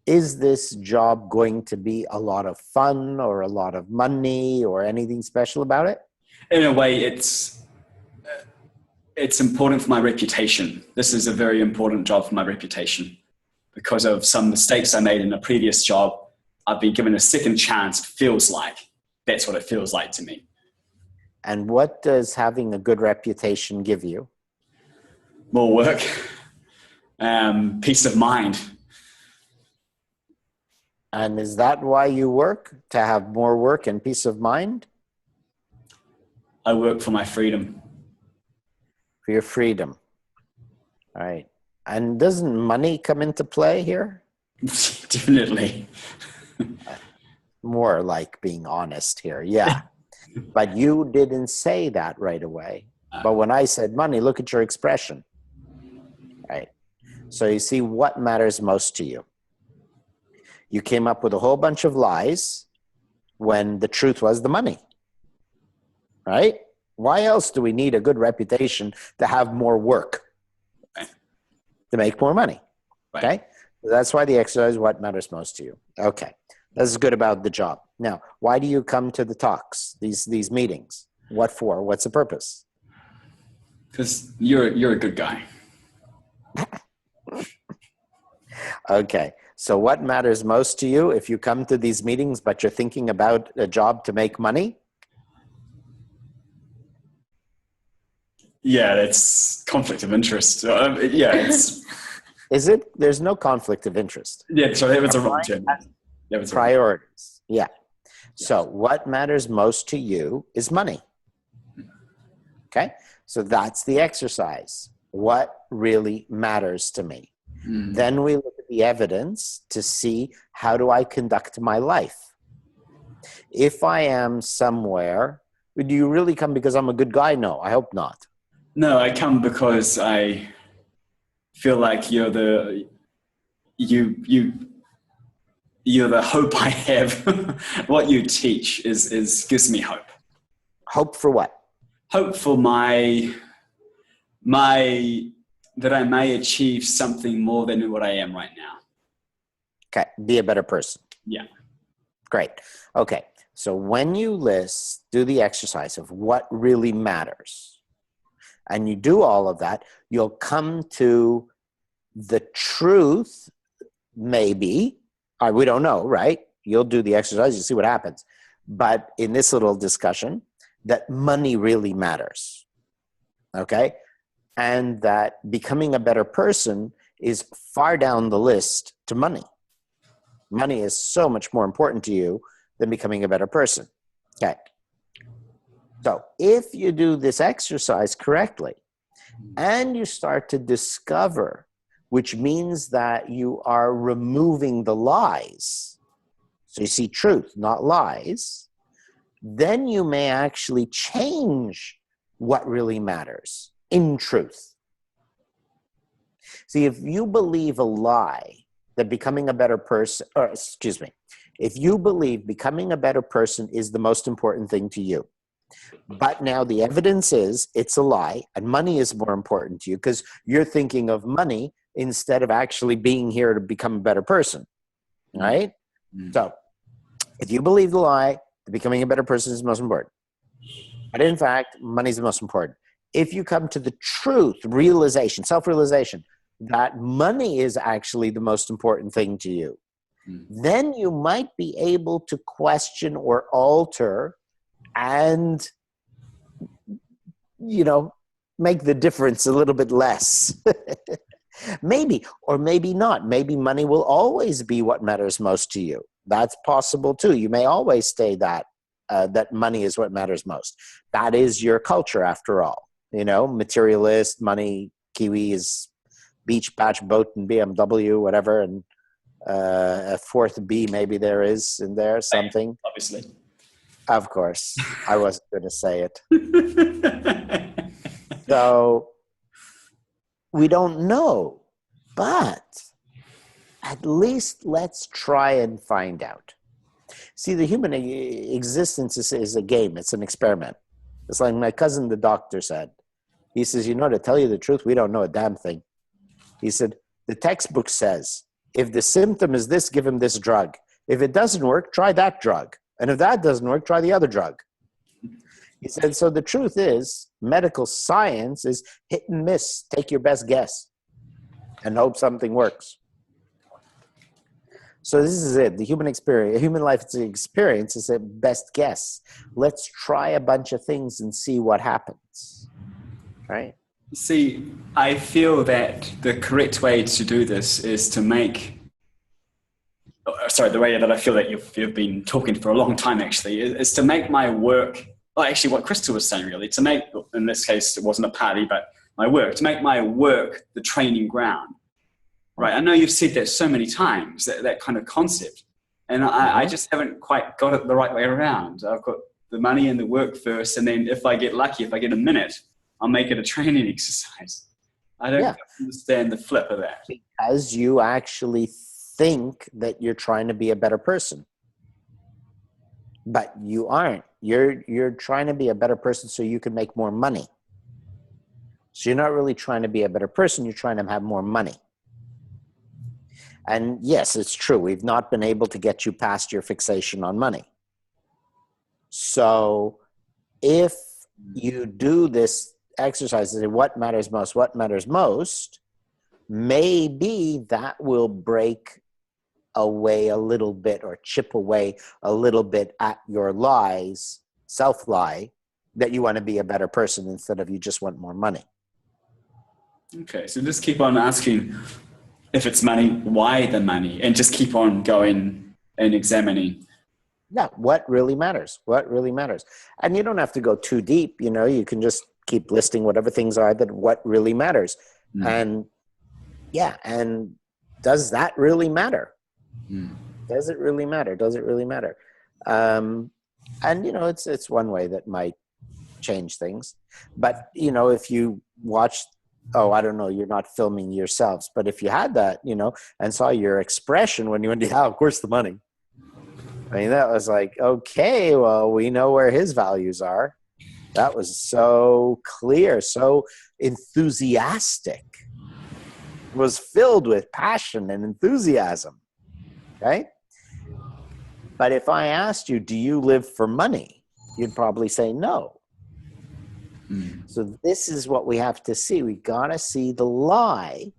is this job going to be a lot of fun or a lot of money or anything special about it? In a way, it's important for my reputation. This is a very important job for my reputation. Because of some mistakes I made in a previous job, I've been given a second chance, it feels like. that's what it feels like to me. And what does having a good reputation give you? More work, peace of mind. And is that why you work? To have more work and peace of mind? I work for my freedom. For your freedom. All right. And doesn't money come into play here? Definitely. More like being honest here. Yeah. But you didn't say that right away. But when I said money, look at your expression. Right. So you see what matters most to you. You came up with a whole bunch of lies when the truth was the money. Right? Why else do we need a good reputation to have more work? Right. To make more money. Right. Okay? That's why the exercise is what matters most to you. Okay. That's good about the job. Now, why do you come to the talks, these meetings? What for? What's the purpose? Because you're a good guy. Okay. So what matters most to you if you come to these meetings, but you're thinking about a job to make money? Yeah, that's conflict of interest. Is it? There's no conflict of interest. Yeah, sorry, that was a wrong term. That was Priorities. Yeah. So what matters most to you is money. Okay. So that's the exercise. What really matters to me? Then we look at the evidence to see, how do I conduct my life? If I am somewhere, do you really come because I'm a good guy? No, I hope not. No, I come because I feel like you're the hope I have. What you teach gives me hope. Hope for what? Hope for that I may achieve something more than what I am right now. Okay, be a better person. Yeah. Great. Okay, so when you do the exercise of what really matters, and you do all of that, you'll come to the truth, maybe. We don't know, right? You'll do the exercise, you see what happens. But in this little discussion, that money really matters, okay? And that becoming a better person is far down the list to money. Money is so much more important to you than becoming a better person. Okay. So if you do this exercise correctly and you start to discover, which means that you are removing the lies, so you see truth, not lies, then you may actually change what really matters in truth. See, if you believe a lie that becoming a better person, if you believe becoming a better person is the most important thing to you, but now the evidence is it's a lie and money is more important to you because you're thinking of money instead of actually being here to become a better person, right? So if you believe the lie, that becoming a better person is the most important. But in fact, money is the most important. If you come to the truth, realization, self-realization, that money is actually the most important thing to you, then you might be able to question or alter and, make the difference a little bit less. Maybe, or maybe not. Maybe money will always be what matters most to you. That's possible too. You may always say that money is what matters most. That is your culture after all. Materialist, money, Kiwi is beach, patch, boat, and BMW, whatever, and a fourth B maybe there is in there, something. Obviously. Of course. I wasn't going to say it. So we don't know, but at least let's try and find out. See, the human existence is a game. It's an experiment. It's like my cousin, the doctor, said. He says, to tell you the truth, we don't know a damn thing. He said, the textbook says, if the symptom is this, give him this drug. If it doesn't work, try that drug. And if that doesn't work, try the other drug. He said, so the truth is, medical science is hit and miss. Take your best guess and hope something works. So this is it. The human experience, human life experience is a best guess. Let's try a bunch of things and see what happens. Right? See, I feel that the correct way to do this is to make, sorry, the way that I feel that you've been talking for a long time actually, is to make my work, well, actually what Crystal was saying really, to make, in this case, it wasn't a party, but my work, to make my work the training ground. Right, I know you've said that so many times, that kind of concept, and I just haven't quite got it the right way around. I've got the money and the work first, and then if I get lucky, if I get a minute, I'll make it a training exercise. I don't understand the flip of that. Because you actually think that you're trying to be a better person, but you aren't. You're trying to be a better person so you can make more money. So you're not really trying to be a better person. You're trying to have more money. And yes, it's true. We've not been able to get you past your fixation on money. So if you do this exercise, what matters most, maybe that will break away a little bit or chip away a little bit at your lies, self-lie, that you want to be a better person instead of you just want more money. Okay, so just keep on asking, if it's money, why the money? And just keep on going and examining. Yeah, what really matters? What really matters? And you don't have to go too deep, you can just keep listing whatever things are that what really matters. And and does that really matter? Does it really matter? Does it really matter? And it's one way that might change things. But if you watch, I don't know, you're not filming yourselves, but if you had that, and saw your expression when you went, yeah, of course the money. I mean, that was like, okay, well, we know where his values are. That was so clear, so enthusiastic. It was filled with passion and enthusiasm, right? But if I asked you, do you live for money? You'd probably say no. So this is what we have to see. We got to see the lie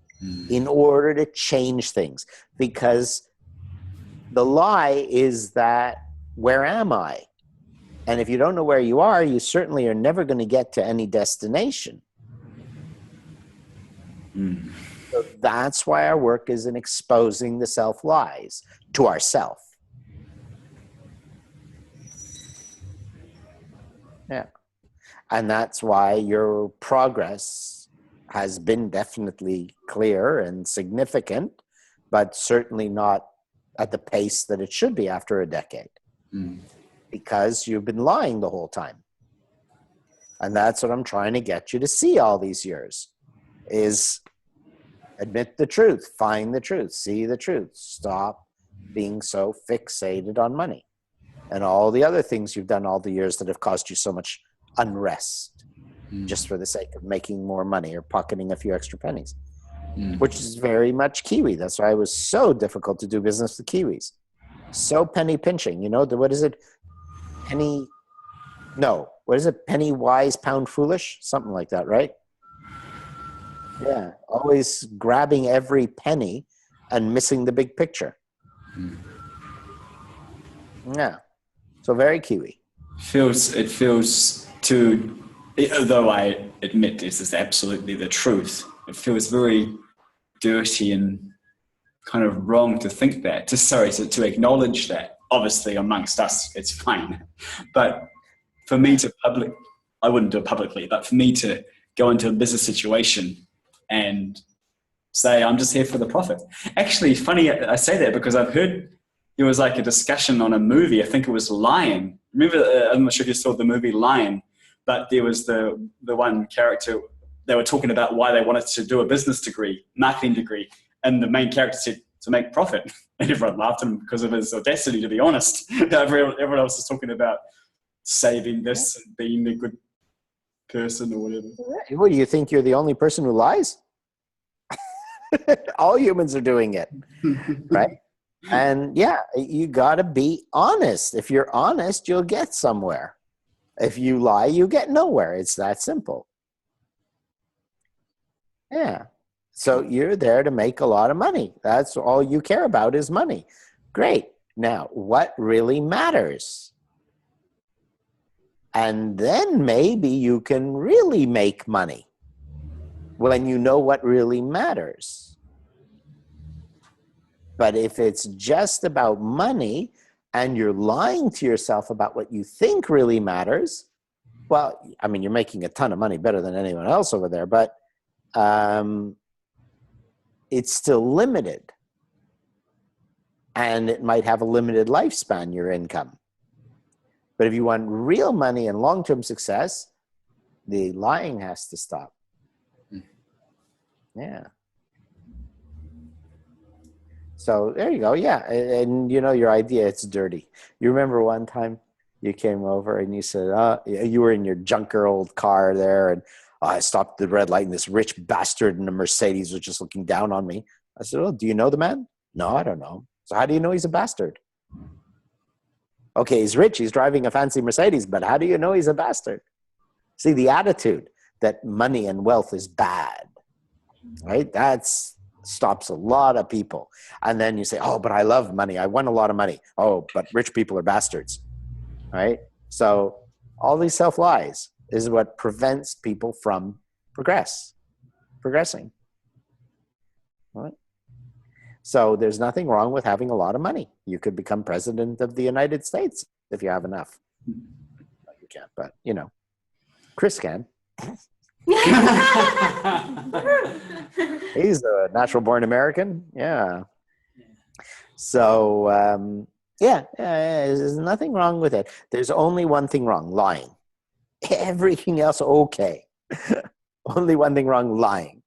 in order to change things, because the lie is that, where am I? And if you don't know where you are, you certainly are never going to get to any destination. So that's why our work is in exposing the self-lies to ourself. Yeah. And that's why your progress has been definitely clear and significant, but certainly not at the pace that it should be after a decade. Because you've been lying the whole time. And that's what I'm trying to get you to see all these years, is admit the truth, find the truth, see the truth, stop being so fixated on money and all the other things you've done all the years that have caused you so much unrest just for the sake of making more money or pocketing a few extra pennies, which is very much Kiwi. That's why it was so difficult to do business with Kiwis. So penny pinching, what is it? Penny wise, pound foolish? Something like that, right? Yeah, always grabbing every penny and missing the big picture. Yeah, so very Kiwi. It feels to, although I admit this is absolutely the truth, it feels very dirty and kind of wrong to think that, to acknowledge that. Obviously amongst us, it's fine. But for me I wouldn't do it publicly, but for me to go into a business situation and say, I'm just here for the profit. Actually, funny I say that because I've heard there was like a discussion on a movie, I think it was Lion. Remember, I'm not sure if you saw the movie Lion, but there was the one character, they were talking about why they wanted to do a business degree, marketing degree, and the main character said, to make profit. And everyone laughed at him because of his audacity, to be honest. Everyone else was talking about saving this and being a good person or whatever. What, do you think you're the only person who lies? All humans are doing it, right? And yeah, you got to be honest. If you're honest, you'll get somewhere. If you lie, you get nowhere. It's that simple. Yeah. So you're there to make a lot of money. That's all you care about is money. Great. Now, what really matters? And then maybe you can really make money when you know what really matters. But if it's just about money and you're lying to yourself about what you think really matters, well, I mean, you're making a ton of money, better than anyone else over there, but it's still limited. And it might have a limited lifespan, your income. But if you want real money and long-term success, the lying has to stop. Yeah. So there you go. Yeah. And you know, your idea, it's dirty. You remember one time you came over and you said, you were in your junker old car there, and I stopped at the red light and this rich bastard in a Mercedes was just looking down on me. I said, oh, do you know the man? No, I don't know. So how do you know he's a bastard? Okay, he's rich, he's driving a fancy Mercedes, but how do you know he's a bastard? See, the attitude that money and wealth is bad, right? That stops a lot of people. And then you say, oh, but I love money. I want a lot of money. Oh, but rich people are bastards, right? So all these self-lies is what prevents people from progressing, right? So there's nothing wrong with having a lot of money. You could become president of the United States if you have enough. No, you can't, but you know, Chris can. He's a natural born American. Yeah. So, there's nothing wrong with it. There's only one thing wrong, lying. Everything else, okay. Only one thing wrong, lying.